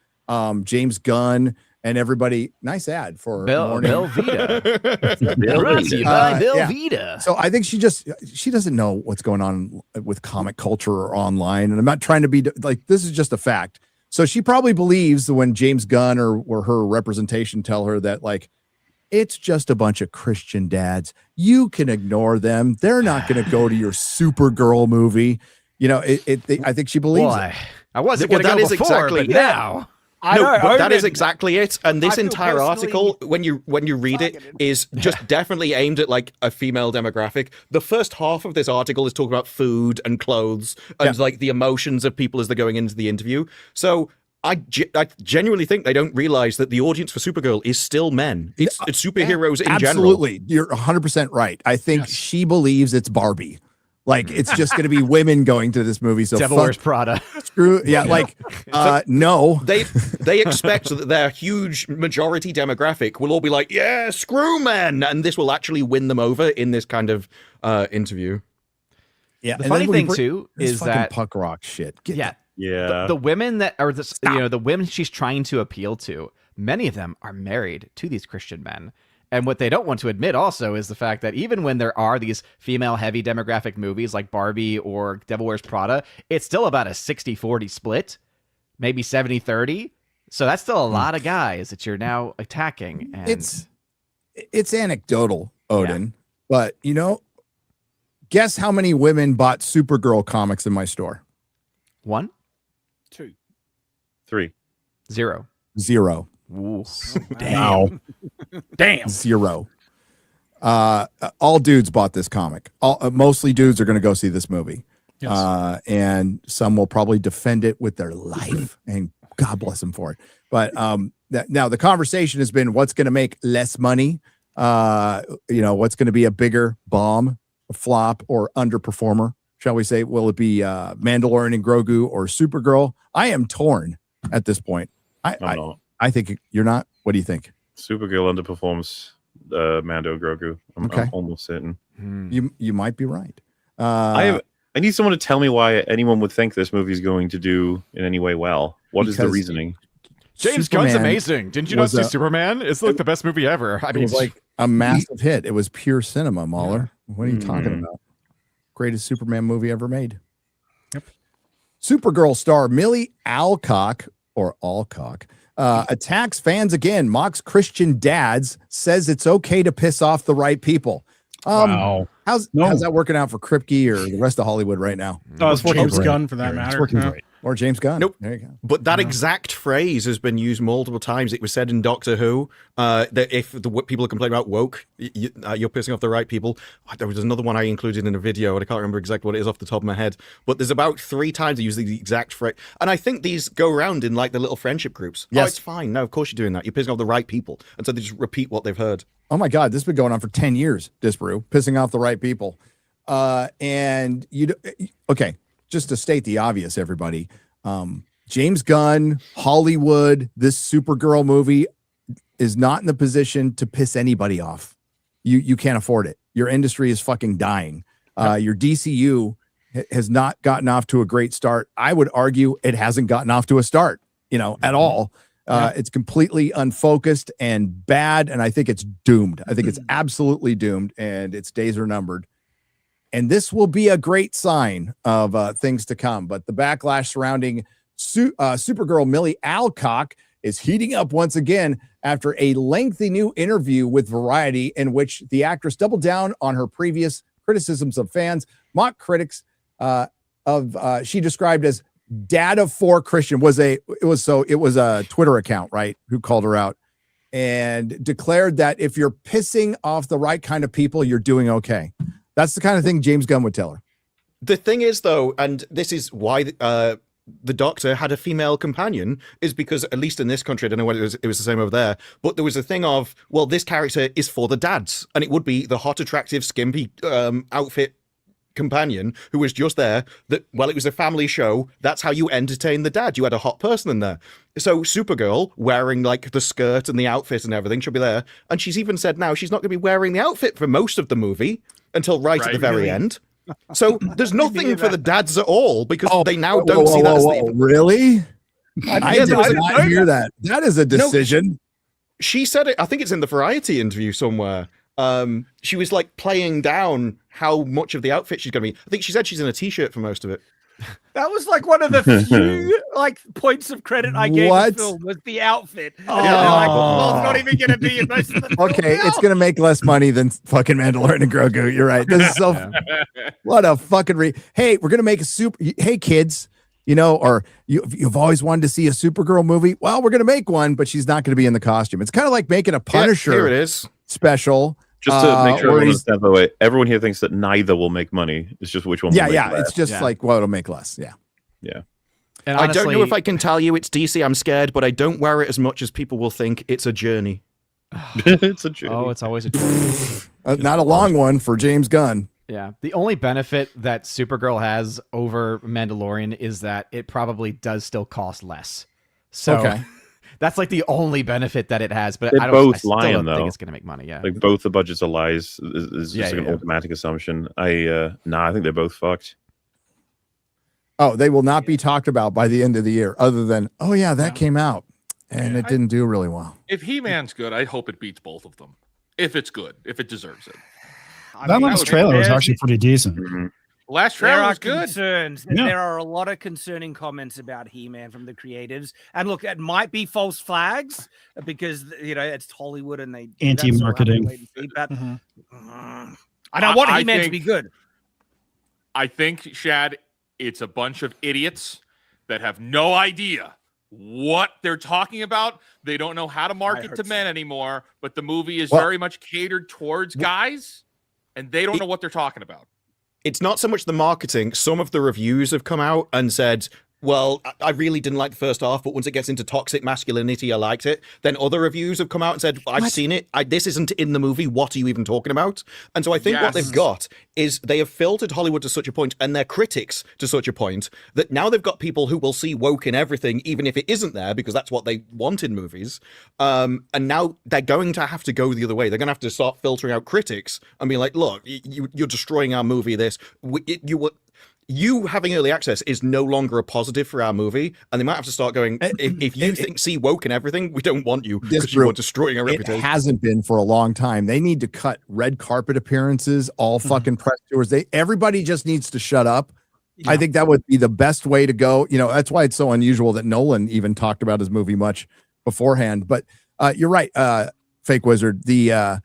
James Gunn, and everybody. Nice ad for morning. Velveeta. Brought to you by yeah. Velveeta. So I think she doesn't know what's going on with comic culture or online. And I'm not trying to be like, this is just a fact. So she probably believes when James Gunn or her representation tell her that like, it's just a bunch of Christian dads. You can ignore them. They're not going to go to your Supergirl movie. You know, I think she believes it. I wasn't Well, going to that go is before, exactly but it. now. No, but that is Odin. exactly it. And this I feel entire personally article, when you read it, is just definitely aimed at like a female demographic. The first half of this article is talking about food and clothes and like the emotions of people as they're going into the interview. So I genuinely think they don't realize that the audience for Supergirl is still men. It's superheroes in general. Absolutely. You're 100% right. I think she believes it's Barbie. Like it's just going to be women going to this movie. So Devil Wears Prada. Screw yeah. Like no. They expect that their huge majority demographic will all be like, yeah, screw men, and this will actually win them over in this kind of interview. Yeah. The and funny then when you thing, too, this is fucking that- punk rock shit. Yeah. Yeah. The women that are this, the women she's trying to appeal to, many of them are married to these Christian men. And what they don't want to admit also is the fact that even when there are these female heavy demographic movies like Barbie or Devil Wears Prada, it's still about a 60-40 split, maybe 70-30. So that's still a lot of guys that you're now attacking. And It's anecdotal, Odin, but you know, guess how many women bought Supergirl comics in my store? 1, 2, 3, 0. 0. Ooh. Damn. Damn. 0. All dudes bought this comic. Mostly dudes are going to go see this movie. Yes. And some will probably defend it with their life, and God bless them for it. But now the conversation has been what's going to make less money, what's going to be a bigger bomb, a flop, or underperformer, shall we say? Will it be Mandalorian and Grogu or Supergirl? I am torn at this point. I think you're not. What do you think? Supergirl underperforms Mando Grogu. I'm almost certain. You might be right. I need someone to tell me why anyone would think this movie is going to do in any way well. What is the reasoning? James Gunn's amazing. Didn't you not see Superman? It's like the best movie ever. I mean, it was like a massive hit. It was pure cinema, Mahler. What are you talking about? Greatest Superman movie ever made. Yep. Supergirl star Millie Alcock attacks fans again, mocks Christian dads, says it's okay to piss off the right people. Wow. How's that working out for Kripke or the rest of Hollywood right now? It's James Gunn for that matter. It's working great. Or James Gunn. Nope. There you go. But that exact phrase has been used multiple times. It was said in Doctor Who that if the people are complaining about woke, you're pissing off the right people. There was another one I included in a video, and I can't remember exactly what it is off the top of my head. But there's about 3 times they use the exact phrase. And I think these go around in like the little friendship groups. Yes. Oh, it's fine. No, of course you're doing that. You're pissing off the right people. And so they just repeat what they've heard. Oh my God, this has been going on for 10 years, Disparu, pissing off the right people. And just to state the obvious, everybody, James Gunn, Hollywood, this Supergirl movie is not in the position to piss anybody off. You can't afford it. Your industry is fucking dying. Your DCU has not gotten off to a great start. I would argue it hasn't gotten off to a start, at all. It's completely unfocused and bad, and I think it's doomed. I think it's absolutely doomed, and its days are numbered. And this will be a great sign of things to come. But the backlash surrounding Supergirl Millie Alcock is heating up once again after a lengthy new interview with Variety in which the actress doubled down on her previous criticisms of fans, mock critics she described as Dad of 4 Christian. It was a Twitter account, right, who called her out and declared that if you're pissing off the right kind of people, you're doing okay. That's the kind of thing James Gunn would tell her. The thing is, though, and this is why the Doctor had a female companion, is because, at least in this country, I don't know whether it was the same over there, but there was a thing of, well, this character is for the dads, and it would be the hot, attractive, skimpy outfit companion who was just there. That, well, it was a family show. That's how you entertain the dad. You had a hot person in there. So Supergirl, wearing like the skirt and the outfit and everything, she'll be there. And she's even said now she's not going to be wearing the outfit for most of the movie until right at the very end. So there's nothing for the dads at all because they now don't see that as the... Really? I did not hear that. That is a decision. No, she said it. I think it's in the Variety interview somewhere. She was like playing down how much of the outfit she's going to be. I think she said she's in a t-shirt for most of it. That was like one of the few points of credit I gave the film was the outfit. And they're like, well, it's not even going to be in most of the film. Okay, now. it's going to make less money than fucking Mandalorian and Grogu. You're right. This is so what a fucking hey, we're going to make a hey kids, or you've always wanted to see a Supergirl movie. Well, we're going to make one, but she's not going to be in the costume. It's kind of like making a Punisher here it is. special. Just to make sure everyone here thinks that neither will make money. It's just which one will make less. It's just like, well, it'll make less. Yeah. And honestly, I don't know if I can tell you it's DC. I'm scared, but I don't wear it as much as people will think. It's a journey. It's a journey. Oh, it's always a journey. Not a long one for James Gunn. Yeah. The only benefit that Supergirl has over Mandalorian is that it probably does still cost less. So that's like the only benefit that it has, but I still don't think it's going to make money. Yeah, like both the budgets are lies is just an automatic assumption. I think they're both fucked. Oh, they will not be talked about by the end of the year, other than that came out and it didn't do really well. If He-Man's good, I hope it beats both of them. If it's good, if it deserves it. That last trailer was actually pretty decent. Mm-hmm. Last trailer was good. Concerns. Yeah. There are a lot of concerning comments about He-Man from the creatives, and look, it might be false flags because it's Hollywood and they anti-marketing. But I don't want He-Man to be good. I think, Shad, it's a bunch of idiots that have no idea what they're talking about. They don't know how to market to men anymore, but the movie is very much catered towards guys, and they don't know what they're talking about. it's not so much the marketing. Some of the reviews have come out and said, well, I really didn't like the first half, but once it gets into toxic masculinity, I liked it. Then other reviews have come out and said, I've seen it. This isn't in the movie. What are you even talking about? And so I think what they've got is they have filtered Hollywood to such a point, and their critics to such a point, that now they've got people who will see woke in everything, even if it isn't there, because that's what they want in movies. And now they're going to have to go the other way. They're going to have to start filtering out critics and be like, look, you're destroying our movie. You having early access is no longer a positive for our movie, and they might have to start going, if you see woke and everything, we don't want you because you are destroying our reputation. It hasn't been for a long time. They need to cut red carpet appearances, all fucking press tours. Everybody just needs to shut up. Yeah. I think that would be the best way to go. You know, that's why it's so unusual that Nolan even talked about his movie much beforehand. But you're right, Fake Wizard. The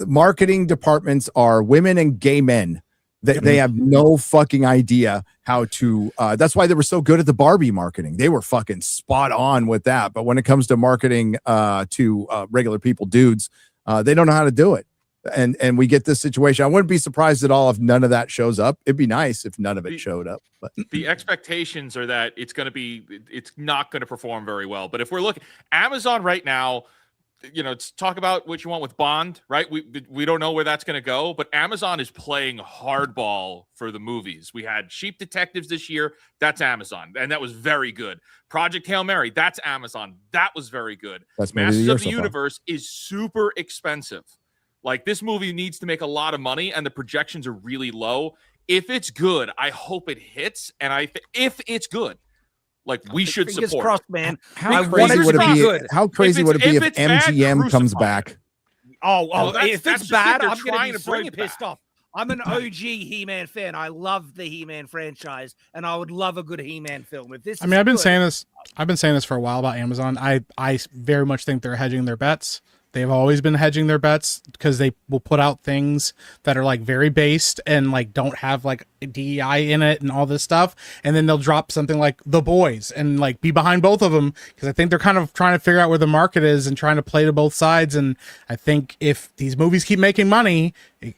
marketing departments are women and gay men. They have no fucking idea how to that's why they were so good at the Barbie marketing. They were fucking spot on with that. But when it comes to marketing to regular people, dudes, they don't know how to do it. And we get this situation. I wouldn't be surprised at all if none of that shows up. It'd be nice if none of it showed up. But the expectations are that it's not going to perform very well. But if we're looking Amazon right now, you know, talk about what you want with Bond, right? We don't know where that's going to go, but Amazon is playing hardball for the movies. We had Sheep Detectives this year. That's Amazon, and that was very good. Project Hail Mary, that's Amazon. That was very good. Masters of the Universe is super expensive. Like, this movie needs to make a lot of money, and the projections are really low. If it's good, I hope it hits, and if it's good, like, we should support. Fingers crossed, man. How crazy would it be if MGM comes back? If it's bad, I'm going to be so pissed off. I'm an OG He-Man fan. I love the He-Man franchise, and I would love a good He-Man film. If this, I've been saying this for a while about Amazon. I very much think they're hedging their bets. They've always been hedging their bets because they will put out things that are like very based and like don't have like DEI in it and all this stuff. And then they'll drop something like The Boys and like be behind both of them because I think they're kind of trying to figure out where the market is and trying to play to both sides. And I think if these movies keep making money,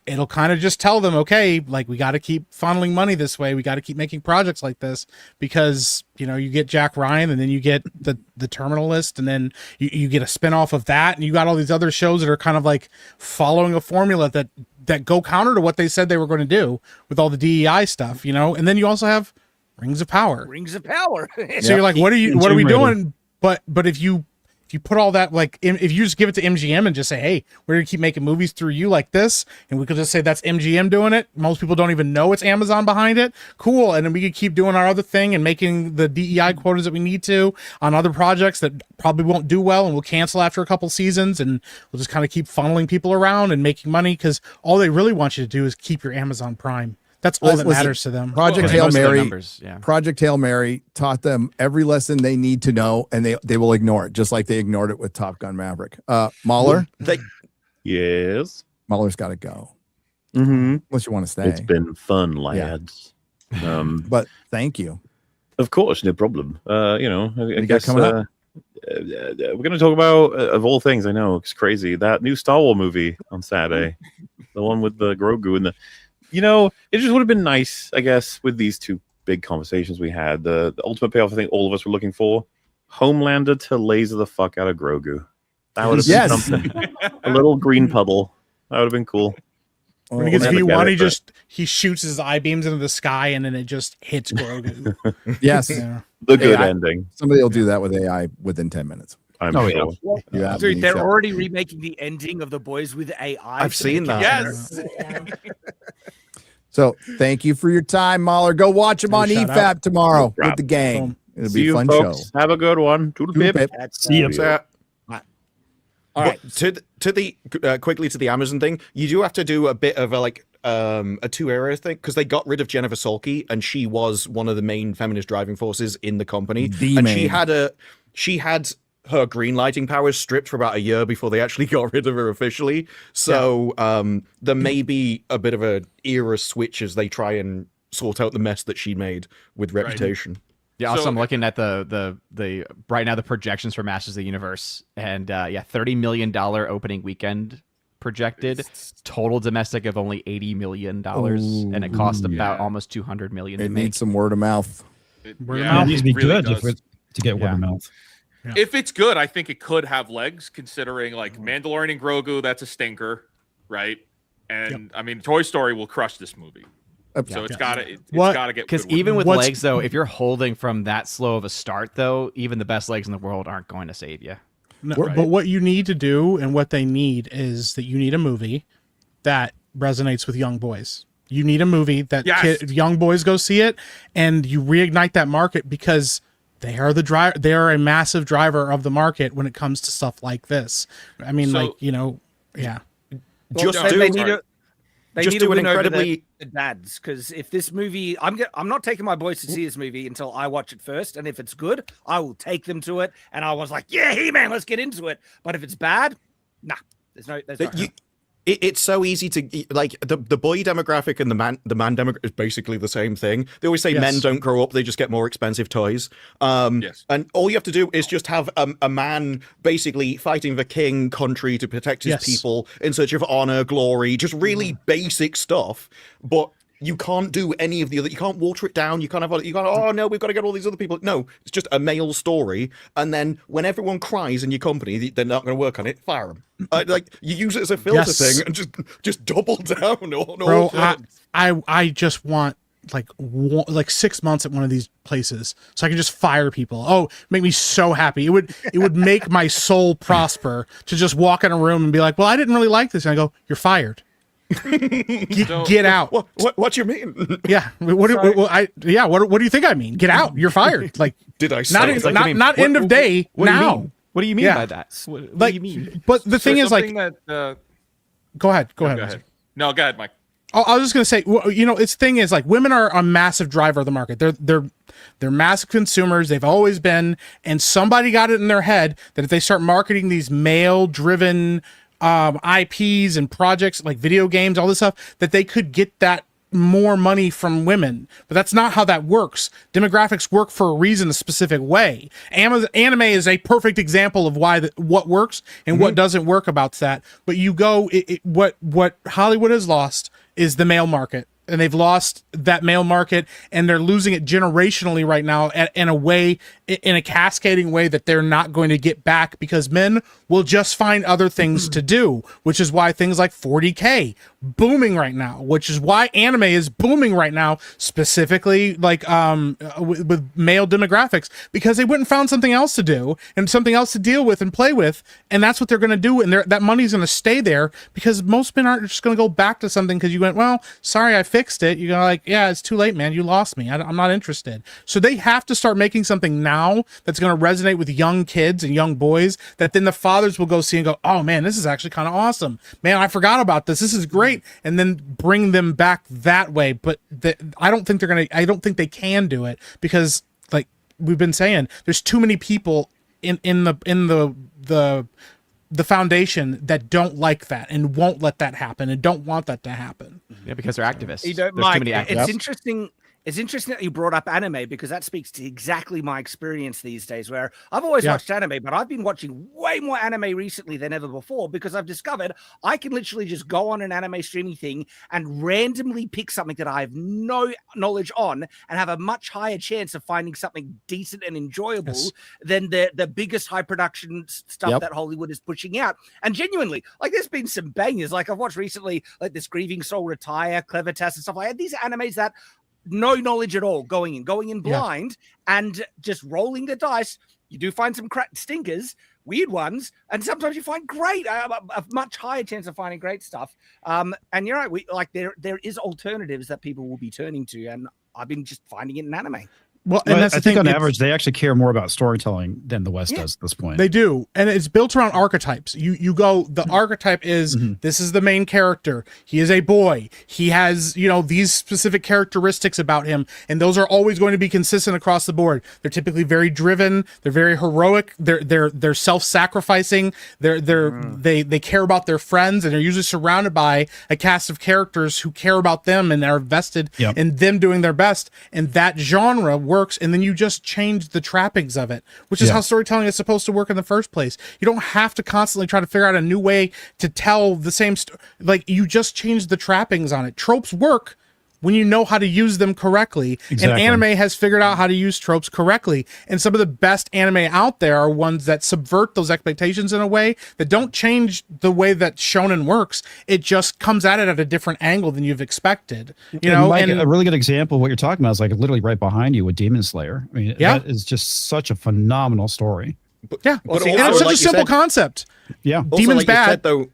it'll kind of just tell them, okay, like, we got to keep funneling money this way. We got to keep making projects like this because, you know, you get Jack Ryan and then you get the Terminal List and then you get a spinoff of that. And you got all these other shows that are kind of like following a formula that go counter to what they said they were going to do with all the DEI stuff, you know? And then you also have Rings of Power. So you're like, what are we doing? But if you put all that, like, if you just give it to MGM and just say, hey, we're going to keep making movies through you like this, and we could just say that's MGM doing it. Most people don't even know it's Amazon behind it. Cool. And then we could keep doing our other thing and making the DEI quotas that we need to on other projects that probably won't do well and we'll cancel after a couple seasons. And we'll just kind of keep funneling people around and making money because all they really want you to do is keep your Amazon Prime. That's all that matters to them. Project Hail Mary, Project Hail Mary taught them every lesson they need to know, and they will ignore it, just like they ignored it with Top Gun Maverick. Mahler? Yes? Mahler's got to go. Unless you want to stay. It's been fun, lads. Yeah. But thank you. Of course, no problem. You know, I guess coming up? we're going to talk about, of all things, I know, it's crazy, that new Star Wars movie on Saturday. The one with the Grogu and the... You know, it just would have been nice, I guess, with these two big conversations we had. The ultimate payoff I think all of us were looking for. Homelander to laser the fuck out of Grogu. That would have been something. A little green puddle. That would have been cool. When he gets V1, he shoots his eye beams into the sky and then it just hits Grogu. Yes. Yeah. The good ending. Somebody will do that with AI within 10 minutes. I'm sure. Yeah, dude, they're already remaking the ending of The Boys with AI. I've seen that. Yes. So thank you for your time, Mahler. Go watch him on EFAP tomorrow with the gang. It'll be a fun show. Have a good one. Toodle pip. See you. All right, to the quickly to the Amazon thing, you do have to do a bit of a two-area thing because they got rid of Jennifer Salke and she was one of the main feminist driving forces in the company, she had her green lighting powers stripped for about a year before they actually got rid of her officially. So there may be a bit of a era switch as they try and sort out the mess that she made with Reputation. Yeah, also I'm looking at the right now the projections for Masters of the Universe, and $30 million opening weekend projected total domestic of only $80 million, and it cost about almost $200 million. It to make. needs some word of mouth. Word of It mouth. needs to be really good does. to get word of mouth. Yeah. If it's good, I think it could have legs, considering like Mandalorian and Grogu, that's a stinker, right? And I mean, Toy Story will crush this movie. So it's got to get because good word even of with mouth. legs though, if you're holding from that slow of a start though, even the best legs in the world aren't going to save you. No, but what you need to do and what they need is that you need a movie that resonates with young boys. You need a movie that young boys go see it, and you reignite that market because they are the driver. They are a massive driver of the market when it comes to stuff like this. I mean, So- Just they need to do an win over incredibly- the dads, because if this movie, I'm not taking my boys to see this movie until I watch it first, and if it's good, I will take them to it. And I was like, yeah, He-Man, let's get into it. But if it's bad, nah, there's no. It's so easy to like the boy demographic and the man demographic is basically the same thing. They always say men don't grow up; they just get more expensive toys. And all you have to do is just have a man basically fighting the king country to protect his people in search of honor, glory, just really basic stuff. But you can't do any of the other. You can't water it down. You can't have. You can't. Oh no, we've got to get all these other people. No, it's just a male story. And then when everyone cries in your company, they're not going to work on it. Fire them. Like you use it as a filter thing and just double down on bro, all things. I just want like 6 months at one of these places so I can just fire people. Oh, make me so happy. It would make my soul prosper to just walk in a room and be like, well, I didn't really like this. And I go, you're fired. Get out. What you mean? Yeah. What do you think I mean? Get out. You're fired. Like, did I not say not end of day now. What do you mean by that? What do you mean? But the thing is, like, that, go ahead. Go ahead. No, go ahead, Mike. Oh, I was just gonna say, its thing is like women are a massive driver of the market. They're massive consumers. They've always been, and somebody got it in their head that if they start marketing these male-driven IPs and projects like video games, all this stuff, that they could get that more money from women. But that's not how that works. Demographics work for a reason, a specific way. Anime is a perfect example of what works and what doesn't work about that. But you go, what Hollywood has lost is the male market. And they've lost that male market, and they're losing it generationally right now in a cascading way that they're not going to get back, because men will just find other things to do, which is why things like 40K booming right now, which is why anime is booming right now, specifically like with male demographics, because they went and found something else to do and something else to deal with and play with, and that's what they're going to do, and that money's going to stay there, because most men aren't just going to go back to something because you went, well, sorry, I fixed it. You go like, yeah, it's too late, man. You lost me. I'm not interested. So they have to start making something now that's going to resonate with young kids and young boys, that then the fathers will go see and go, oh man, this is actually kind of awesome. Man, I forgot about this. This is great. And then bring them back that way. But I don't think they can do it, because like we've been saying, there's too many people in the foundation that don't like that and won't let that happen and don't want that to happen. Yeah, because they're activists. There's Mike, too many activists. It's interesting. It's interesting that you brought up anime, because that speaks to exactly my experience these days, where I've always watched anime, but I've been watching way more anime recently than ever before, because I've discovered I can literally just go on an anime streaming thing and randomly pick something that I have no knowledge on and have a much higher chance of finding something decent and enjoyable than the biggest high production stuff that Hollywood is pushing out. And genuinely, like, there's been some bangers. Like, I've watched recently, like this Grieving Soul Retire, Clever Task and stuff like that. These animes that no knowledge at all, going in blind and just rolling the dice. You do find some stinkers, weird ones, and sometimes you find great, a much higher chance of finding great stuff. And you're right, there is alternatives that people will be turning to, and I've been just finding it in anime. Well, and that's I the think thing, on average, they actually care more about storytelling than the West does at this point. They do. And it's built around archetypes. You go, the archetype is, this is the main character. He is a boy. He has, these specific characteristics about him. And those are always going to be consistent across the board. They're typically very driven. They're very heroic. They're self-sacrificing. They care about their friends, and they're usually surrounded by a cast of characters who care about them and are vested in them doing their best. And that genre works works, and then you just change the trappings of it, which is how storytelling is supposed to work in the first place. You don't have to constantly try to figure out a new way to tell the same story. Like, you just change the trappings on it. Tropes work when you know how to use them correctly. Exactly. And anime has figured out how to use tropes correctly. And some of the best anime out there are ones that subvert those expectations in a way that don't change the way that shonen works. It just comes at it at a different angle than you've expected. You know, Mike, and a really good example of what you're talking about is like literally right behind you with Demon Slayer. I mean, that is just such a phenomenal story. And it's such a simple concept. Yeah. Demon's like bad. You said, though,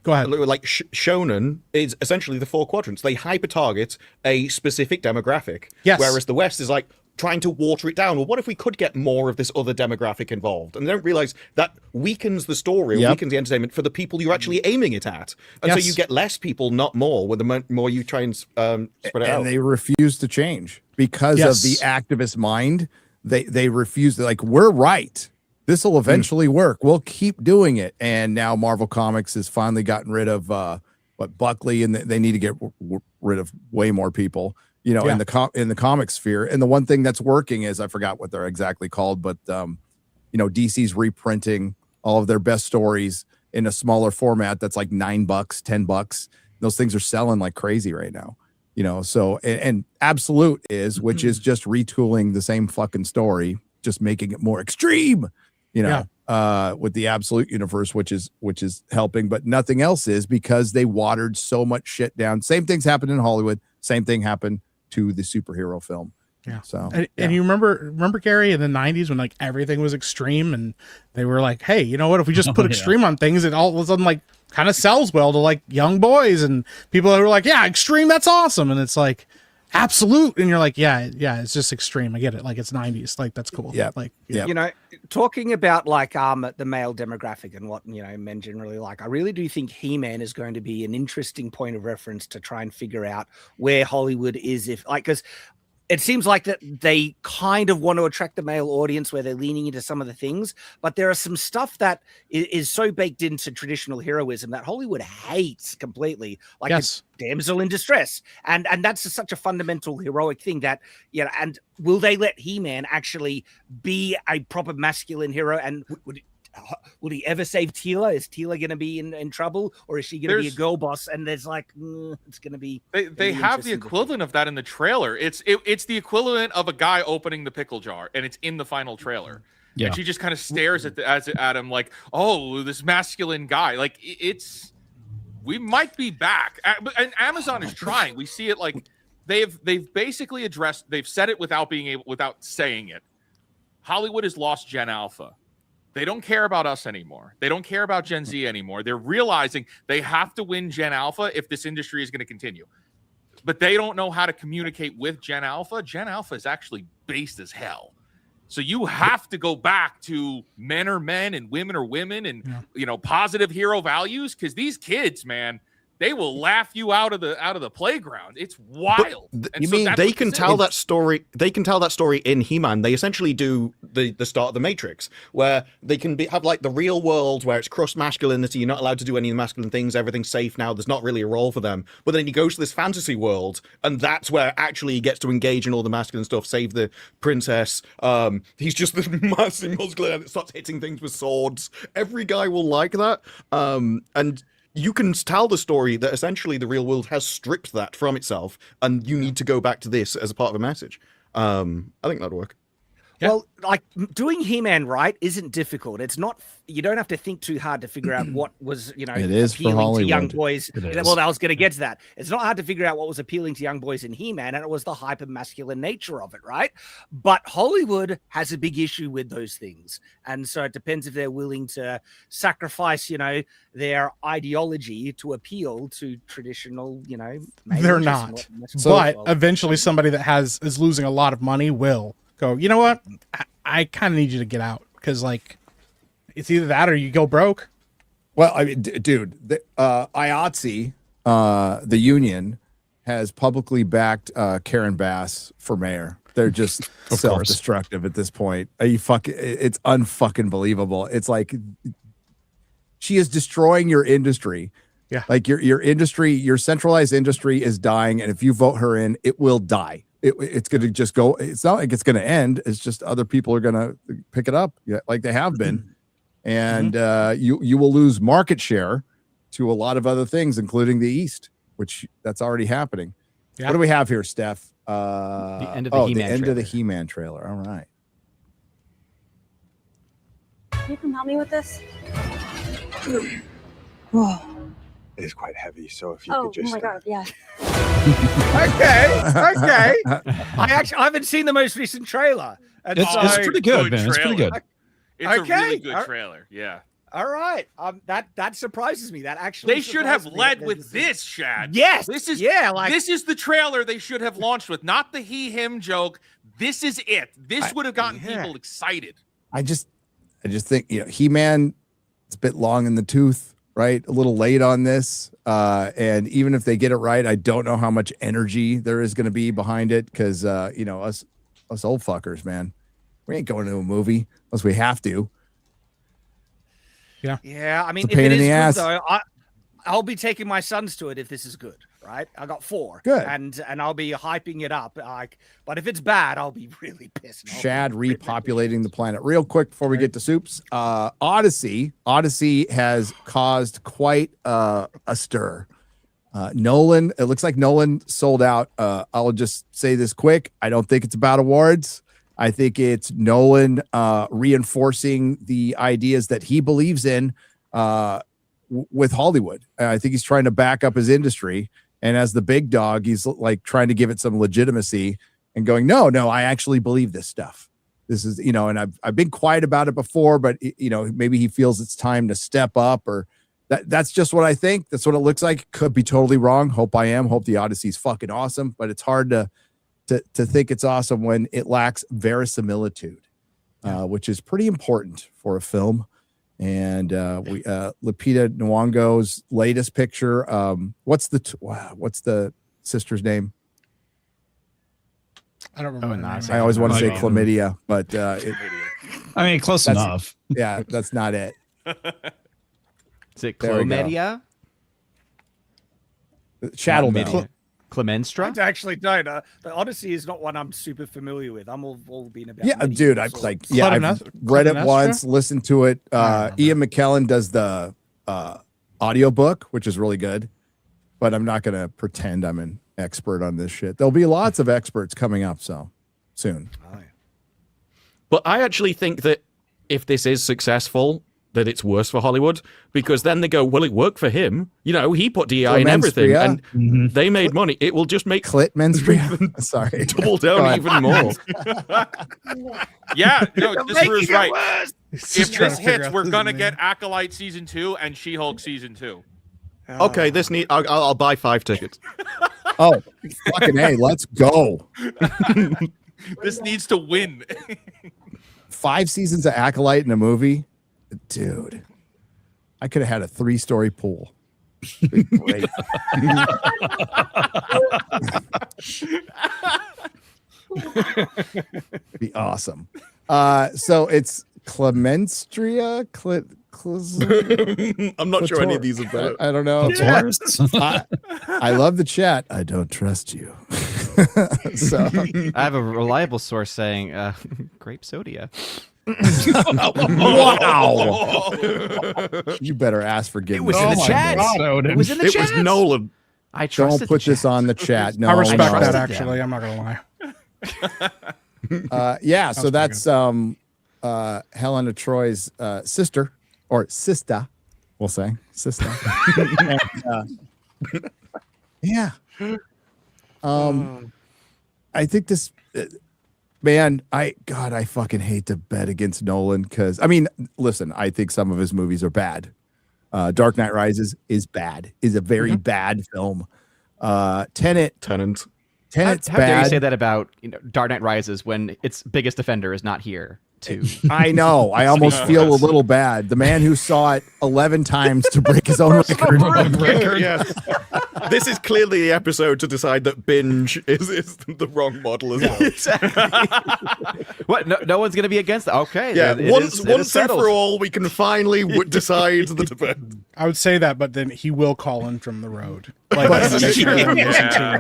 go ahead. Like shonen is essentially the 4 quadrants. They hyper target a specific demographic. Yes. Whereas the West is like trying to water it down. Well, what if we could get more of this other demographic involved? And they don't realize that weakens the story, weakens the entertainment for the people you're actually aiming it at. And so you get less people, not more, with the more you try and spread it out. And they refuse to change because of the activist mind. They refuse to, like, we're right. This will eventually work. We'll keep doing it. And now Marvel Comics has finally gotten rid of Buckley, and they need to get rid of way more people, you know, in the comic sphere. And the one thing that's working is, I forgot what they're exactly called, but you know, DC's reprinting all of their best stories in a smaller format that's like $9, $10. Those things are selling like crazy right now. You know, so and Absolute is, which is just retooling the same fucking story, just making it more extreme. You know, with the Absolute universe, which is helping, but nothing else is, because they watered so much shit down. Same things happened in Hollywood. Same thing happened to the superhero film. Yeah. So, and you remember Gary, in the 90s when like everything was extreme, and they were like, hey, you know what? If we just put extreme on things, it all of a sudden like kind of sells well to like young boys and people who are like, yeah, extreme, that's awesome. And it's like Absolute, and you're like, yeah, it's just extreme. I get it. Like, it's 90s. Like, that's cool. Yeah. Like, you know, talking about like the male demographic and what, you know, men generally like, I really do think He-Man is going to be an interesting point of reference to try and figure out where Hollywood is, if like, because it seems like that they kind of want to attract the male audience where they're leaning into some of the things, but there are some stuff that is so baked into traditional heroism that Hollywood hates completely, like a damsel in distress. And that's such a fundamental heroic thing that, you know, and will they let He-Man actually be a proper masculine hero? And would he ever save Teela? Is Teela going to be in trouble, or is she going to be a girl boss? And there's like, it's going to be. They have the equivalent of that in the trailer. It's the equivalent of a guy opening the pickle jar, and it's in the final trailer. Yeah. And she just kind of stares at him like, oh, this masculine guy. Like, we might be back. And Amazon is trying. We see it like they've basically addressed. They've said it without saying it. Hollywood has lost Gen Alpha. They don't care about us anymore. They don't care about Gen Z anymore. They're realizing they have to win Gen Alpha if this industry is going to continue. But they don't know how to communicate with Gen Alpha. Gen Alpha is actually based as hell. So you have to go back to men are men and women are women and, you know, positive hero values, because these kids, man, they will laugh you out of the playground. It's wild. You mean they can tell that story? They can tell that story in He-Man. They essentially do the start of the Matrix, where they can have like the real world where it's crust masculinity. You're not allowed to do any masculine things. Everything's safe now. There's not really a role for them. But then he goes to this fantasy world, and that's where actually he gets to engage in all the masculine stuff. Save the princess. He's just this massive muscular that starts hitting things with swords. Every guy will like that. And you can tell the story that essentially the real world has stripped that from itself, and you need to go back to this as a part of a message. I think that'd work. Yeah. Well, like doing He-Man right isn't difficult. It's not. You don't have to think too hard to figure out what was, you know, it is appealing to young boys. Well, I was going to get to that. It's not hard to figure out what was appealing to young boys in He-Man, and it was the hyper masculine nature of it, right? But Hollywood has a big issue with those things, and so it depends if they're willing to sacrifice, you know, their ideology to appeal to traditional, you know. They're not, but eventually somebody that is losing a lot of money will go, you know what? I kind of need you to get out, because like it's either that or you go broke. Well, I mean, dude, the IATSE, the union, has publicly backed Karen Bass for mayor. They're just self-destructive at this point. It's unfucking believable. It's like she is destroying your industry. Yeah, like your industry, your centralized industry is dying, and if you vote her in, it will die. it's going to just go. It's not like it's going to end. It's just other people are going to pick it up, like they have been, and you will lose market share to a lot of other things, including the East, which that's already happening. Yeah. What do we have here, Steph? The end of the He-Man the end trailer. of the He-Man trailer. All right. Can you come help me with this? Whoa. It is quite heavy, so if you Oh, could just. oh my god, yeah. Okay. I haven't seen the most recent trailer. And It's so- pretty good, man. It's pretty good. It's a really Okay. good trailer. Yeah. All right. That surprises me. That actually They should have surprises me led that with this, Shad. Yes. This is like this is the trailer they should have launched with, not the he/him joke. This is it. This would have gotten people excited. I just think He-Man, it's a bit long in the tooth, right? A little late on this, and even if they get it right, I don't know how much energy there is going to be behind it because us old fuckers, man, we ain't going to a movie unless we have to. Yeah, I mean, It's a if pain it in is the good, ass. though, I'll be taking my sons to it if this is good, right? I got 4. Good. And I'll be hyping it up. But if it's bad, I'll be really pissed. Shad repopulating the planet. Real quick before we get to soups, Odyssey has caused quite a stir. Nolan, it looks like Nolan sold out. I'll just say this quick. I don't think it's about awards. I think it's Nolan reinforcing the ideas that he believes in with Hollywood. I think he's trying to back up his industry. And as the big dog, he's like trying to give it some legitimacy and going, no, I actually believe this stuff. This is, and I've been quiet about it before, but maybe he feels it's time to step up, or that's just what I think. That's what it looks like. Could be totally wrong. Hope I am. Hope the Odyssey's fucking awesome, but it's hard to think it's awesome when it lacks verisimilitude, which is pretty important for a film. And Lupita Nyong'o's latest picture. What's the sister's name? I don't remember. I always want to say chlamydia, but I mean, close enough. Yeah, that's not it. Is it There we go. chlamydia? Chat will Not know. media. Clemenstra? I actually don't. The Odyssey is not one I'm super familiar with. I'm all being about. Yeah, many dude, years I've old. I've read it Clytemnestra? once, listened to it. Ian McKellen does the audiobook, which is really good, but I'm not going to pretend I'm an expert on this shit. There'll be lots of experts coming up soon. But I actually think that if this is successful, that it's worse for Hollywood, because then they go, well, it worked for him. He put DI in everything, and they made money. It will just make clit menstria. Sorry, double down even more. Yeah, no, this is right. Just If trying this to figure hits, out we're this gonna name. get Acolyte season 2 and She-Hulk season 2. Okay, I'll buy 5 tickets. Oh, fucking A, let's go. This needs to win. 5 seasons of Acolyte in a movie. Dude, I could have had a 3-story pool. Be great. Be awesome. So it's Clemenstria. I'm not sure any of these are better. I don't know. Yeah. I love the chat. I don't trust you. So I have a reliable source saying grape soda. wow. You better ask for forgiveness. It was in the chat. It was in the chat. It was Nolan. I trusted Don't put the this chat. on the chat. No, I respect that, trusted them. actually. I'm not going to lie. Yeah, so that's Helena Troy's sister, or sister, we'll say sister. And, yeah. I think this man, I fucking hate to bet against Nolan because listen, I think some of his movies are bad. Dark Knight Rises is bad, is a very bad film. Tenet's How bad. dare you say that about Dark Knight Rises when its biggest offender is not here too? I know. I almost feel a little bad. The man who saw it 11 times to break his own record. Yes. This is clearly the episode to decide that binge is the wrong model as well. Exactly. What? No one's going to be against that. Okay. Yeah, it once is and settled. for all, we can finally decide the debate. I would say that, but then he will call in from the road. Like,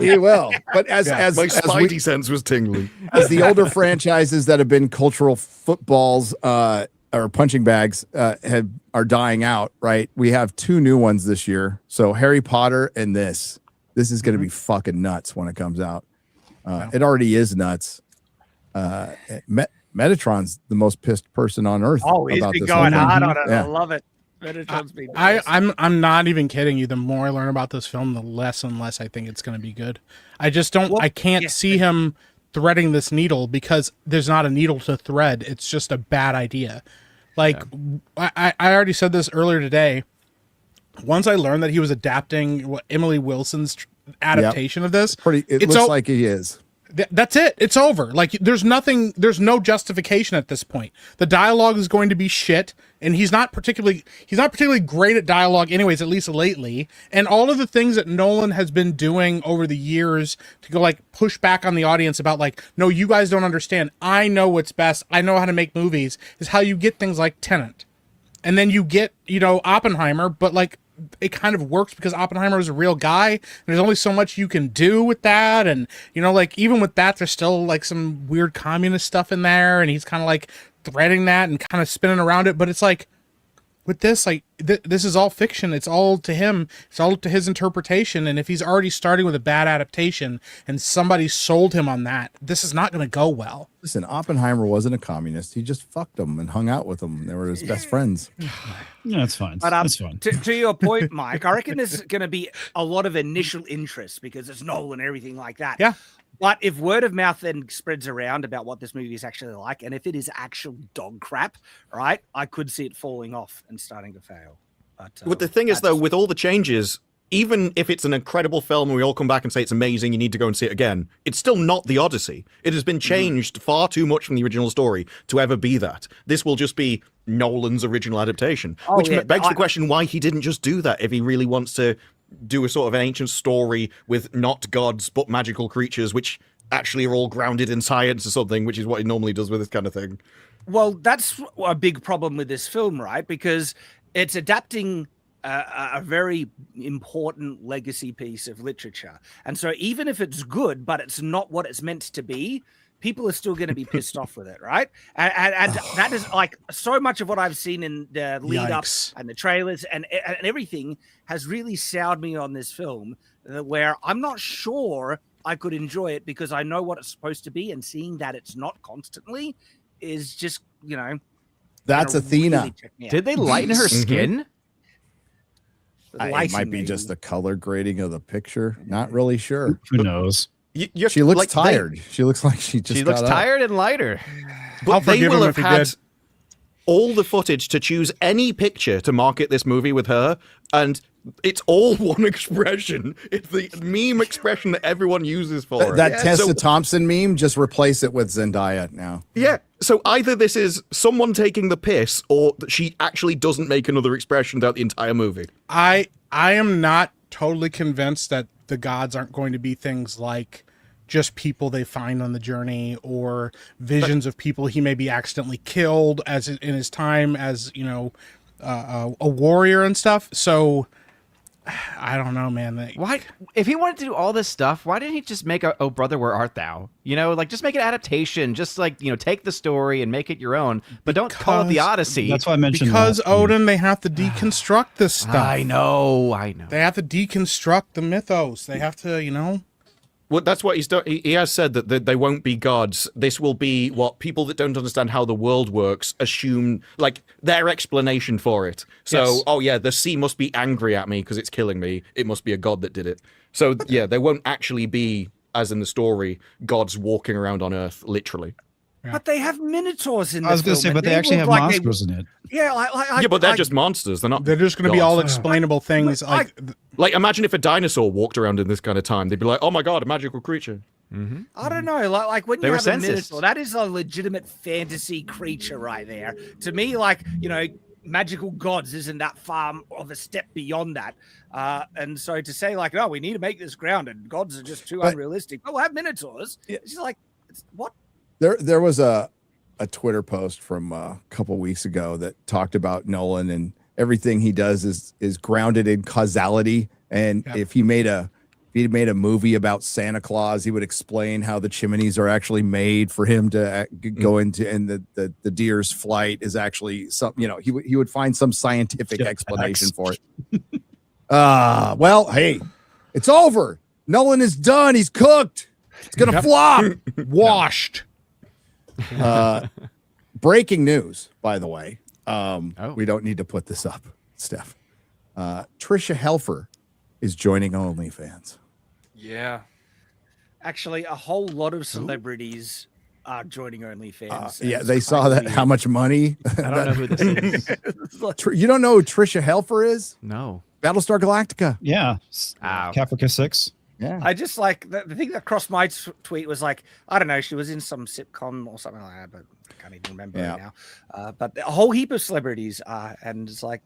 he will. But as my spidey sense was tingling. As the older franchises that have been cultural footballs or punching bags are dying out, right? We have 2 new ones this year. So Harry Potter and this is going to be fucking nuts when it comes out. It already is nuts. Metatron's the most pissed person on earth. Oh, he's about been this going whole thing. hard on it. Yeah. I love it. Metatron's been I'm not even kidding you. The more I learn about this film, the less and less I think it's going to be good. I just don't. I can't see him threading this needle because there's not a needle to thread. It's just a bad idea. Like I already said this earlier today. Once I learned that he was adapting Emily Wilson's adaptation of this, it looks like he is. That's it. It's over. Like there's no justification at this point. The dialogue is going to be shit, and he's not particularly great at dialogue anyways, at least lately. And all of the things that Nolan has been doing over the years to go like push back on the audience about like, no, you guys don't understand. I know what's best. I know how to make movies, is how you get things like Tenet. And then you get, Oppenheimer, but like it kind of works because Oppenheimer is a real guy. There's only so much you can do with that. And, like even with that, there's still like some weird communist stuff in there. And he's kind of like threading that and kind of spinning around it. But it's like with this, like this is all fiction. It's all to him. It's all to his interpretation. And if he's already starting with a bad adaptation and somebody sold him on that, this is not going to go well. Listen, Oppenheimer wasn't a communist. He just fucked them and hung out with them. They were his best friends. Yeah, it's fine. But It's fine. To your point, Mike, I reckon there's going to be a lot of initial interest because it's Nolan and everything like that. Yeah. But if word of mouth then spreads around about what this movie is actually like, and if it is actual dog crap, right, I could see it falling off and starting to fail. But the thing is, though, with all the changes, even if it's an incredible film and we all come back and say it's amazing, you need to go and see it again, it's still not the Odyssey. It has been changed far too much from the original story to ever be that. This will just be Nolan's original adaptation, which begs the question why he didn't just do that if he really wants to do a sort of an ancient story with not gods but magical creatures, which actually are all grounded in science or something, which is what he normally does with this kind of thing. Well, that's a big problem with this film, right? Because it's adapting a very important legacy piece of literature. And so even if it's good, but it's not what it's meant to be, people are still going to be pissed off with it, right? And that is like so much of what I've seen in the lead up and the trailers and everything has really soured me on this film, where I'm not sure I could enjoy it because I know what it's supposed to be, and seeing that it's not constantly is just, That's Athena. Really Did they lighten her skin? It might be just the color grading of the picture. Not really sure. Who knows? She looks tired. She looks like she looks tired and lighter. But they will have had all the footage to choose any picture to market this movie with her, and it's all one expression. It's the meme expression that everyone uses for it. That Tessa Thompson meme, just replace it with Zendaya now. Yeah. So either this is someone taking the piss, or that she actually doesn't make another expression throughout the entire movie. I am not totally convinced that the gods aren't going to be things like just people they find on the journey, or visions of people he maybe accidentally killed as in his time as a warrior and stuff. So I don't know, man. Why, if he wanted to do all this stuff, why didn't he just make a "Oh Brother, Where Art Thou"? Just make an adaptation. Just take the story and make it your own, but don't call it the Odyssey. That's why I mentioned because Odin, they have to deconstruct this stuff. I know. They have to deconstruct the mythos. They have to, Well, that's what he's done. He has said that they won't be gods. This will be what people that don't understand how the world works assume, like their explanation for it. So, Yes. oh yeah, the sea must be angry at me because it's killing me. It must be a god that did it. So yeah, there won't actually be, as in the story, gods walking around on Earth, literally. But they have minotaurs in this I was going to say, but they actually have monsters in it. Yeah, Yeah, but they're just monsters. They're not. They're just going to be gods. all explainable things. Like, imagine if a dinosaur walked around in this kind of time. They'd be like, "Oh my god, a magical creature." I don't know. Like when They you were have a sensist. minotaur, that is a legitimate fantasy creature right there. To me, magical gods isn't that far of a step beyond that. And so to say like, "Oh, we need to make this grounded. Gods are just too unrealistic." Oh, we'll have minotaurs. It's just like, what? There was a Twitter post from a couple weeks ago that talked about Nolan everything he does is grounded in causality. And if he made a movie about Santa Claus, he would explain how the chimneys are actually made for him to go into, and the deer's flight is actually something. He would find some scientific explanation for it. Well, hey, it's over. Nolan is done. He's cooked. It's gonna flop. Washed. Breaking news, by the way. We don't need to put this up, Steph. Trisha Helfer is joining OnlyFans. Yeah. Actually, a whole lot of celebrities are joining OnlyFans. Yeah, they saw that. How much money? I don't know who this is. You don't know who Trisha Helfer is? No. Battlestar Galactica. Yeah. Ow. Caprica 6. Yeah. I just like the thing that crossed my tweet was like, I don't know, she was in some sitcom or something like that, but I can't even remember right now. But a whole heap of celebrities are, and it's like,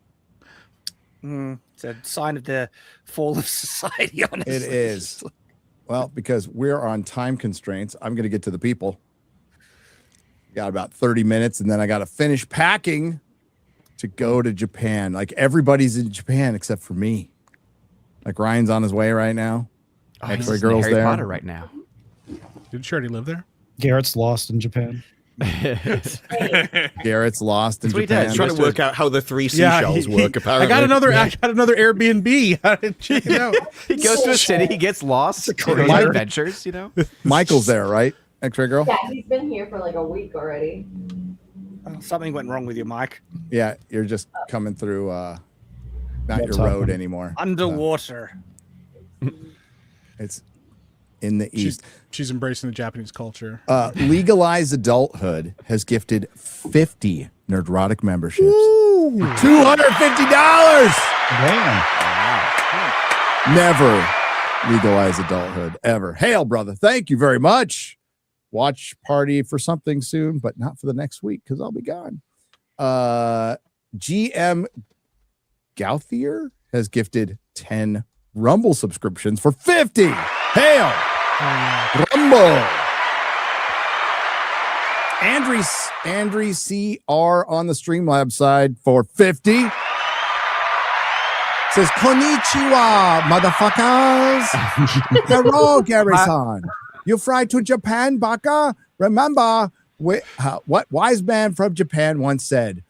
it's a sign of the fall of society, honestly. It is. Well, because we're on time constraints, I'm going to get to the people. Got about 30 minutes, and then I got to finish packing to go to Japan. Like, everybody's in Japan except for me. Like, Ryan's on his way right now. X-Ray Girl's Harry there. Potter right now. Did she already live there? Garrett's lost in Japan. Garrett's lost in That's what he Japan. does, trying to work out how the three seashells work. Apparently, I got another Airbnb. Check it out. He goes to a city, he gets lost, goes on adventures, Michael's there, right? X-Ray Girl? Yeah, he's been here for like a week already. Something went wrong with your mic. Yeah, you're just coming through not your road anymore. Underwater. It's in the east. She's embracing the Japanese culture. Legalized Adulthood has gifted 50 Nerdrotic memberships. $250. Damn. Never legalize adulthood ever. Hail, brother. Thank you very much. Watch party for something soon, but not for the next week because I'll be gone. GM Gauthier has gifted 10 Rumble subscriptions for 50. Hail, Rumble. Andri CR on the Streamlabs side for 50. Says, konnichiwa, motherfuckers. Hello, Garrison. You fly to Japan, Baka? Remember what wise man from Japan once said,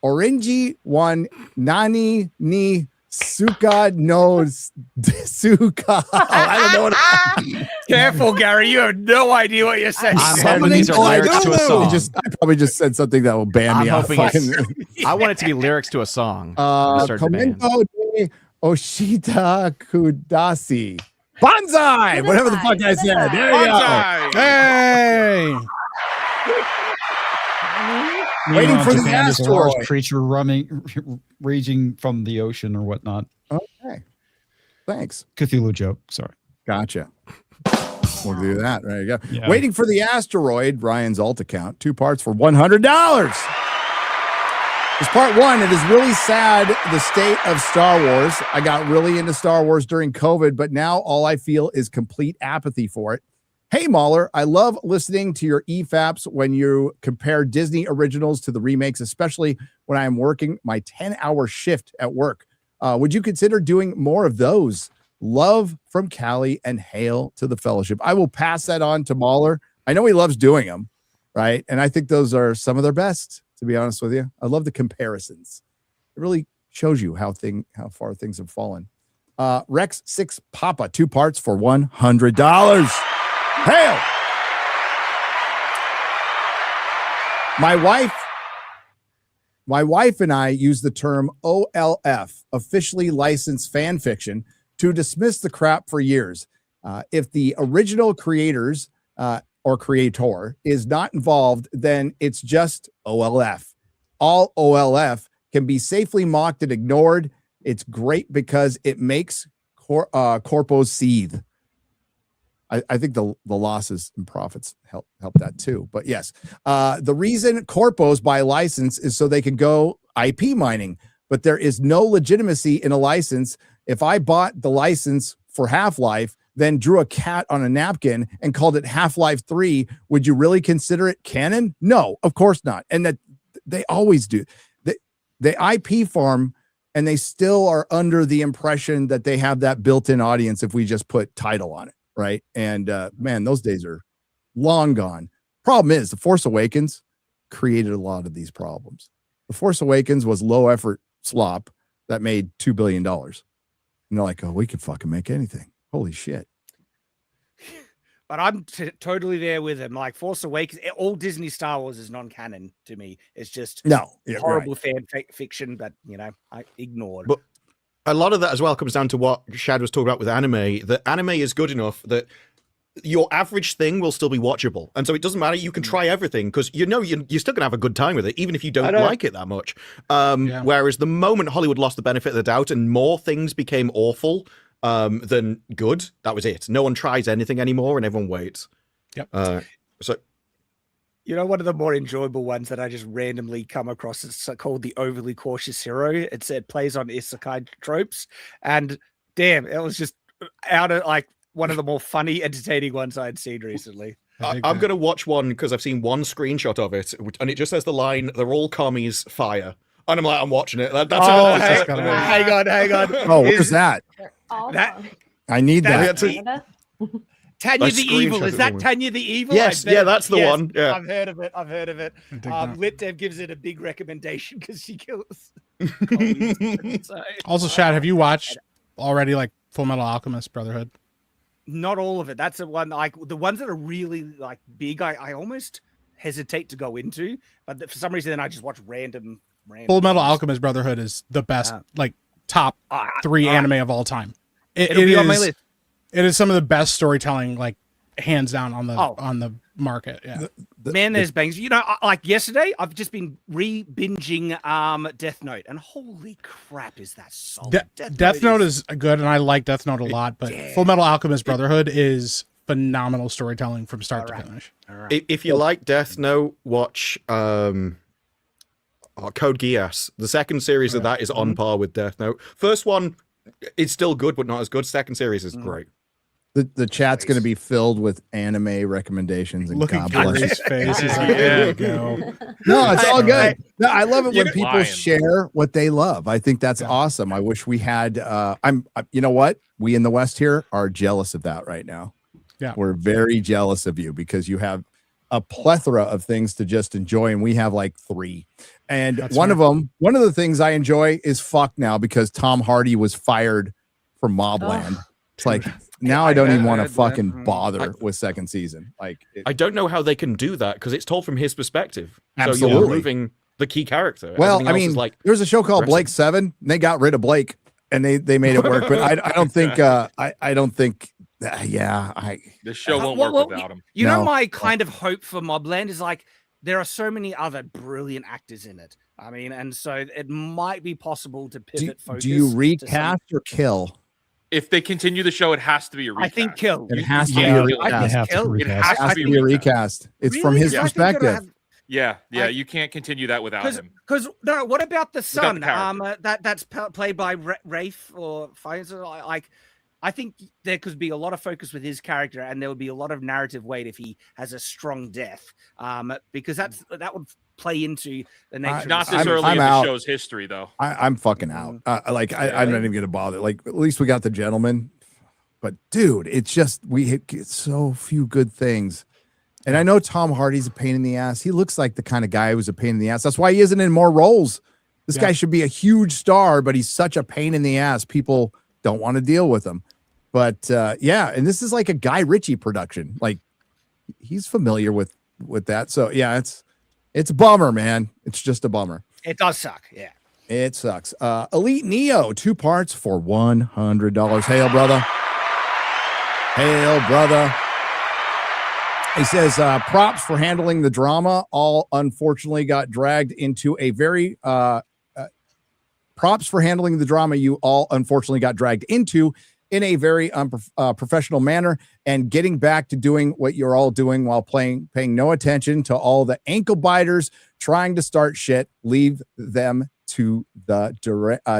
Orangi one nani ni suka no suka. I don't know what Careful, Gary. You have no idea what you're saying. I'm hoping these are lyrics to a song. I probably just said something that will ban me off. I want it to be lyrics to a song. Komento de Oshita Kudasi. Bonsai! Whatever the fuck I said. There you go. Hey! Waiting for the asteroid. Creature raging from the ocean or whatnot. Okay. Thanks. Cthulhu joke. Sorry. Gotcha. We'll do that. There you go. Yeah. Waiting for the asteroid, Ryan's alt account. 2 parts for $100. It's part 1. It is really sad, the state of Star Wars. I got really into Star Wars during COVID, but now all I feel is complete apathy for it. Hey, Mahler, I love listening to your EFAPs when you compare Disney originals to the remakes, especially when I am working my 10-hour shift at work. Would you consider doing more of those? Love from Callie and hail to the fellowship. I will pass that on to Mahler. I know he loves doing them, right? And I think those are some of their best, to be honest with you. I love the comparisons. It really shows you how far things have fallen. Rex 6 Papa, 2 parts for $100. Hail! My wife and I use the term OLF, officially licensed fan fiction, to dismiss the crap for years. If the original creators or creator is not involved, then it's just OLF. All OLF can be safely mocked and ignored. It's great because it makes corpos seethe. I think the losses and profits help that too. But yes, the reason corpos buy license is so they can go IP mining, but there is no legitimacy in a license. If I bought the license for Half-Life, then drew a cat on a napkin and called it Half-Life 3, would you really consider it canon? No, of course not. And that they always do. The IP farm and they still are under the impression that they have that built-in audience if we just put title on it, right? And man, those days are long gone. Problem is, The Force Awakens created a lot of these problems. The Force Awakens was low effort slop that made $2 billion. And they're like, oh, we can fucking make anything. Holy shit. But I'm totally there with him. Like Force Awakens, all Disney Star Wars is non-canon to me. It's just horrible fan fiction, but I ignored. But a lot of that as well comes down to what Shad was talking about with anime. That anime is good enough that your average thing will still be watchable, and so it doesn't matter. You can try everything because you're still gonna have a good time with it, even if you don't like it that much. Whereas the moment Hollywood lost the benefit of the doubt and more things became awful than good, that was it. No one tries anything anymore, and everyone waits. Yep. So. One of the more enjoyable ones that I just randomly come across is called The Overly Cautious Hero. It plays on isekai tropes, and damn, it was just out of like one of the more funny, entertaining ones I'd seen recently. I'm going to watch one because I've seen one screenshot of it, and it just says the line, "They're all commies, fire." And I'm like, I'm watching it. That's hang on. Oh, where's that? I need that. Tanya the Evil. Is that Tanya the Evil? Yes, that's the one. Yeah. I've heard of it. LitDev gives it a big recommendation because she kills. Also, Shad, have you watched already like Full Metal Alchemist Brotherhood? Not all of it. That's the one. Like the ones that are really like big, I almost hesitate to go into. But for some reason, then I just watch random. Full Metal Alchemist Brotherhood is the best, like top 3 anime of all time. It'll be on my list. It is some of the best storytelling, like hands down on the market. Yeah, man, there's bangs. Like yesterday, I've just been binging Death Note, and holy crap, is that solid? Death Note is good, and I like Death Note a lot. But Full Metal Alchemist Brotherhood is phenomenal storytelling from start to finish. If you like Death Note, watch Code Geass. The second series of that is on par with Death Note. First one, it's still good, but not as good. Second series is great. The chat's going to be filled with anime recommendations. And look at Gary's face. He's like, there we go. No, it's all good. No, I love it when people share what they love. I think that's awesome. I wish we had. You know what? We in the West here are jealous of that right now. Yeah, we're very jealous of you because you have a plethora of things to just enjoy, and we have like 3. And one of the things I enjoy is Fuck Now because Tom Hardy was fired from Mobland. It's like. Now I don't even want to fucking bother with second season. Like, I don't know how they can do that because it's told from his perspective. Absolutely. So you're removing the key character. Well, I mean, there's a show called Blake 7. And they got rid of Blake, and they made it work. But I don't think. I don't think. The show won't work without him. You know, my kind of hope for Mobland is like there are so many other brilliant actors in it. I mean, and so it might be possible to pivot focus. Do you recast or kill? If they continue the show, it has to be a recast. I think kill. It has to be a recast. It has to be a recast. It's from his perspective. Yeah, you can't continue that without him. Because no, what about the son? That's played by Rafe or Pfizer. Like, I think there could be a lot of focus with his character, and there would be a lot of narrative weight if he has a strong death. Because that would play into the nature. Not this early in the show's history, though. I'm fucking out. I'm not even gonna bother. Like, at least we got the gentleman. But dude, it's just we hit so few good things. And I know Tom Hardy's a pain in the ass. He looks like the kind of guy who's a pain in the ass. That's why he isn't in more roles. This guy should be a huge star, but he's such a pain in the ass. People don't want to deal with him. But and this is like a Guy Ritchie production. Like, he's familiar with that. So yeah, it's a bummer, man. It's just a bummer. It does suck. Yeah, it sucks. Elite Neo, 2 parts for $100. Hail, brother. Hail, brother. He says, props for handling the drama. All unfortunately got dragged into a very props for handling the drama you all unfortunately got dragged into in a very unprofessional manner, and getting back to doing what you're all doing while paying no attention to all the ankle biters trying to start shit. Leave them to the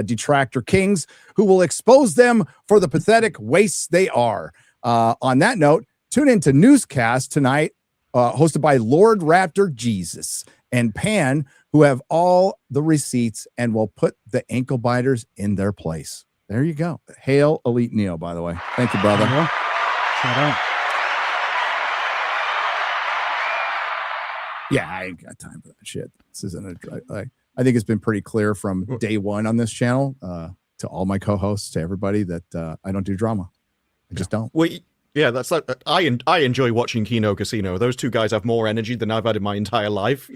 detractor kings who will expose them for the pathetic wastes they are. On that note, tune into Newscast tonight, hosted by Lord Raptor Jesus and Pan, who who have all the receipts and will put the ankle biters in their place. There you go. Hail Elite Neo, by the way. Thank you, brother. Shout out. Yeah, I ain't got time for that shit. This isn't I think it's been pretty clear from day one on this channel to all my co-hosts, to everybody, that I don't do drama. I just don't. Well, yeah, that's like I enjoy watching Kino Casino. Those two guys have more energy than I've had in my entire life,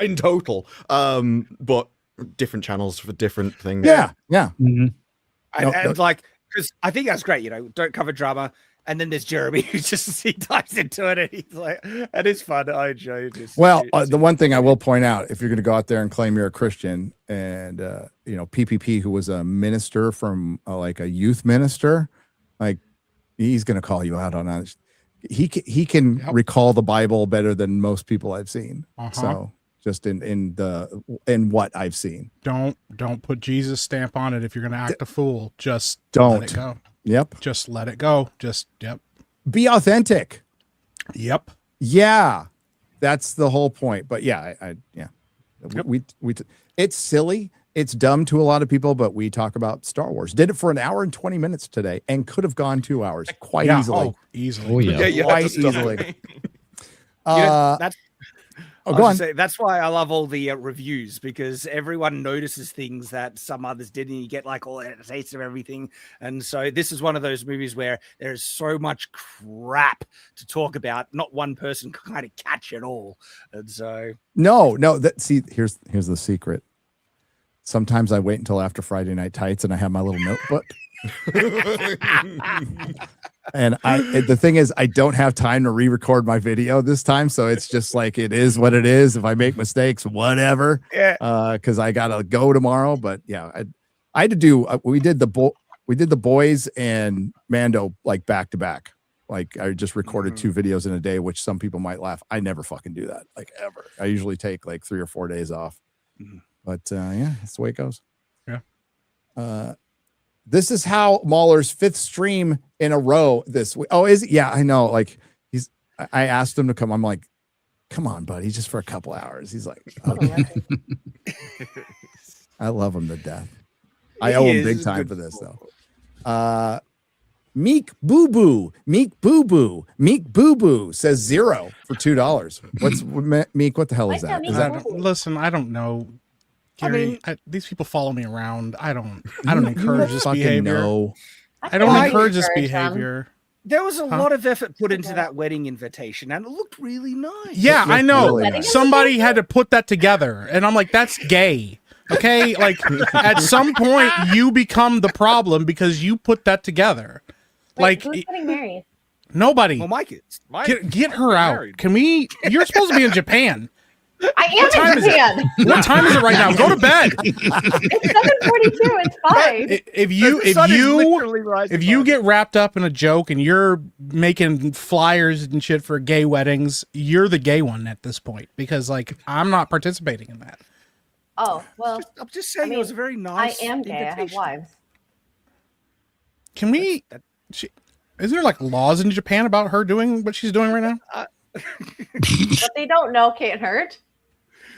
in total. But different channels for different things. Yeah. And like, because I think that's great. Don't cover drama. And then there's Jeremy who just he dives into it and he's like, and it's fun. I enjoy it. Well, the one thing I will point out, if you're going to go out there and claim you're a Christian, and PPP, who was a minister from like a youth minister, like he's going to call you out on that. He can recall the Bible better than most people I've seen. So just in what I've seen, don't put Jesus stamp on it. If you're going to act a fool, just don't let it go. Yep. Just let it go. Be authentic. Yep. Yeah. That's the whole point. But yeah, we it's silly. It's dumb to a lot of people, but we talk about Star Wars. Did it for an hour and 20 minutes today and could have gone 2 hours quite easily. Easily. Oh, yeah. Quite easily. That's why I love all the reviews, because everyone notices things that some others didn't. You get like all that taste of everything. And so this is one of those movies where there's so much crap to talk about. Not one person can kind of catch it all. And so here's the secret. Sometimes I wait until after Friday Night Tights and I have my little notebook. And the thing is, I don't have time to re-record my video this time, so it's just like it is what it is. If I make mistakes, whatever. Yeah. Because I gotta go tomorrow. But yeah, I had to do. We did the boys and Mando like back to back. Like I just recorded 2 videos in a day, which some people might laugh. I never fucking do that, like ever. I usually take like 3 or 4 days off. But yeah, that's the way it goes. Yeah. This is how Mahler's 5th stream in a row this week. Oh, is it? Yeah, I know. Like I asked him to come. I'm like, come on, buddy, just for a couple hours. He's like, okay. I love him to death. I owe him big time for this though. Meek Boo Boo says 0 for $2. What's Meek? What the hell is that? Listen, I don't know. Gary, these people follow me around. I don't encourage this behavior. I don't encourage this behavior. There was a lot of effort put into that wedding invitation, and it looked really nice. Yeah, I know. Really nice. Somebody had to put that together, and I'm like, that's gay. Okay, like at some point you become the problem because you put that together. Wait, who's getting married? Nobody. Well, Mike is. Get her out. Married. Can we? You're supposed to be in Japan. I am in Japan. What time is it right now? Go to bed. It's 7:42. It's fine. If you get wrapped up in a joke and you're making flyers and shit for gay weddings, you're the gay one at this point, because like I'm not participating in that. Oh well. I'm just saying it was a very nice. I am gay. I have wives. Can we? Is there like laws in Japan about her doing what she's doing right now? What they don't know can't hurt.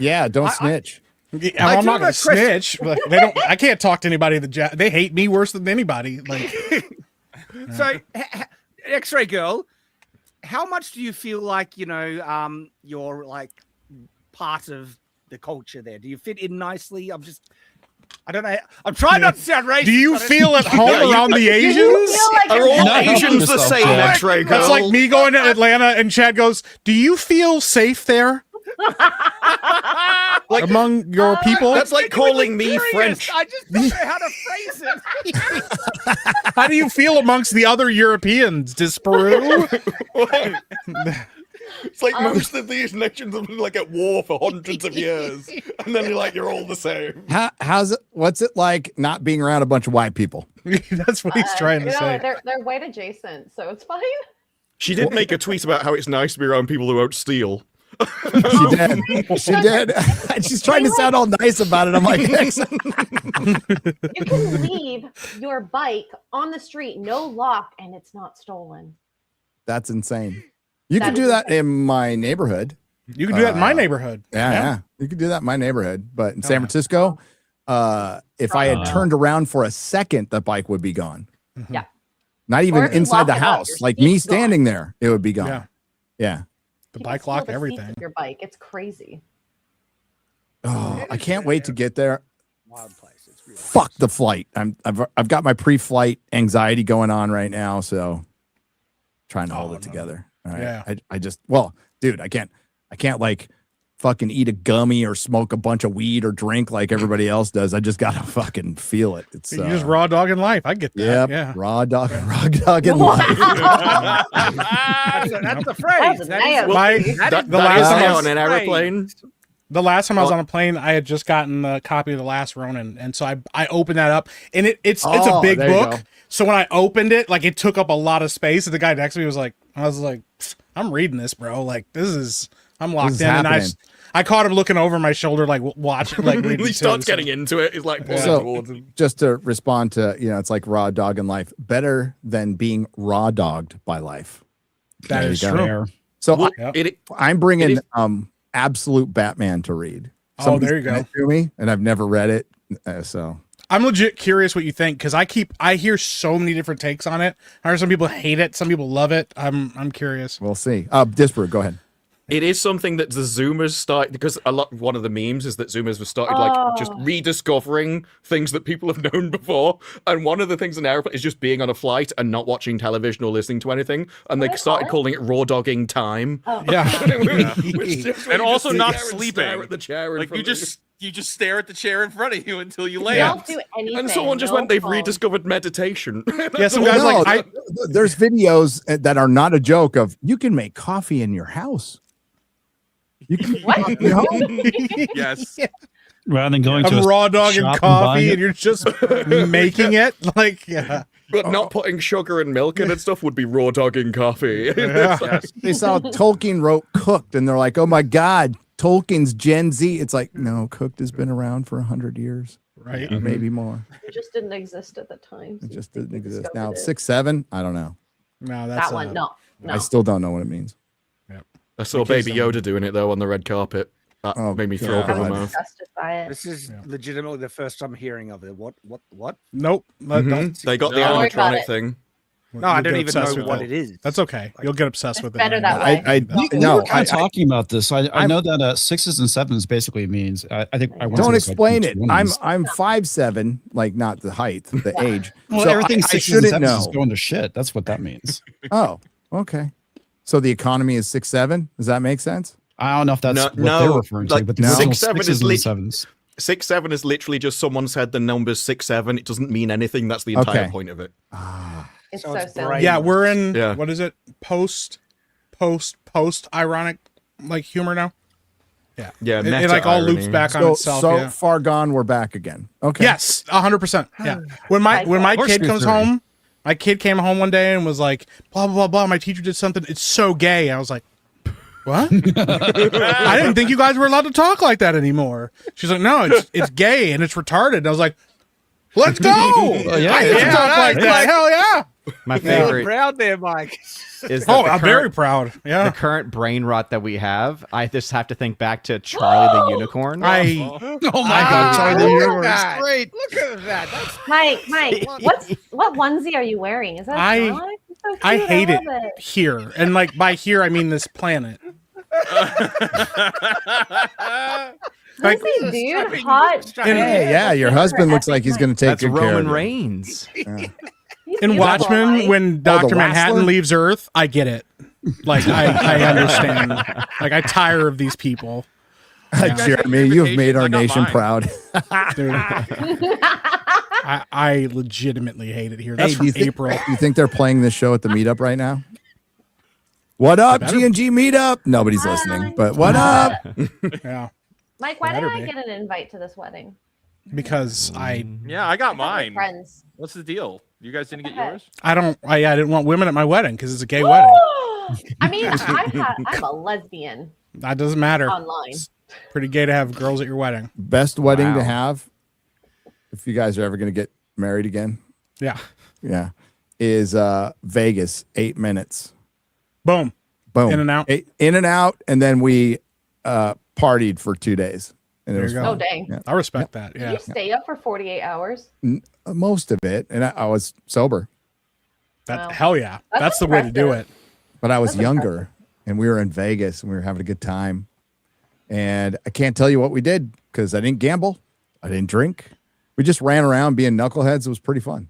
Yeah, don't snitch. I'm not going to snitch, but they don't. I can't talk to anybody that they hate me worse than anybody. Like, so X-Ray Girl, how much do you feel like you're like part of the culture there? Do you fit in nicely? I don't know. I'm trying not to sound racist. Do you feel at home around the Asians? Are all Asians the same, X-Ray Girl? That's like me going to Atlanta and Chad goes, "Do you feel safe there?" Like among your people? That's like calling me French. I just don't know how to phrase it. How do you feel amongst the other Europeans? Disparu? It's like most of these nations have been like at war for hundreds of years, and then you're all the same. What's it like not being around a bunch of white people? That's what he's trying to say. They're white adjacent, so it's fine. She did make a tweet about how it's nice to be around people who won't steal. She did. She's trying to sound all nice about it. I'm like, you can leave your bike on the street, no lock, and it's not stolen. That's insane. You can do that in my neighborhood. You can do that in my neighborhood. Yeah. You can do that in my neighborhood. But in San Francisco, if I had turned around for a second, the bike would be gone. Yeah. Not even inside the house. your Like me seat's gone. standing there, it would be gone. Yeah. The People bike steal lock, the seats everything. of Your bike. It's crazy. Oh, I can't wait to get there. Fuck the flight. I've got my pre-flight anxiety going on right now, so trying to hold it together. All right. Yeah. I just dude, I can't like fucking eat a gummy or smoke a bunch of weed or drink like everybody else does. I just gotta fucking feel it. It's You just raw dog in life. I get that. Yep, Yeah. raw dog in life. That's the phrase. That's That is- nasty. The last time I was on an aeroplane. The last time I was on a plane, I had just gotten a copy of The Last Ronin, and so I opened that up, and it's a big there you book. go. So when I opened it, like it took up a lot of space, and the guy next to me was like, I'm reading this, bro. Like I'm locked is in, and happening. I caught him looking over my shoulder, like watching, like reading. He too, starts so- getting into it. He's like, pulling So towards him. just to respond to, it's like raw dog in life. Better than being raw dogged by life. That There is you go. true. There. So Well, Yep. I'm bringing it Absolute Batman to read. Oh, there you Somebody sent go. it to me, and I've never read it. So I'm legit curious what you think because I hear so many different takes on it. I heard some people hate it, some people love it. I'm curious. we'll see. Disparate, go ahead. It is something that the Zoomers start because one of the memes is that Zoomers have started like just rediscovering things that people have known before. And one of the things in airplane is just being on a flight and not watching television or listening to anything. And they started calling it raw dogging time. Yeah. And also not Stare sleeping. at the chair in Like front of you just stare at the chair in front of you until you They land. don't do anything. And someone just no went, they've phone. rediscovered meditation. Yeah, some Well, guys no, there's videos that are not a joke of you can make coffee in your house. You can What? you know? Yes. Rather than going to I'm a raw dogging shop and buying coffee it. and you're just making it. Like, yeah. But not putting sugar and milk in and stuff would be raw dogging coffee. Yeah. They saw Tolkien wrote Cooked, and they're like, "Oh my God, Tolkien's Gen Z." It's like, no, Cooked has been around for 100 years, Right. maybe more. It just didn't exist at the time. It just didn't exist. discovered Now it. 6, 7, I don't know. No, that's That one, no. I still don't know what it means. I saw Baby Yoda doing it though on the red carpet. That made me throw up in my God. mouth. Justify it. This is legitimately the first time hearing of it. What? Nope. They got the Don't worry about animatronic it. thing. No, I You'll don't get even obsessed know with what it is. That's okay. You'll get obsessed with it. better that way. We No, were kind of talking about this. I know that 6s and 7s basically means. I think I once Don't was like explain it. 20s. I'm 5'7", like not the height, the age. Well, So everything I 6s and shouldn't 7s know. is going to shit. That's what that means. Oh, okay. So the economy is 6'7". Does that make sense? I don't know if that's No, what no, they're referring to, like, but the no. original 6'7" 6s is and lit- 7s. 6'7" is literally just someone said the number's 6'7". It doesn't mean anything. That's the entire Okay. point of it. It's So so it's silly. brain. Yeah, we're in Yeah. what is it? Post ironic like humor now. Yeah. Yeah, It like all loops meta-irony. back on So, itself. so Yeah. far gone, we're back again. Okay. Yes, 100%. Yeah. When my Of course kid you're comes 30. home, my kid came home one day and was like, blah blah blah blah. My teacher did something. It's so gay. I was like, what? I didn't think you guys were allowed to talk like that anymore. She's like, no, it's gay and it's retarded. And I was like, let's go. yeah, I get to yeah, talk like right. that. Hell yeah. My You're favorite proud there, Mike. is that Oh, the I'm current- very proud. Yeah. the current brain rot that we have. I just have to think back to Charlie the Unicorn. I Oh my God, Charlie the look at Unicorn is that. great. Look at that. That's Mike, what onesie are you wearing? Is that I- Sonic? It's so cute. I hate it love here. And like by here I mean this planet. Like, Who's he, dude? Hot. Hey, yeah, your husband looks like he's going to take That's good care Roman of you. Reigns. He's in beautiful, Watchmen, Mike. when Dr. the Manhattan Wrestler? leaves Earth, I get it. Like I understand. Like I tire of these people. Jeremy, you have made our I got nation mine. proud. Dude, I legitimately hate it here. That's Hey, from do you think, April. you think they're playing this show at the meetup right now? What up, G&G meetup? Nobody's listening, but what up? Yeah. Mike, why Better did I be. get an invite to this wedding? Because Yeah, I got I thought we were mine. Friends. What's the deal? You guys didn't get Okay. yours? I didn't want women at my wedding because it's a gay wedding. I mean, I'm a lesbian That doesn't matter. online. It's pretty gay to have girls at your wedding. Best wedding to Wow. have, if you guys are ever going to get married again, Yeah. is Vegas, 8 minutes. Boom. Boom. In and out. In and out, and then we partied for 2 days. And it There was you fun. go. Oh, dang. Yeah. I respect that. Did Yeah. you stay up for 48 hours? Most of it. And I was sober, That Wow. hell yeah. That's That's the way to do it. impressive. but I was That's younger and we were in Vegas and we were having a good time. And I can't tell you what we did because I didn't gamble. I didn't drink. We just ran around being knuckleheads. It was pretty fun.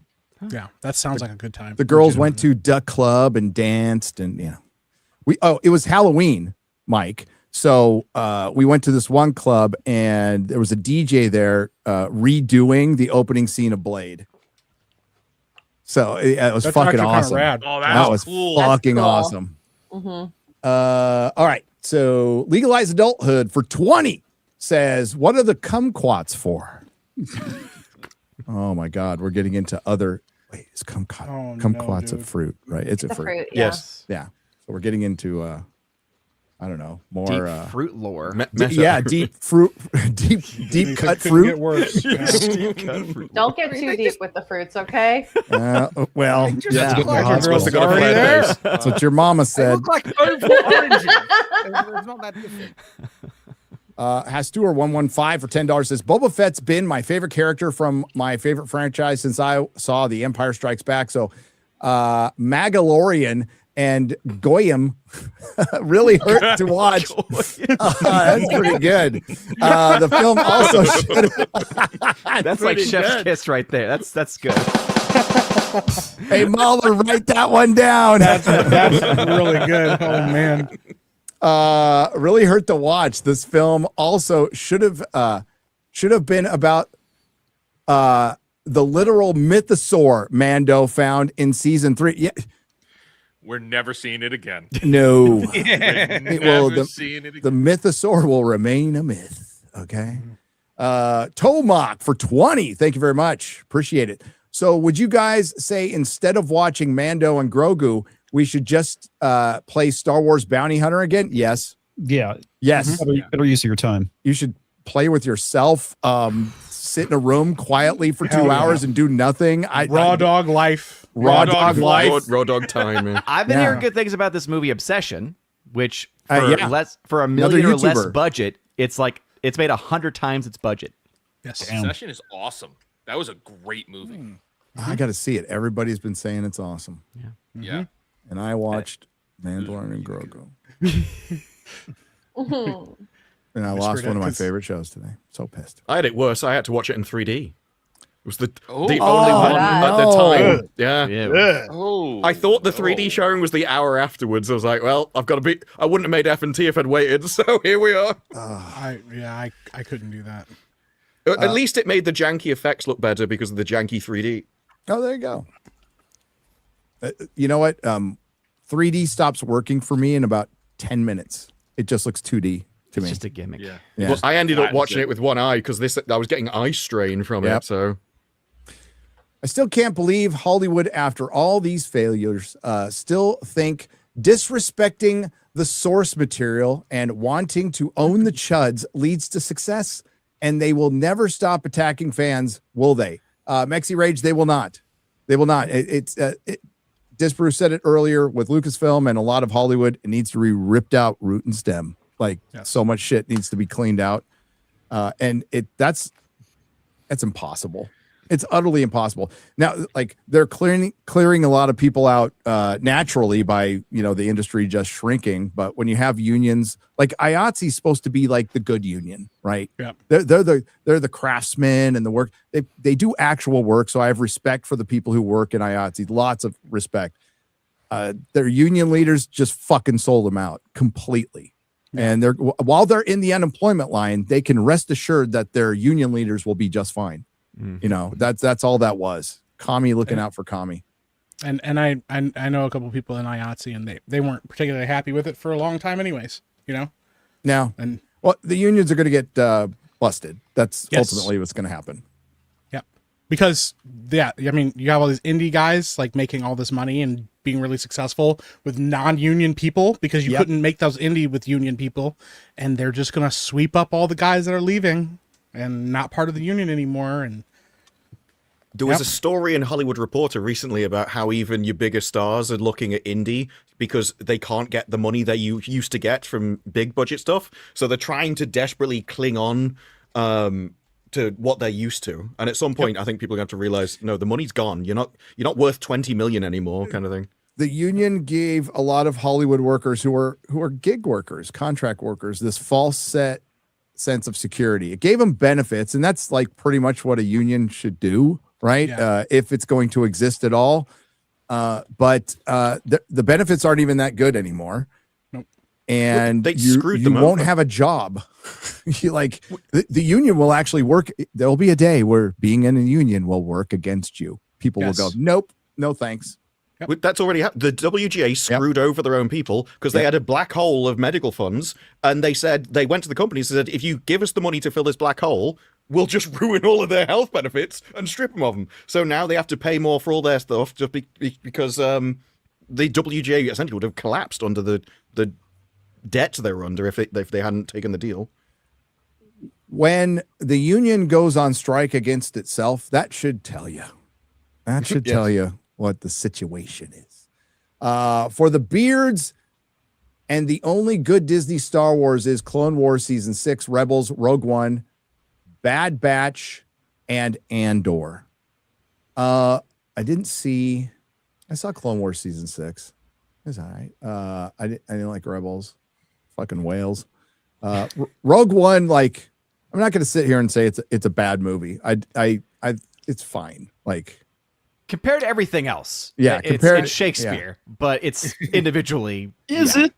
Yeah, that sounds like a good time. The girls went to Duck Club and danced, and it was Halloween, Mike. So we went to this one club, and there was a DJ there redoing the opening scene of Blade. So it was That's fucking actually kinda awesome. rad. Oh, That that's was cool. fucking That's cool. awesome. Mm-hmm. All right. So legalize adulthood for 20 says, what are the kumquats for? Oh my God, we're getting into other. Wait, is kumquats a dude. fruit, right? It's a The fruit. fruit, yeah. Yes. Yeah. So we're getting into I don't know, more Deep fruit lore. yeah, deep fruit, deep Couldn't cut get fruit. worse. Yeah. Don't get too deep with the fruits, okay? Well, Just yeah, look like Hot girls it's already there. that's what your mama They said. look like oval oranges. It's not that different. Hastur 115 for $10 says Boba Fett's been my favorite character from my favorite franchise since I saw The Empire Strikes Back. So Mandalorian and Goyim really hurt to watch. That's pretty good. The film also should. That's like Chef's Kiss right there. That's good. Hey, Mahler, write that one down. That's really good. Oh man. Really hurt to watch. This film also should have been about the literal mythosaur Mando found in season 3. Yeah. We're never seeing it again. No. Never seeing it again. The mythosaur will remain a myth. Okay. Tomac for 20. Thank you very much. Appreciate it. So would you guys say instead of watching Mando and Grogu, we should just play Star Wars Bounty Hunter again? Yes. Yeah. Yes. Better use of your time. You should play with yourself, sit in a room quietly for 2 Hell yeah. hours and do nothing. Raw dog life. Raw dog life. Raw dog time, man. I've been Yeah. hearing good things about this movie Obsession, which for yeah. for a Another million or less YouTuber. budget, it's like it's made 100 times its budget. Yes. Obsession is awesome. That was a great movie. I got to see it. Everybody's been saying it's awesome. Yeah. And I watched Mandalorian and Grogu. And I lost one of my favorite shows today. So pissed. I had it worse. I had to watch it in 3D. It was the only Oh, one at the time. Yeah. Oh. I thought the 3D showing was the hour afterwards. I was like, well, I've got to be. I wouldn't have made FNT if I'd waited. So here we are. I couldn't do that. At least it made the janky effects look better because of the janky 3D. Oh, there you go. You know what? 3D stops working for me in about 10 minutes. It just looks 2D to It's me. just a gimmick. Yeah. Yeah. Well, I ended up That is watching it. it with one eye because I was getting eye strain from Yep. it. So I still can't believe Hollywood, after all these failures, still think disrespecting the source material and wanting to own the chuds leads to success, and they will never stop attacking fans, will they? Mexi Rage, they will not. They will not. Disbrew said it earlier with Lucasfilm and a lot of Hollywood. It needs to be ripped out root and stem. Like so much shit needs to be cleaned out, and that's impossible. It's utterly impossible. Now, like they're clearing a lot of people out naturally by the industry just shrinking. But when you have unions, like IATSE is supposed to be like the good union, right? Yeah. They're the craftsmen and the work. They do actual work. So I have respect for the people who work in IATSE. Lots of respect. Their union leaders just fucking sold them out completely. And while they're in the unemployment line, they can rest assured that their union leaders will be just fine. That's all that was. Kami looking out for Kami. And I know a couple people in IATSE, and they weren't particularly happy with it for a long time, anyways. Now, the unions are going to get busted. That's ultimately what's going to happen. Yeah, because you have all these indie guys like making all this money and being really successful with non-union people because you couldn't make those indie with union people, and they're just going to sweep up all the guys that are leaving and not part of the union anymore. And there was a story in Hollywood Reporter recently about how even your bigger stars are looking at indie because they can't get the money they used to get from big budget stuff. So they're trying to desperately cling on to what they're used to. And at some point, I think people are going to have to realize, no, the money's gone. You're not worth 20 million anymore, kind of thing. The union gave a lot of Hollywood workers who are gig workers, contract workers, this false sense of security. It gave them benefits, and that's like pretty much what a union should do, right? Yeah. If it's going to exist at all. But the benefits aren't even that good anymore. Nope. And They you screwed them won't over. have a job. You like the union will actually work. There'll be a day where being in a union will work against you. People will go, nope, no thanks. That's already happened. The WGA screwed over their own people because they had a black hole of medical funds, and they went to the companies and said, if you give us the money to fill this black hole, we'll just ruin all of their health benefits and strip them of them. So now they have to pay more for all their stuff just because the WGA essentially would have collapsed under the debt they were under if they hadn't taken the deal. When the union goes on strike against itself, that should tell you. That should tell you what the situation is. For the beards, and the only good Disney Star Wars is Clone Wars Season 6, Rebels, Rogue One, Bad Batch, and Andor. I saw Clone Wars Season 6. It was all right. I didn't like Rebels. Fucking whales. Rogue One, like, I'm not going to sit here and say it's a bad movie. It's fine. Like, Compared to everything else, yeah, it's Shakespeare, but it's individually. Is it?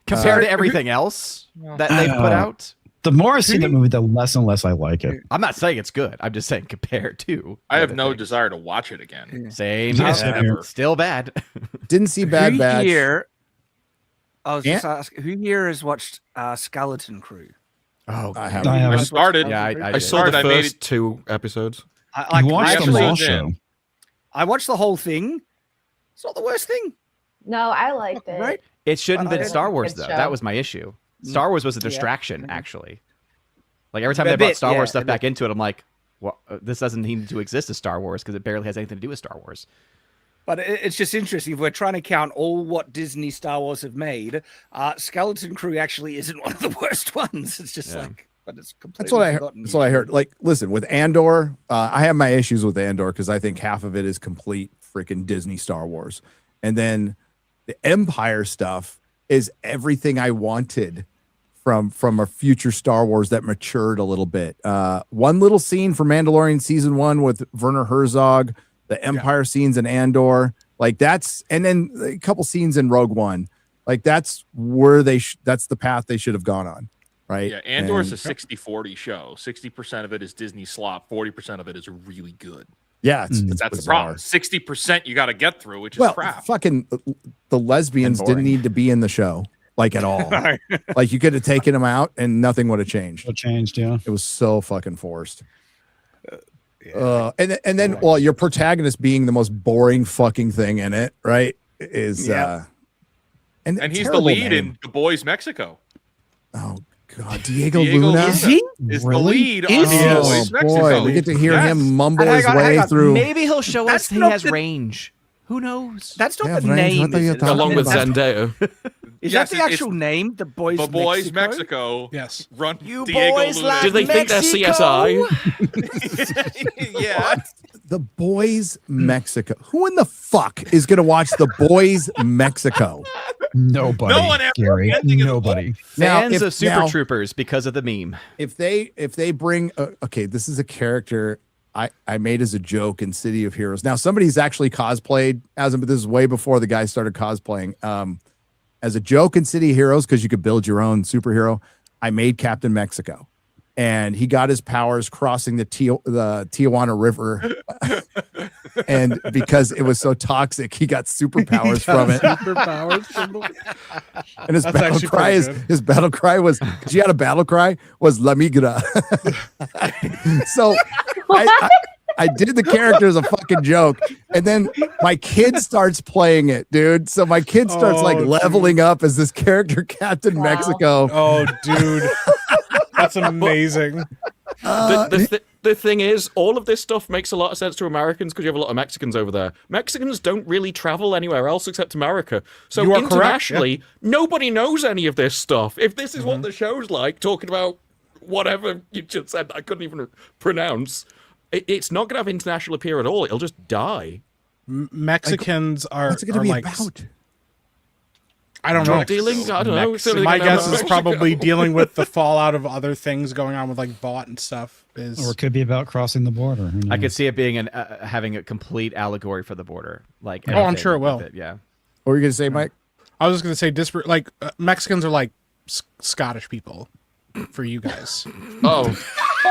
Compared to everything else that they've put out? The more I see that movie, the less and less I like it. I'm not saying it's good. I'm just saying compared to. I have no desire to watch it again. Same. Yeah. Still bad. Didn't see Bad Batch. I was just asking, who here has watched Skeleton Crew? Oh, I haven't. I started. Yeah, I saw the first 2 episodes. I You watched the actually- whole show. I watched the whole thing. It's not the worst thing, No, I liked it. right? It shouldn't have been It's Star a Wars, good though. show. That was my issue. Star Wars was a distraction, actually. Like, every time A they brought bit, Star Wars yeah, stuff a back into it, I'm like, well, this doesn't need to exist as Star Wars because it barely has anything to do with Star Wars. But it's just interesting. If we're trying to count all what Disney Star Wars have made, Skeleton Crew actually isn't one of the worst ones. It's just like, but it's completely That's what I heard. forgotten. That's what I heard. Like, listen, with Andor, I have my issues with Andor because I think half of it is complete freaking Disney Star Wars, and then the Empire stuff is everything I wanted from a future Star Wars that matured a little bit. One little scene from Mandalorian season 1 with Werner Herzog, the Empire scenes in Andor, like that's, and then a couple scenes in Rogue One, like that's where that's the path they should have gone on. Right. Yeah, Andor's And- a 60-40 show. 60% of it is Disney slop. 40% of it is really good. Yeah, it's That's the bizarre. problem. 60% you got to get through, which is Well, crap. fucking the lesbians And didn't boring. need to be in the show, like at all. Like you could have taken them out and nothing would have changed. What changed? Yeah. It was so fucking forced. And then well, your protagonist being the most boring fucking thing in it, right? Is and he's the terrible lead name. in The Boys Mexico. Oh God, Diego Diego Luna. Luna Is he? is the Really? lead on Is The he? Boys Oh Mexico. boy, we get to hear Yes. him mumble Hang his on, way through. Maybe he'll show us That's he not has the- range. Who knows? That's not Yeah, the Range, name. what are you Is it? talking Along with about? Zendaya. Is Yes, that the it's actual name? The Boys The Boys Mexico? Mexico. Yes. Run You Diego boys Luna. like Did they think they're Mexico? CSI? Yeah. The Boys Mexico. Who in the fuck is gonna watch The Boys Mexico? Nobody. No one ever Gary. ending of the Nobody. Now, Fans if- of Super now- Troopers because of the meme. If they bring okay, this is a character I made as a joke in City of Heroes. Now somebody's actually cosplayed as him, but this is way before the guy started cosplaying. As a joke in City of Heroes, because you could build your own superhero, I made Captain Mexico. And he got his powers crossing the Tijuana River. And because it was so toxic, he got superpowers from it. And his That's battle actually cry pretty is good. his battle cry was, because he had a battle cry, was La Migra. So I did the character as a fucking joke, and then my kid starts playing it, dude. So my kid starts like Oh, leveling up as this character, Captain Wow. Mexico. Oh, dude. That's amazing. The the thing is, all of this stuff makes a lot of sense to Americans because you have a lot of Mexicans over there. Mexicans don't really travel anywhere else except America. So You are correct, internationally, nobody knows any of this stuff. If this is what the show's like, talking about whatever you just said, I couldn't even pronounce, it's not going to have international appeal at all. It'll just die. Mexicans are. What's it going to be like, about? I don't know. Dealing? I don't know. My guess is probably dealing with the fallout of other things going on with like bot and stuff. Or it could be about crossing the border. Who I knows? could see it being having a complete allegory for the border. Like, Oh, I'm sure it will. Yeah. What were you going to say, Mike? I was just going to say, like Mexicans are like Scottish people for you guys. Oh.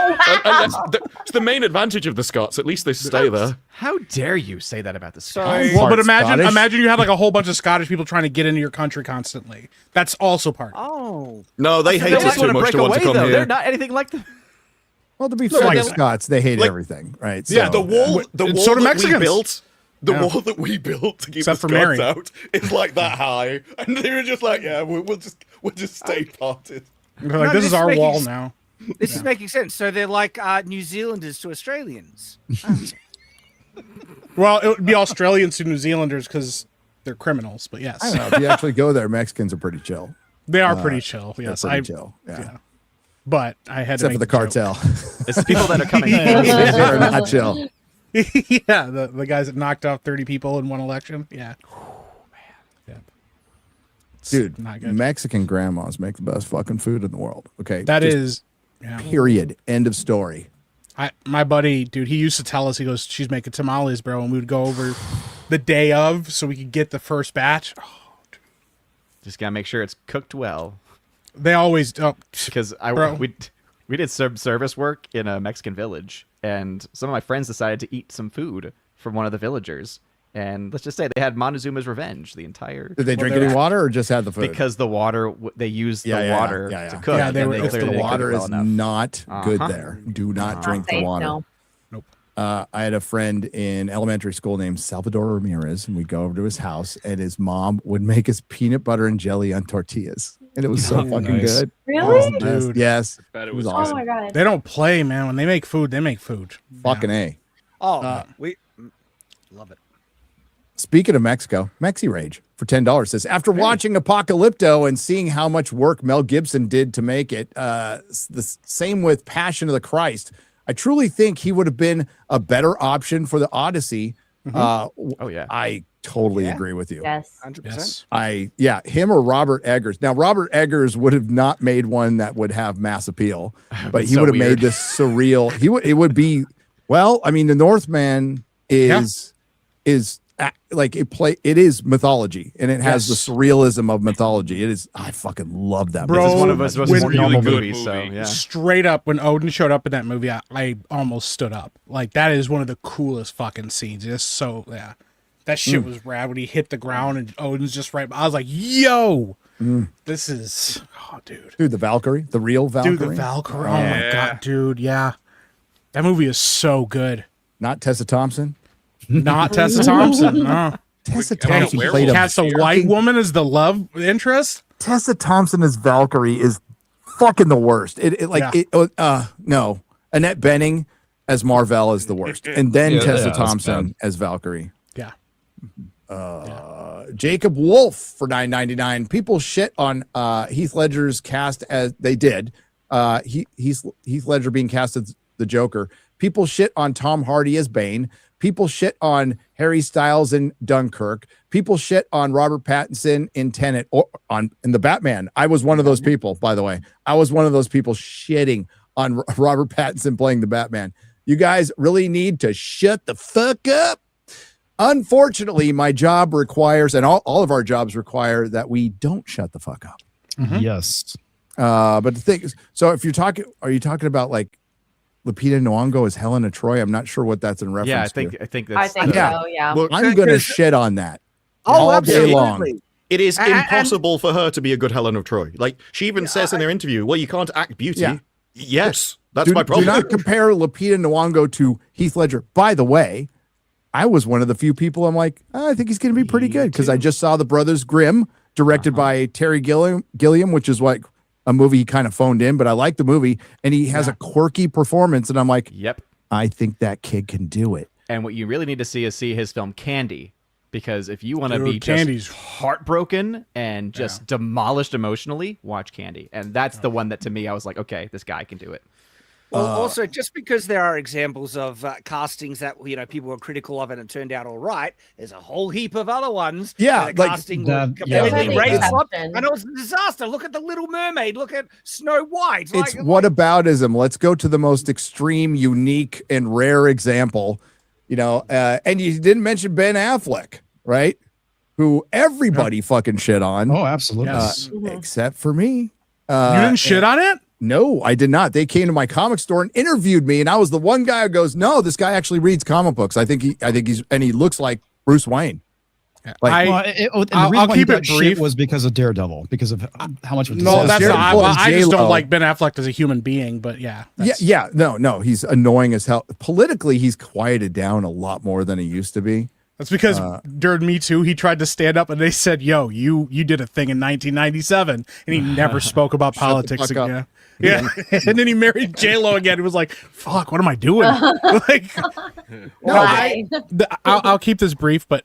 It's the main advantage of the Scots. At least they stay there. How dare you say that about the Scots? Well, but Scottish? imagine you had like a whole bunch of Scottish people trying to get into your country constantly. That's also part. Oh. No, they hate it too much to want to come here. They're not anything like the. Well, to be fair, like- the Scots, they hate like- everything, right? Yeah, So, the wall so do that Mexicans. we built. The Yeah. wall that we built to keep Except the for Scots Mary. out is like that high, and they were just like, "Yeah, we'll just stay parted." They're like, No, this this is our makes- wall now. This is making sense. So they're like New Zealanders to Australians. Well, it would be Australians to New Zealanders because they're criminals. But yes, I don't know. If you actually go there, Mexicans are pretty chill. they are pretty chill. They're Yes, pretty chill. Yeah. yeah. But I had Except to for the make a joke. cartel. It's the people that are coming. They're not chill. Yeah, the guys that knocked off 30 people in one election. Yeah. Dude, not good. Mexican grandmas make the best fucking food in the world. Okay. That just is, yeah. period. End of story. My buddy, dude, he used to tell us, he goes, she's making tamales, bro, and we would go over the day of so we could get the first batch. Oh, Just gotta make sure it's cooked well. they always, Because Bro. we did some service work in a Mexican village, and some of my friends decided to eat some food from one of the villagers. And let's just say they had Montezuma's revenge the entire. Did they drink any water or just had the food? Because the water, they used the water to cook. Yeah, and if clearly the didn't water cook it is well enough. not good there, do not drink the Safe, water. no. Nope. I had a friend in elementary school named Salvador Ramirez, and we'd go over to his house, and his mom would make us peanut butter and jelly on tortillas, and it was so fucking nice. good. Really? Dude. Yes, Bet it was Oh awesome. my god. they don't play, man. When they make food, they make food. Fucking A. Oh, we love it. Speaking of Mexico, Mexi Rage for $10 says, after watching Apocalypto and seeing how much work Mel Gibson did to make it, the same with Passion of the Christ, I truly think he would have been a better option for the Odyssey. Oh yeah, I totally agree with you. Yes. 100%. Yes. Him or Robert Eggers. Now, Robert Eggers would have not made one that would have mass appeal, but he so would have weird. made this surreal. It would be, well, I mean, the Northman is it is mythology, and it has the surrealism of mythology. It is, I fucking love that. Bro, this is one of us when- most normal good movies. So movie. yeah, Straight up, when Odin showed up in that movie, I almost stood up. Like, that is one of the coolest fucking scenes. It's so, yeah. That shit was rad when he hit the ground and Odin's just right. I was like, yo, this is, oh, dude. Dude, the Valkyrie, the real Valkyrie. Dude, the Valkyrie. Oh, my God, dude. Yeah. That movie is so good. Not Tessa Thompson. Not Tessa Thompson. No. Tessa I don't know, Thompson werewolf. played a Cast a white woman as the love interest? Tessa Thompson as Valkyrie is fucking the worst. No. Annette Bening as Marvel is the worst. And then Tessa Thompson as Valkyrie. Yeah. Jacob Wolf for $9.99. People shit on Heath Ledger's cast as they did. Heath Ledger being cast as the Joker. People shit on Tom Hardy as Bane. People shit on Harry Styles in Dunkirk. People shit on Robert Pattinson in Tenet or in the Batman. I was one of those people, by the way. I was one of those people shitting on Robert Pattinson playing the Batman. You guys really need to shut the fuck up. Unfortunately, my job requires, and all of our jobs require, that we don't shut the fuck up. Yes. But the thing is, so if are you talking about like Lupita Nyong'o as Helena Troy? I'm not sure what that's in reference yeah. to. I think I that's think so, yeah. Well, I'm going to shit on that Oh, all day long. absolutely. it is And- impossible for her to be a good Helen of Troy. Like, she even says in their interview, well, you can't act beauty. Yeah. Yes, that's Do my problem. not compare Lupita Nyong'o to Heath Ledger. By the way, I was one of the few people I'm like, I think he's going to be pretty good because I just saw The Brothers Grimm, directed by Terry Gilliam, which is like a movie he kind of phoned in, but I like the movie, and he has a quirky performance, and I'm like, yep, I think that kid can do it. And what you really need to see is his film Candy, because if you want to Dude, be Candy's- just heartbroken and just demolished emotionally, watch Candy. And that's the one that to me I was like, okay, this guy can do it. Well, also, just because there are examples of castings that people were critical of and it turned out all right, there's a whole heap of other ones. Yeah, where the like casting the- was completely yeah. raised up, Exception. and it was a disaster. Look at the Little Mermaid. Look at Snow White. It's whataboutism. Let's go to the most extreme, unique, and rare example. And you didn't mention Ben Affleck, right? Who everybody fucking shit on. Oh, absolutely. Yes. Except for me. You didn't shit on it? No, I did not. They came to my comic store and interviewed me, and I was the one guy who goes, "No, this guy actually reads comic books. I think he's and he looks like Bruce Wayne." Like, I'll keep it brief. Was because of Daredevil, because of how much of a No, disaster. that's not. Daredevil I is just don't J-Lo. like Ben Affleck as a human being, but no, he's annoying as hell. Politically, he's quieted down a lot more than he used to be. That's because during Me Too, he tried to stand up and they said, "Yo, you did a thing in 1997," and he never spoke about politics fuck up. again. Yeah, and then he married J-Lo again. He was like, "Fuck, what am I doing?" Like, I'll keep this brief, but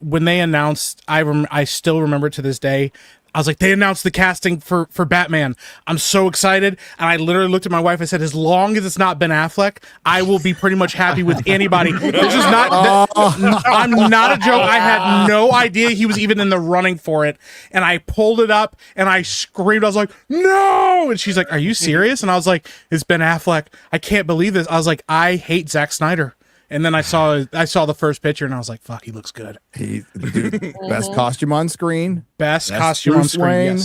when they announced, I still remember to this day. I was like, they announced the casting for Batman. I'm so excited. And I literally looked at my wife. I said, as long as it's not Ben Affleck, I will be pretty much happy with anybody. This is not, I'm not a joke. I had no idea he was even in the running for it. And I pulled it up and I screamed. I was like, no. And she's like, are you serious? And I was like, it's Ben Affleck. I can't believe this. I was like, I hate Zack Snyder. And then I saw the first picture and I was like, fuck, he looks good. Best costume on screen. Best costume on Bruce screen. Wayne.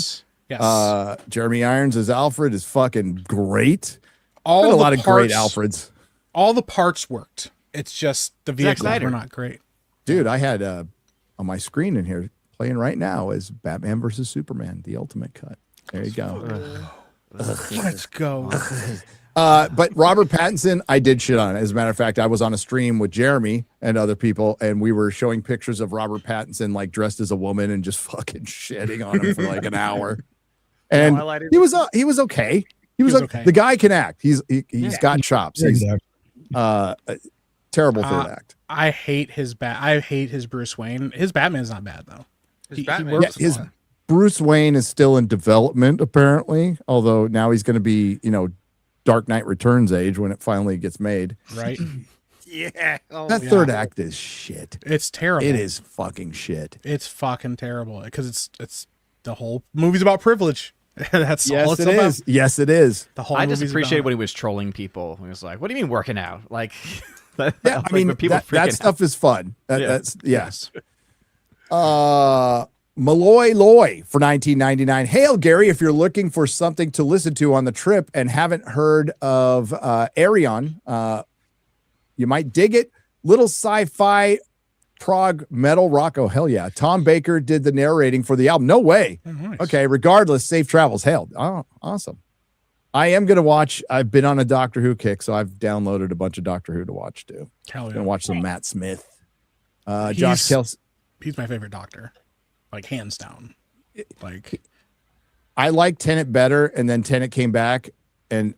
Yes. Jeremy Irons as Alfred is fucking great. All Been a the lot of great parts- Alfreds. All the parts worked. It's just the vehicles Snyder. were not great. Dude, I had on my screen in here playing right now is Batman versus Superman, the ultimate cut. There you go. Let's go. But Robert Pattinson, I did shit on it. As a matter of fact, I was on a stream with Jeremy and other people, and we were showing pictures of Robert Pattinson like dressed as a woman and just fucking shitting on him for like an hour. And he was okay. He was okay. The guy can act. He's got chops. He's terrible third act. I hate his Bruce Wayne. His Batman's not bad though. His Bruce Wayne is still in development apparently, although now he's going to be, Dark Knight Returns age when it finally gets made. Right. Yeah. That third act is shit. It's terrible. It is fucking shit. It's fucking terrible because it's the whole movie's about privilege. That's all it's it about. is. Yes, it is. The whole I just movie's appreciate about when he was trolling people. He was like, "What do you mean working out?" Like, Yeah, like, I mean when people that freaking stuff is fun. Yeah. That's yes. Malloy Loy for $19.99. Hail Gary, if you're looking for something to listen to on the trip and haven't heard of Arion, you might dig it. Little sci-fi prog metal rock. Oh, hell yeah. Tom Baker did the narrating for the album. No way. Oh, nice. Okay, regardless, safe travels. Hail. Oh, awesome. I am going to watch. I've been on a Doctor Who kick, so I've downloaded a bunch of Doctor Who to watch too. Hell yeah. Going to watch some Matt Smith. Josh He's- Kelsey. He's my favorite Doctor, like hands down. Like I liked Tenet better, and then Tenet came back, and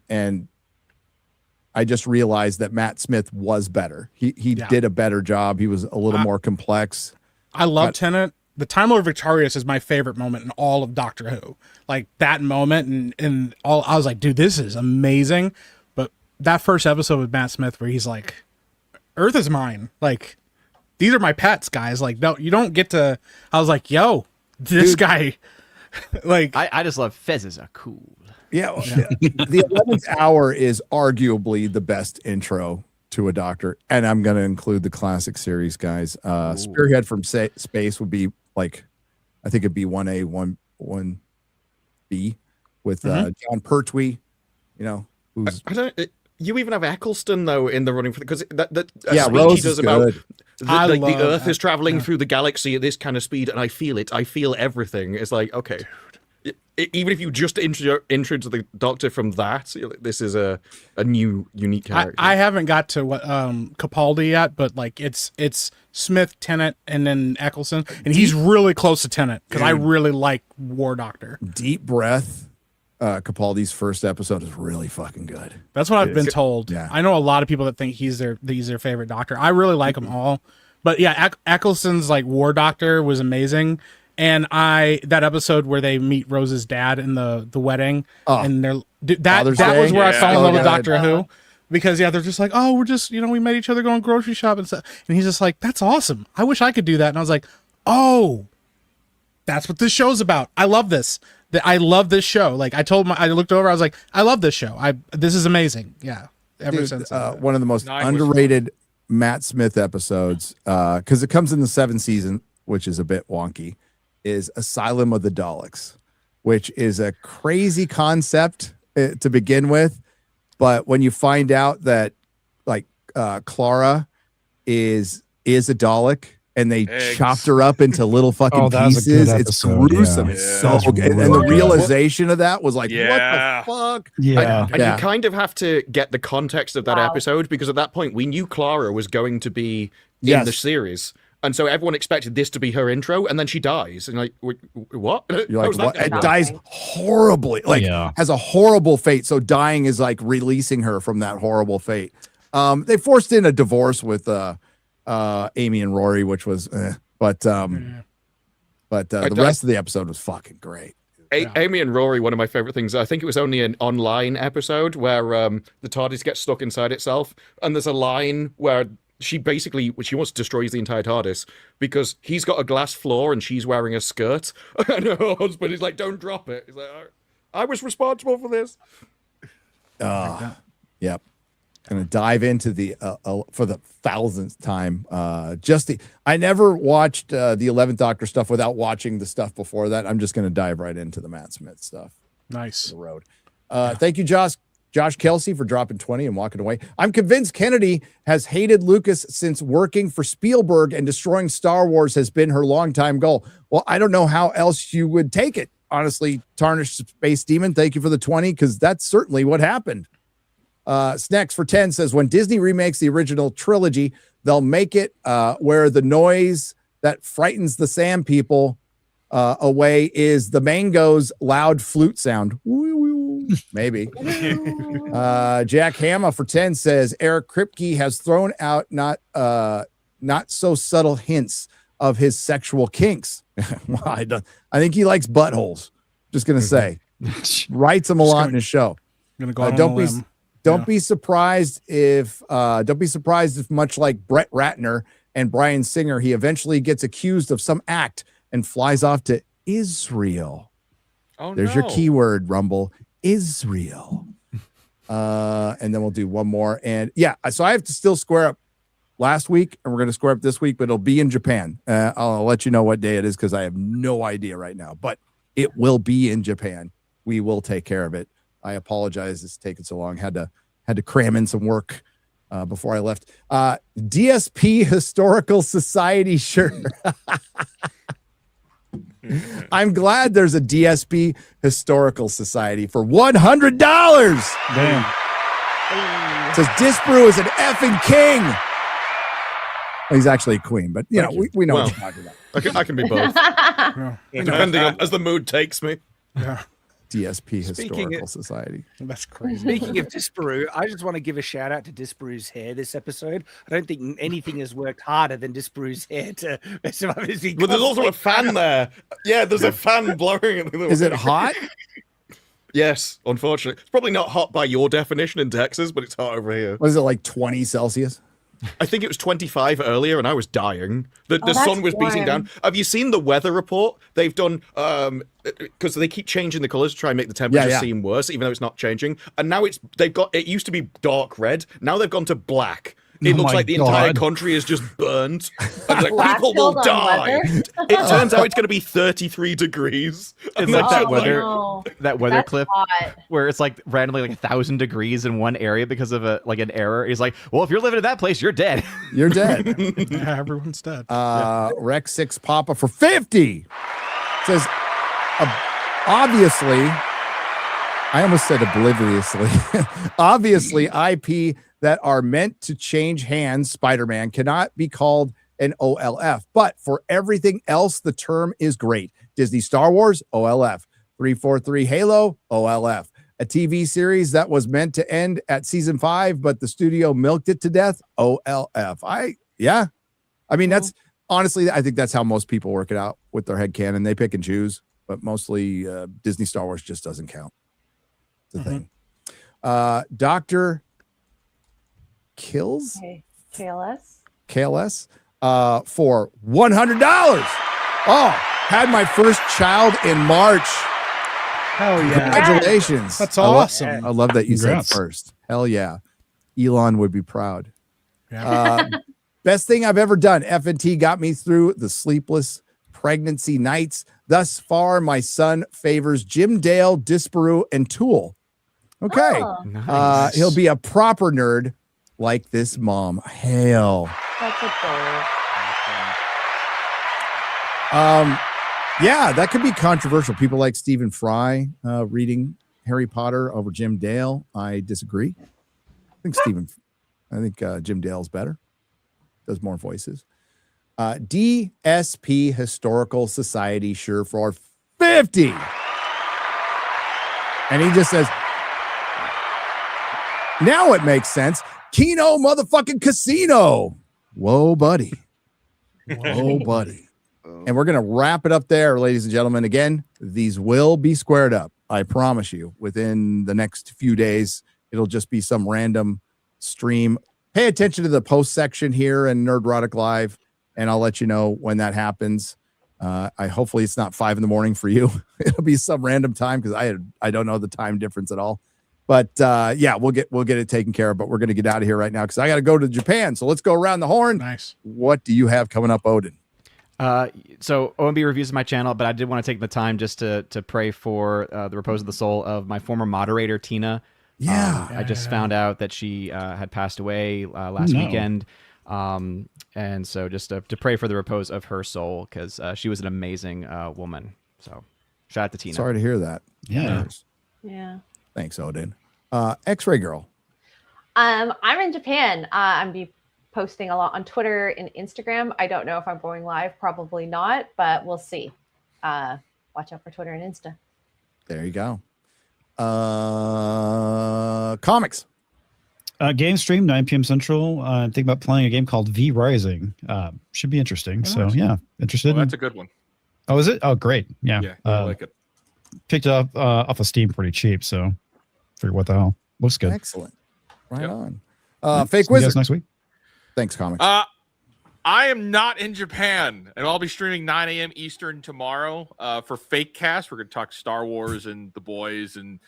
I just realized that Matt Smith was better. He did a better job. He was a little more complex. I love Tenet. The Time Lord Victorious is my favorite moment in all of Doctor Who. Like that moment and all. I was like, dude, this is amazing. But that first episode with Matt Smith, where he's like, "Earth is mine." Like, these are my pets, guys. Like, no, you don't get to. I was like, yo, this guy. Like, I just love fezzes are cool. Yeah, the 11th hour is arguably the best intro to a Doctor, and I'm going to include the classic series, guys. Spearhead from Space would be like, I think it'd be 1A, 1B with John Pertwee. Who's I don't. You even have Eccleston though in the running for because that yeah, speech Rose he does is about good. the Earth is traveling through the galaxy at this kind of speed, and I feel it. I feel everything. It's like, okay, even if you just intro the Doctor from that, this is a new unique character. I haven't got to what Capaldi yet, but like it's Smith, Tennant, and then Eccleston, and he's really close to Tennant because I really like War Doctor. Deep breath. Capaldi's first episode is really fucking good. That's what I've been told. Yeah. I know a lot of people that think he's their favorite Doctor. I really like them all, but yeah, Eccleston's like War Doctor was amazing. And that episode where they meet Rose's dad in the wedding, and that was where I fell in love with Doctor Who, because they're just like, oh, we're just we met each other going grocery shopping and stuff, and he's just like, that's awesome. I wish I could do that. And I was like, oh, that's what this show's about. I love this. I love this show. Like I looked over, I was like, I love this show. This is amazing. Yeah. Ever since one of the most underrated Matt Smith episodes, because it comes in the 7th season, which is a bit wonky, is Asylum of the Daleks, which is a crazy concept to begin with. But when you find out that like Clara is a Dalek and they chopped her up into little fucking pieces, it's gruesome. Yeah. It's so good. And the realization of that was like, what the fuck? Yeah. And you kind of have to get the context of that episode, because at that point we knew Clara was going to be in the series. And so everyone expected this to be her intro, and then she dies. And like, what? You're like, what? It dies horribly, like has a horrible fate. So dying is like releasing her from that horrible fate. They forced in a divorce with Amy and Rory, which was, but the rest of the episode was fucking great. Amy and Rory, one of my favorite things. I think it was only an online episode where the TARDIS gets stuck inside itself, and there's a line where she wants to destroy the entire TARDIS because he's got a glass floor and she's wearing a skirt, and her husband is like, "Don't drop it." He's like, "I was responsible for this." Yep. Gonna dive into the for the 1000th time. I never watched the 11th Doctor stuff without watching the stuff before that. I'm just gonna dive right into the Matt Smith stuff. Nice. The road. Thank you, Josh Kelsey, for dropping 20 and walking away. I'm convinced Kennedy has hated Lucas since working for Spielberg, and destroying Star Wars has been her longtime goal. Well, I don't know how else you would take it. Honestly, Tarnished Space Demon, thank you for the 20, because that's certainly what happened. Snacks for 10 says, when Disney remakes the original trilogy, they'll make it where the noise that frightens the sand people away is the mango's loud flute sound. Maybe. Jack Hama for 10 says, Eric Kripke has thrown out not so subtle hints of his sexual kinks. Well, I think he likes buttholes. Just gonna say, writes them a lot in his show. Don't be surprised if much like Brett Ratner and Bryan Singer, he eventually gets accused of some act and flies off to Israel. There's your keyword, Rumble. Israel. And then we'll do one more. And so I have to still square up last week, and we're going to square up this week, but it'll be in Japan. I'll let you know what day it is, because I have no idea right now, but it will be in Japan. We will take care of it. I apologize it's taken so long. Had to cram in some work before I left. DSP Historical Society shirt. I'm glad there's a DSP Historical Society for $100. Damn. It says Disbrew is an effing king. Well, he's actually a queen, but we know what you're talking about. I can be both. Depending on as the mood takes me. Yeah. DSP Historical Society. That's crazy. Speaking of Disparu, I just want to give a shout out to Disparu's hair this episode. I don't think anything has worked harder than Disparu's hair to mess him up. But there's also a fan there. Yeah, there's a fan blowing. Is it hot? Yes, unfortunately. It's probably not hot by your definition in Texas, but it's hot over here. What is it, like 20 Celsius? I think it was 25 earlier, and I was dying. The sun was beating down. Have you seen the weather report? They've done, because they keep changing the colors to try and make the temperature seem worse, even though it's not changing. And now it used to be dark red. Now they've gone to black. It looks like the entire country is just burnt. And like, people will die. It turns out it's going to be 33 degrees. It's like that weather clip where it's like randomly like 1,000 degrees in one area because of an error. He's like, well, if you're living in that place, you're dead. You're dead. Yeah, everyone's dead. Rex 6 Papa for 50 says, obviously, I almost said obliviously. Obviously, IP that are meant to change hands, Spider-Man, cannot be called an OLF. But for everything else, the term is great. Disney Star Wars, OLF. 343 Halo, OLF. A TV series that was meant to end at season 5, but the studio milked it to death, OLF. I mean, that's honestly, I think that's how most people work it out with their headcanon. They pick and choose, but mostly Disney Star Wars just doesn't count. It's a thing. Dr. Kills? KLS for $100. Oh, had my first child in March. Hell yeah. Congratulations. That's awesome. I love that you Congrats. said first. Hell yeah. Elon would be proud. Yeah. Best thing I've ever done. FNT got me through the sleepless pregnancy nights. Thus far, my son favors Jim Dale, Disparu, and Tool. Okay. Oh, Nice. He'll be a proper nerd like this mom. Hell. that's adorable. Yeah, that could be controversial. People like Stephen Fry reading Harry Potter over Jim Dale. I disagree. I think Jim Dale's better. Does more voices. DSP Historical Society sure for 50. And he just says, now it makes sense. Kino motherfucking Casino. Whoa, buddy. Whoa, buddy. And we're going to wrap it up there, ladies and gentlemen. Again, these will be squared up. I promise you. Within the next few days, it'll just be some random stream. Pay attention to the post section here in Nerdrotic Live, and I'll let you know when that happens. Hopefully it's not 5 a.m. for you. It'll be some random time because I don't know the time difference at all. But yeah, we'll get it taken care of. But we're going to get out of here right now because I got to go to Japan. So let's go around the horn. Nice. What do you have coming up, Odin? So OMB reviews is my channel, but I did want to take the time just to pray for the repose of the soul of my former moderator, Tina. Yeah. I just found out that she had passed away last weekend. And so just to pray for the repose of her soul because she was an amazing woman. So shout out to Tina. Sorry to hear that. Yeah. Yeah. Thanks, Odin. X-Ray Girl. I'm in Japan. I'm be posting a lot on Twitter and Instagram. I don't know if I'm going live, probably not, but we'll see. Watch out for Twitter and Insta. There you go. Comics. Game stream, 9 p.m. Central. I'm thinking about playing a game called V Rising. Should be interesting. So yeah, interested. That's a good one. Oh, is it? Oh, great. Yeah. Yeah, I like it. Picked it up off of Steam pretty cheap. So figure what the hell. Looks good. Excellent. Right Yep. on. Fake See you guys Wizard. next week. Thanks, Comics. I am not in Japan, and I'll be streaming 9 a.m. Eastern tomorrow for Fake Cast. We're going to talk Star Wars and The Boys and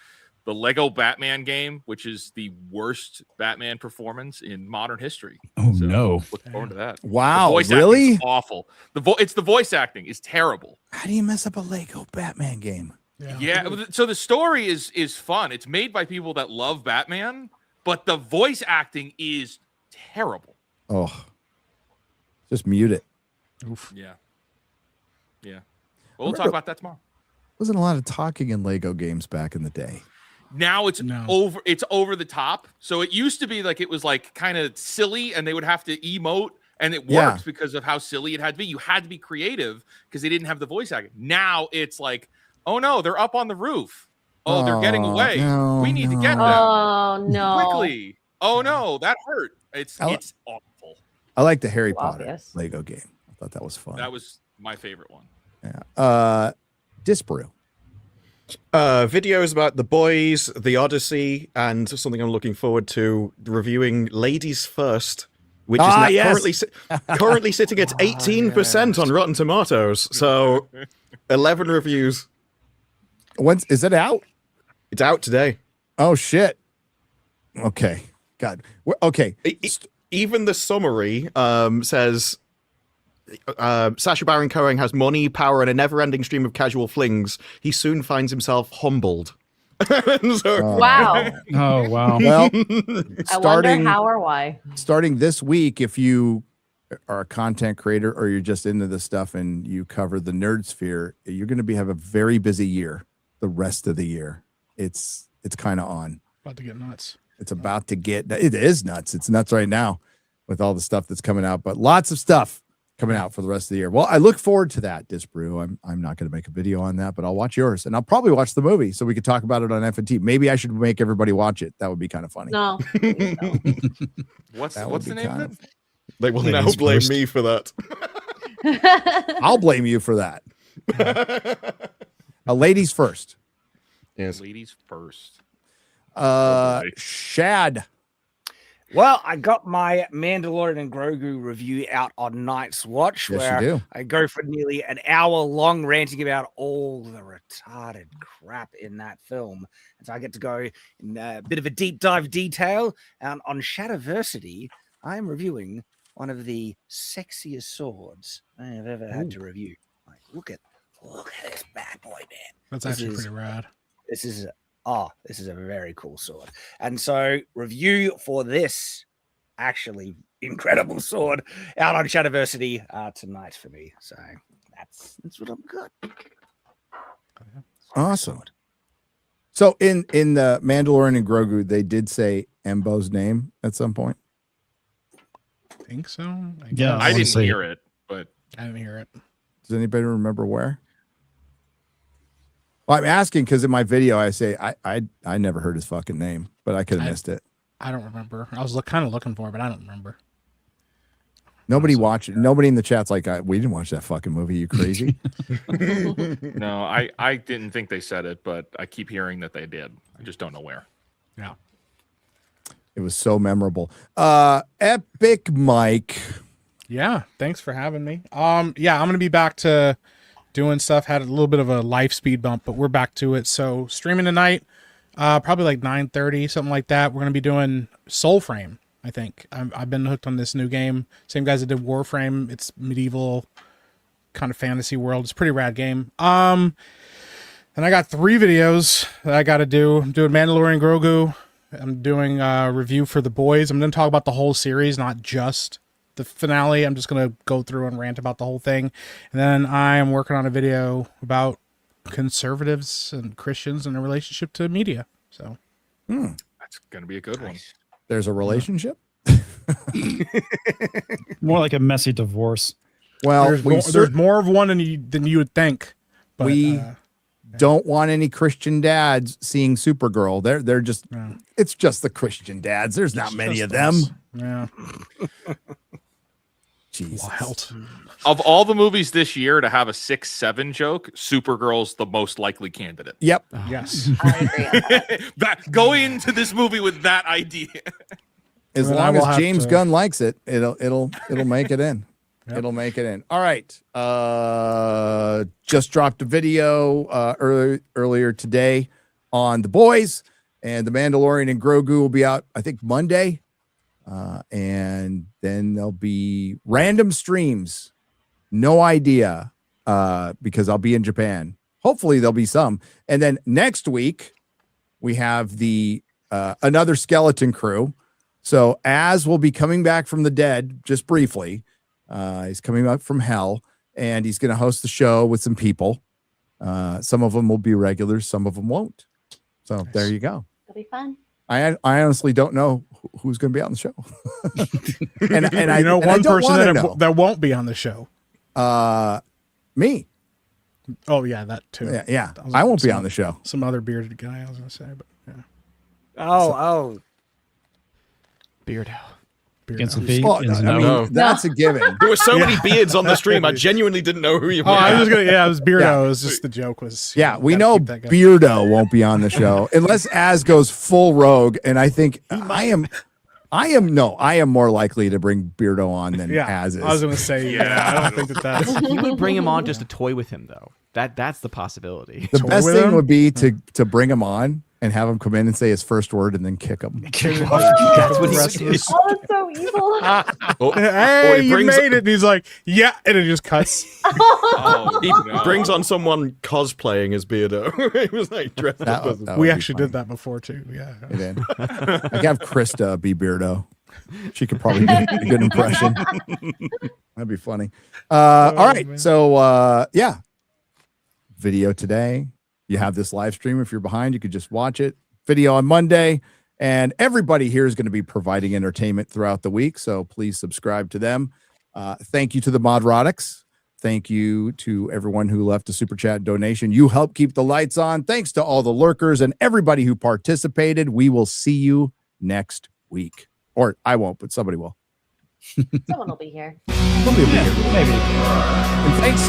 the Lego Batman game, which is the worst Batman performance in modern history. Oh, no. Look forward to that. Wow, The voice really? acting's awful. It's the voice acting is terrible. How do you mess up a Lego Batman game? Yeah. So the story is fun. It's made by people that love Batman, but the voice acting is terrible. Oh, just mute it. Oof. Yeah. Yeah. Well, we'll talk about that tomorrow. Wasn't a lot of talking in Lego games back in the day. Now it's over the top. So it used to be like it was like kind of silly and they would have to emote and it works because of how silly it had to be. You had to be creative because they didn't have the voice acting. Now it's like, oh no, they're up on the roof. Oh, they're getting away. We need to get them. Oh no. Quickly. Oh no, that hurt. It's awful. I like the Harry Potter obvious. Lego game. I thought that was fun. That was my favorite one. Yeah. Disparu. Videos about The Boys, The Odyssey, and something I'm looking forward to, reviewing Ladies First, which is now currently sitting at 18% on Rotten Tomatoes. So 11 reviews. Is it out? It's out today. Oh shit. Okay. God. Okay. Even the summary says Sacha Baron Cohen has money, power, and a never-ending stream of casual flings. He soon finds himself humbled. Wow. Oh, wow. Well, I wonder how or why. Starting this week, if you are a content creator or you're just into this stuff and you cover the nerd sphere, you're going to have a very busy year. The rest of the year, it's kind of on. About to get nuts. It's about to get. It is nuts. It's nuts right now with all the stuff that's coming out. But lots of stuff coming out for the rest of the year. Well, I look forward to that, Disbrew. I'm not going to make a video on that, but I'll watch yours, and I'll probably watch the movie so we could talk about it on FNT. Maybe I should make everybody watch it. That would be kind of funny. No. What's the name of it? They will now blame me for that. I'll blame you for that. Ladies first. Yes. Ladies first. Shad. Well, I got my Mandalorian and Grogu review out on Night's Watch, Yes, where you do. I go for nearly an hour long ranting about all the retarded crap in that film. And so I get to go in a bit of a deep dive detail. And on Shadiversity, I'm reviewing one of the sexiest swords I have ever had to review. Like, look at this bad boy, man. That's This actually is- pretty rad. This is a very cool sword. And so review for this actually incredible sword out on Shadiversity tonight for me. So that's what I'm good. Awesome. So in the Mandalorian and Grogu, they did say Embo's name at some point. I think so. Yeah, I didn't honestly. hear it, but I didn't hear it. Does anybody remember where? Well, I'm asking because in my video I say I never heard his fucking name, but I could have missed it. I don't remember. I was kind of looking for it, but I don't remember. Nobody watched it. Nobody in the chat's like, we didn't watch that fucking movie. You crazy? no, I didn't think they said it, but I keep hearing that they did. I just don't know where. Yeah. It was so memorable. Epic Mike. Yeah, thanks for having me. Yeah, I'm gonna be back to doing stuff. Had a little bit of a life speed bump, but we're back to it. So streaming tonight, probably like 9:30, something like that. We're gonna be doing Soulframe. I think I've been hooked on this new game. Same guys that did Warframe. It's medieval kind of fantasy world. It's a pretty rad game. And I got 3 videos that I got to do. I'm doing Mandalorian Grogu. I'm doing a review for The Boys. I'm going to talk about the whole series, not just the finale. I'm just going to go through and rant about the whole thing. And then I am working on a video about conservatives and Christians and their relationship to media. So That's gonna be a good one. There's a relationship. More like a messy divorce. Well, there's more of one than you would think. But, we don't want any Christian dads seeing Supergirl. They're just it's just the Christian dads. There's not many of them. Yeah. Jesus. Wild. Of all the movies this year to have a 6-7 joke, Supergirl's the most likely candidate. Yep. Yes. I agree on that. Go into this movie with that idea. As Well, I long will as have James to- Gunn likes it, it'll make it in. Yep. It'll make it in. All right. Just dropped a video earlier today on The Boys, and The Mandalorian and Grogu will be out, I think, Monday. And then there'll be random streams. No idea, because I'll be in Japan. Hopefully there'll be some. And then next week we have the another skeleton crew. So Az will be coming back from the dead just briefly. He's coming up from hell, and he's going to host the show with some people. Some of them will be regulars, some of them won't. So there you go. It'll be fun. I honestly don't know who's going to be on the show. and I you know and I one don't person wanna that know. that won't be on the show. Me. Oh yeah, that too. Yeah. That was I won't be some- on the show. Some other bearded guy I was gonna say, but yeah. Oh, Beardo. Against the Beardo. big Oh, ins and I mean, outs. that's a given. There were so many beards on the stream. I genuinely didn't know who you were. Oh, I was gonna. Yeah, it was Beardo. Yeah. It was just the joke was. Yeah, we gotta know keep that guy. Beardo won't be on the show unless Az goes full rogue, and I think I am more likely to bring Beardo on than Yeah, Az is. I was gonna say. Yeah, I don't think that's. You would bring him on just to toy with him, though. That's the possibility. The toy best with thing him? would be to bring him on and have him come in and say his first word and then kick him. That's what he is. Oh, it's so evil. Hey, he you brings- made it. And he's like, yeah, and it just cuts. Oh, He no. brings on someone cosplaying as Beardo. He was like dressed up as. That We would be actually funny. did that before too. Yeah. We did. I could have Krista be Beardo. She could probably do a good impression. That'd be funny. All right. man. So yeah. Video today. You have this live stream. If you're behind, you could just watch it. Video on Monday. And everybody here is going to be providing entertainment throughout the week. So please subscribe to them. Thank you to the Modrotics. Thank you to everyone who left a super chat donation. You help keep the lights on. Thanks to all the lurkers and everybody who participated. We will see you next week. Or I won't, but somebody will. Someone will be here. Somebody will be here. Maybe. And thanks,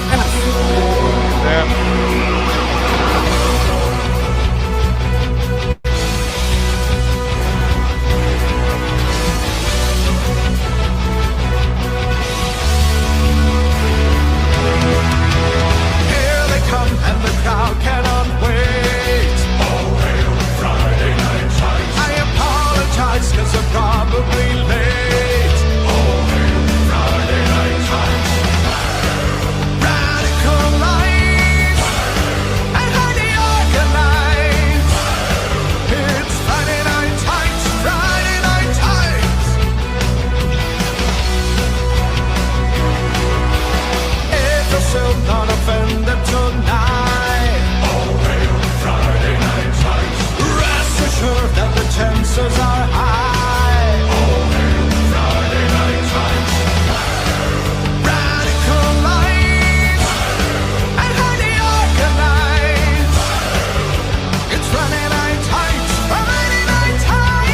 Here they come and the crowd cannot wait. Oh, hail Friday Night Tights. I apologize because I'm probably late. Oh, hail Friday Night Tights. Radical lights and highly organized. It's Friday Night Tights, Friday Night Tights. If you're still not offended tonight, oh, hail Friday Night Tights. Rest assured that the chances are high. Oh, hail Friday Night Tights. Radical lights and highly organized. It's Friday Night Tights, Friday Night Time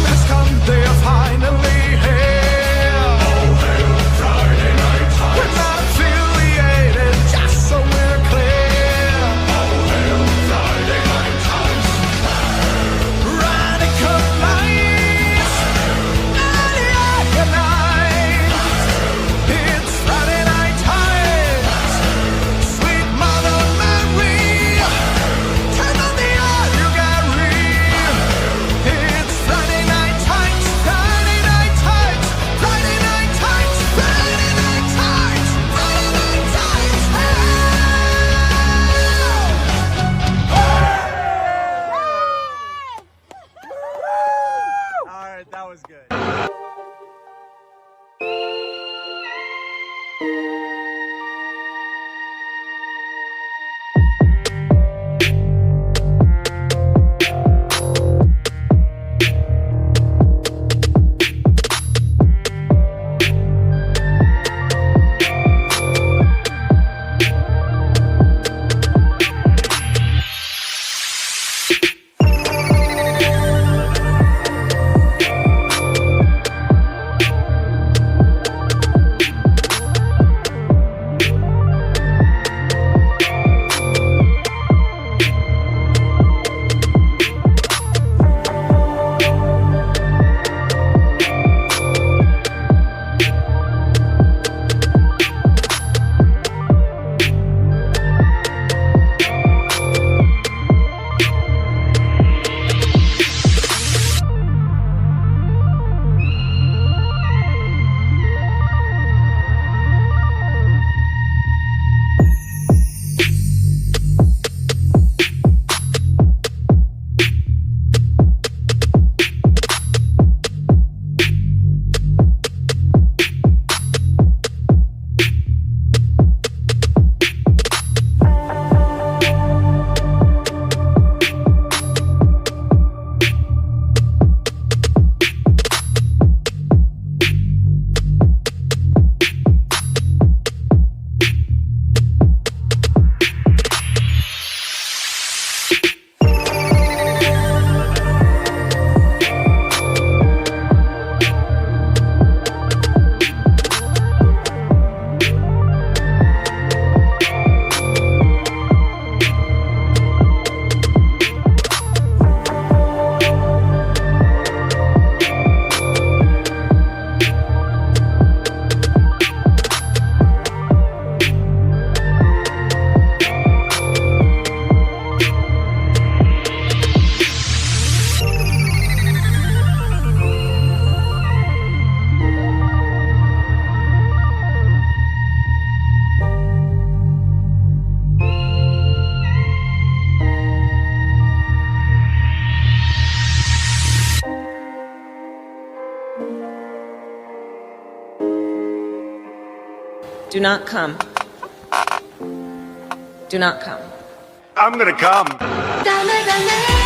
has come, they are finally here. Oh, hail Friday Night Tights. We're not affiliated, just so we're clear. Oh, hail Friday Night Tights. Radical lights, unorganized. It's Friday Night Tights. Sweet Mother Mary, turn on the oil you got real. It's Friday Night Tights, Friday Night Tights, Friday Night Tights, Friday Night Tights, Friday Night Tights. All right, that was good. Do not come. Do not come. I'm gonna come. Dale, dale.